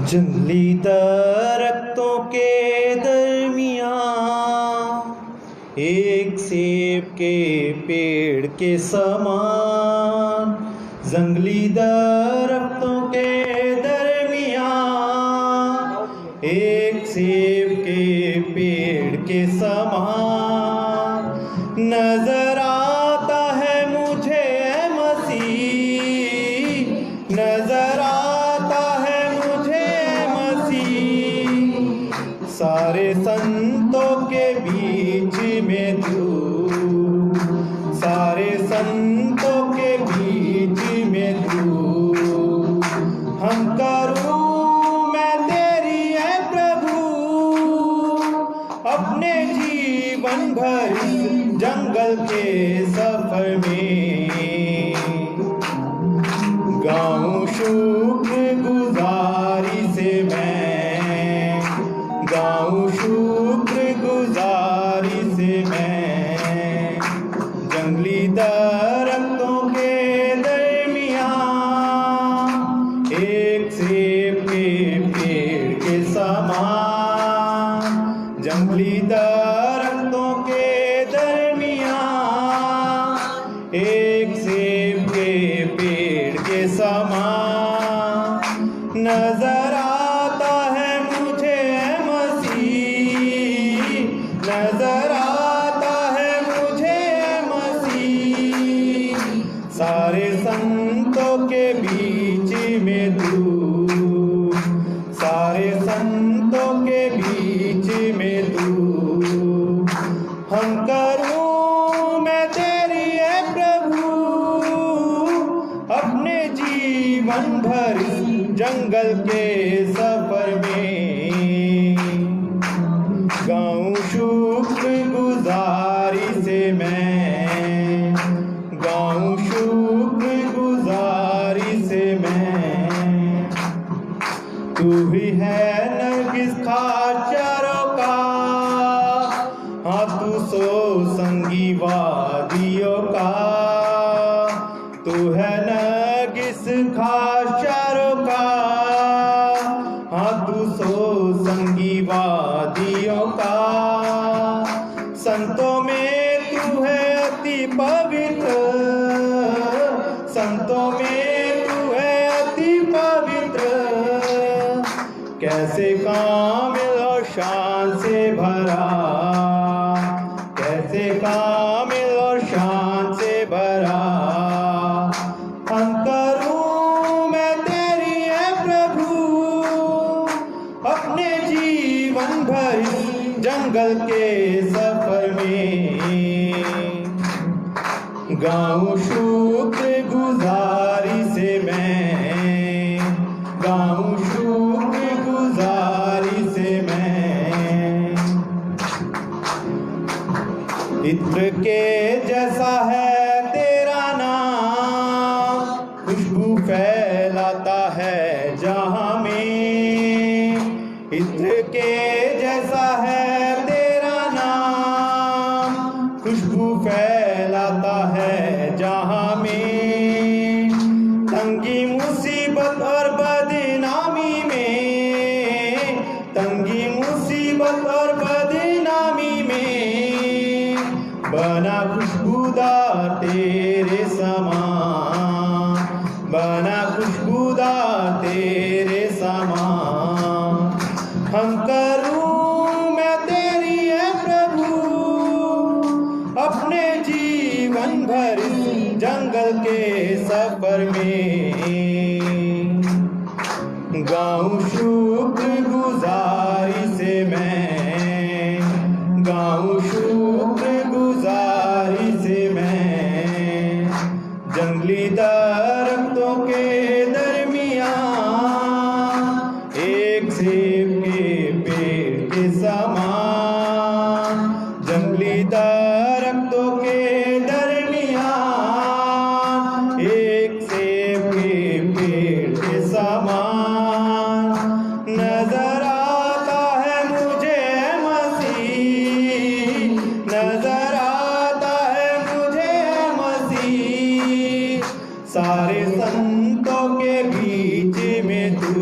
जंगली दरख्तों के दरमियां एक सेब के पेड़ के समान, जंगली दरख्तों के दरमियां एक सेब के पेड़ के समान नजर आता है मुझे मसीह, नजर आता है मुझे मसीह। सारे संतों के बीच में तू, सारे संतों के बीच में तू, हम करूं मैं तेरी है प्रभु अपने जीवन भर जंगल के सफर में। गाऊं शुक्र गुजारी से मैं नजर आता है मुझे ऐ मसीह, नजर आता है मुझे ऐ मसीह। सारे संतों के बीच में तू, सारे संतों के बीच में तू। हम करूं मैं तेरी ऐ प्रभु, अपने जीवन भर जंगल के सफर में। गाऊं शुक्र गुजारी से मैं, गाऊं शुक्र गुजारी से मैं। तू ही है नरगिस खाचरों का, हाँ तू सो संगी वादियों का। तू है नरगिस खाचरों का, हाँ तू सो संगी वादियों का। संतों में तू है अति पवित्र, संतों में तू है अति पवित्र। कैसे कामिल और शान से भरा, कैसे कामिल और शान से भरा। हम करूं मैं तेरी ऐ प्रभु, अपने जीवन भर जंगल के सफर में। गाऊं शुक्र गुजारी से मैं, गाऊं शुक्र गुजारी से मैं। इत्र के जैसा है तेरा नाम, खुशबू फैलाता है जहां में। इत्र के जैसा है तेरा नाम, खुशबू फैलाता है जहां में। तंगी मुसीबत और बदनामी में, तंगी मुसीबत और बदनामी में। बना खुशबूदार तेरे समान, बना खुशबूदार तेरे समान। हम करूं मैं तेरी ऐ प्रभु, अपने जीवन भर जंगल के सफर में। गाऊं शुक्र गुजारी से मैं, गाऊं शुक्र गुजारी से मैं। जंगली दरख्तों के दरमियां एक सेब के पेड़ के समान। जंगली दरख्तों के दरमियां एक सेब के पेड़ के समान। नजर आता है मुझे ऐ मसीह, नजर आता है मुझे ऐ मसीह। सारे संतों के बीच में तू,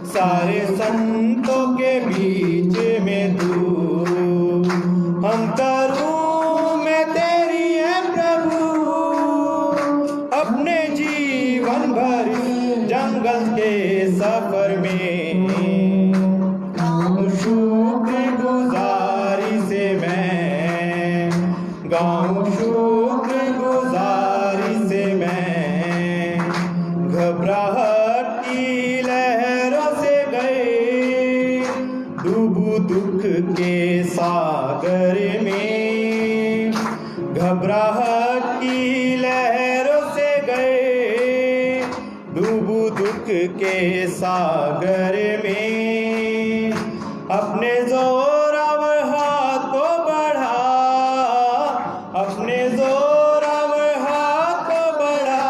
सारे संतों के बीच में तू। हम करूं मैं तेरी ऐ प्रभु, अपने जीवन भर जंगल के सफर में। गाऊं शुक्र गुजारी से मैं, गाऊं शुक्र गुजारी से मैं। घबराहट की लहरों से गए डूबू दुख के सागर में। घबराहट की लहरों से गए डूबू दुख के सागर में। अपने जोरावर हाथ को बढ़ा, अपने जोरावर हाथ को बढ़ा।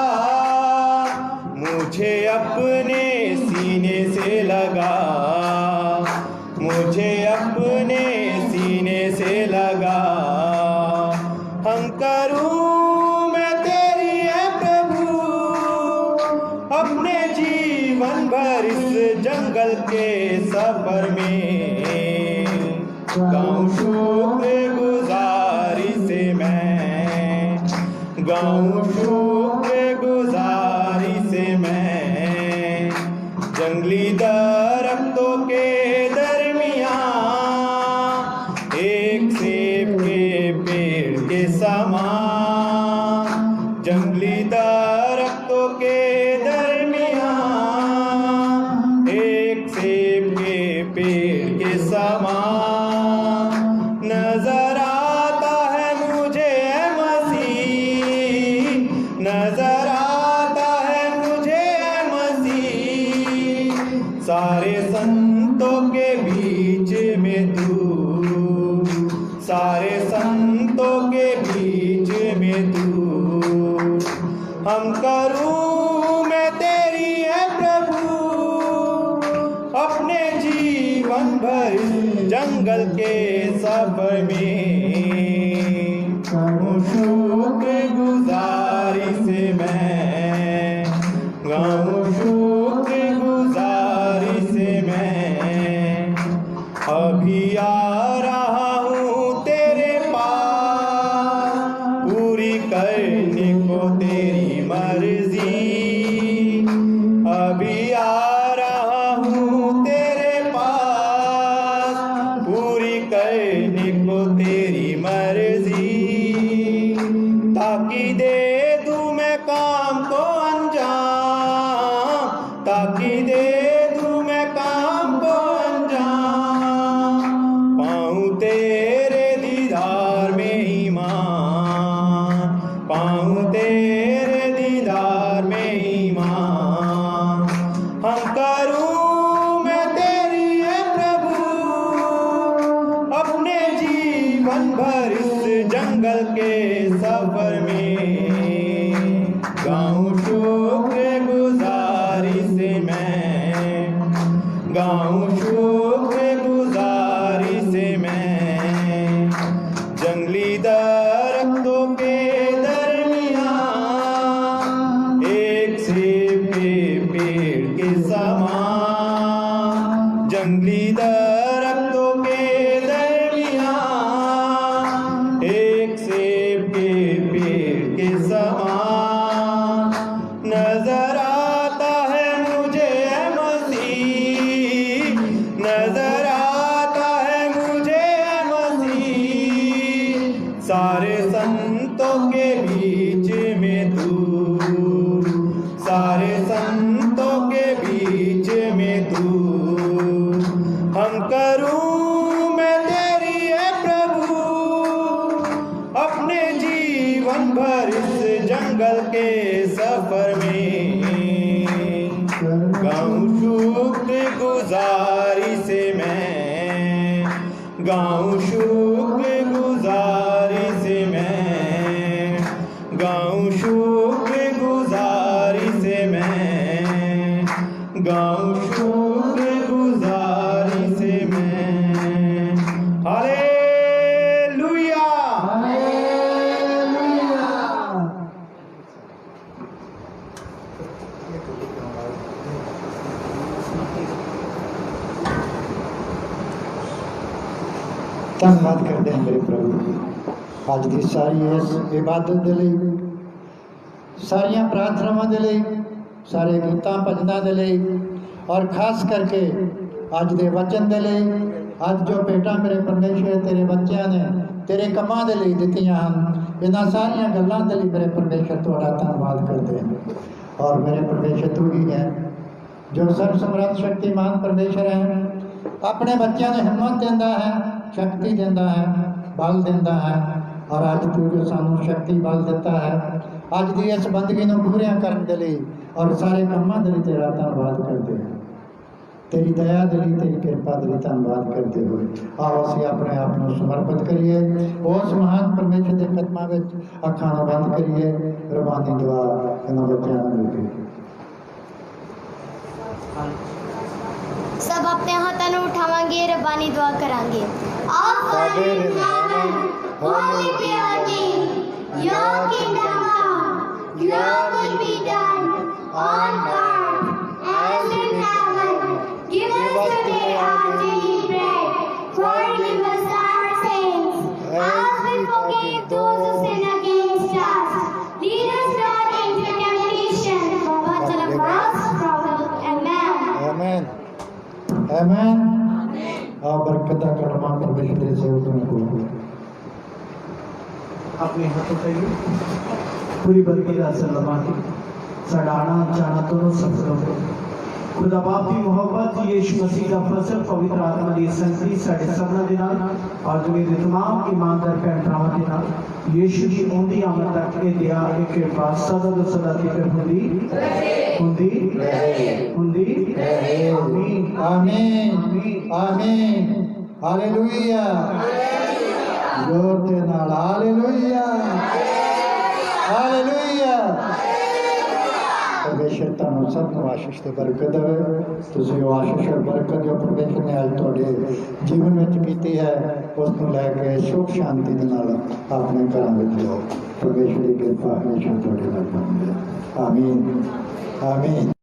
मुझे अपने सीने से लगा, मुझे अपने सीने से लगा। हम करूं मैं तेरी ऐ प्रभु, अपने जीवन भर इस जंगल के सफर में। गाऊं शुक्र गुजारी से मैं, गाऊं शुक्र गुजारी से मैं। जंगली दरख्तों के दरमियाँ एक सेब के पेड़ के समान, जंगली दरख्तों के दरमियाँ एक सेब के पेड़ के समान नजर आता है मुझे ऐ मसीह, नजर आता है मुझे ऐ मसीह। सारे संतों के बीच में तू, सारे संतों के बीच में तू, हम करूं मैं तेरी है प्रभु अपने जीवन भर जंगल के सफर में। गाऊं शुक्र गुजारी से मैं, गाऊं शुक्र गुजारी से मैं, अभी आ रहा हूँ तेरे पास पूरी करने को तेरी मर्जी, अभी आ रहा हूँ तेरे पास पूरी करने को तेरी मर्जी, ताकि दे दूं मैं काम को अंजाम, ताकि दे दूं मैं काम को अंजाम, पाऊं तेरे दीदार में ईमान, पाऊं तेरे दीदार में ईमान। हम करूं मैं तेरी है प्रभु अपने जीवन भर इस जंगल के सफर में। गाऊं शुक्र गुजारी से मैं, गाऊं शुक्र गुजारी से मैं, जंगली दरख्तों के दरमियाँ एक सेब के पेड़ के समान, जंगली दरख्तों के दरमियाँ एक सेब के पेड़ के समान नजर आता है मुझे ऐ मसीह, नजर आता है मुझे ऐ मसीह। सारे संतों के बीच में तू, सारे संतों के बीच में तू, हम करूं मैं तेरी है प्रभु अपने जीवन भर इस जंगल के सफर में। गाऊं शुक्र गुजारी से मैं, गाऊं शुक्र गुजारी से मैं, गाऊं शुक्र गुजारी से मैं, गाऊं शुक्र गुजारी से मैं। Hallelujah, hallelujah. ਧੰਨਵਾਦ ਕਰਦੇ ਹਾਂ ਮੇਰੇ ਪ੍ਰਭੂ ਅੱਜ ਦੀ ਸਾਰੀ ਇਸ ਇਬਾਦਤ ਦੇ ਲਈ, ਸਾਰੀਆਂ ਪ੍ਰਾਰਥਨਾਵਾਂ ਦੇ ਲਈ, ਸਾਰੇ ਗੀਤਾਂ ਭਜਨਾਂ ਦੇ ਲਈ ਔਰ ਖਾਸ ਕਰਕੇ ਅੱਜ ਦੇ ਵਚਨ ਦੇ ਲਈ। ਅੱਜ ਜੋ ਭੇਟਾਂ ਮੇਰੇ ਪਰਮੇਸ਼ਰ ਤੇਰੇ ਬੱਚਿਆਂ ਨੇ ਤੇਰੇ ਕੰਮਾਂ ਦੇ ਲਈ ਦਿੱਤੀਆਂ ਹਨ, ਇਹਨਾਂ ਸਾਰੀਆਂ ਗੱਲਾਂ ਦੇ ਲਈ ਮੇਰੇ ਪਰਮੇਸ਼ਰ ਤੁਹਾਡਾ ਧੰਨਵਾਦ ਕਰਦੇ ਹਾਂ। ਔਰ ਮੇਰੇ ਪਰਮੇਸ਼ਰ ਤੂੰ ਹੀ ਹੈ ਜੋ ਸਰਵ ਸਮਰੱਥ ਸ਼ਕਤੀਮਾਨ ਪਰਮੇਸ਼ਰ ਹੈ, ਆਪਣੇ ਬੱਚਿਆਂ ਨੂੰ ਹਿੰਮਤ ਦਿੰਦਾ ਹੈ, शक्ति देता है, बल देता है। और अज तू जो सानू शक्ति बल देता है अज की इस बंदगी को पूरा करने के लिए और सारे कामों के लिए तेरा धन्यवाद करते हैं। तेरी दया के लिए, तेरी कृपा के लिए धन्यवाद करते हुए आओ असीं अपने आप को समर्पित करिए उस महान परमेश्वर के कदमों में, अखां नूं बंद करिए। रबानी दुआ इन्हां बच्चों नूं मिले। सब अपने हाथों को उठावांगे, रब्बानी दुआ करांगे। Our Father in heaven, hallowed be your name. Your kingdom come, your will be done on earth as in heaven. Give us today our daily bread. Forgive us our sins as we forgive those who sin against us. Lead us not into temptation, but deliver us from evil. Amen. Amen. आमीन। आओ बरकत का कलमा परमेश्वर के सेवकों को अपने हाथ उठाइए। पूरी बरकत हासिल फरमाइए। साडा आना जाना दोनों सफल हो। खुदा बाप की मोहब्बत, यीशु मसीह का फजल, पवित्र आत्मा की संगति साडे सबना दे नाल और दुनिया के तमाम ईमानदार भैन भरावां दे नाल यीशु की ओंदी आमद तक के दिया एक कृपा सदा तो सदा तिकर हुंदी आमीन आमीन आमीन। हालेलुया। जोर के नाल हालेलुया हालेलुया। परमेश्वर ਤੁਹਾਨੂੰ ਸਭ ਨੂੰ ਆਸ਼ੀਸ਼ ਤੇ ਬਰਕਤ ਦੇਵੇ। ਤੁਸੀਂ ਉਹ ਆਸ਼ੀਸ਼ ਔਰ ਬਰਕਤ ਜੋ ਪਰਮੇਸ਼ਰ ਨੇ ਅੱਜ ਤੁਹਾਡੇ ਜੀਵਨ ਵਿੱਚ ਕੀਤੀ ਹੈ ਉਸ ਨੂੰ ਲੈ ਕੇ ਸੁਖ ਸ਼ਾਂਤੀ ਦੇ ਨਾਲ ਆਪਣੇ ਘਰਾਂ ਵਿੱਚ ਜਾਓ। परमेश्वर की कृपा हमेशा ਤੁਹਾਡੇ ਨਾਲ ਬਣੀ ਰਹੇ। आमीन आमीन।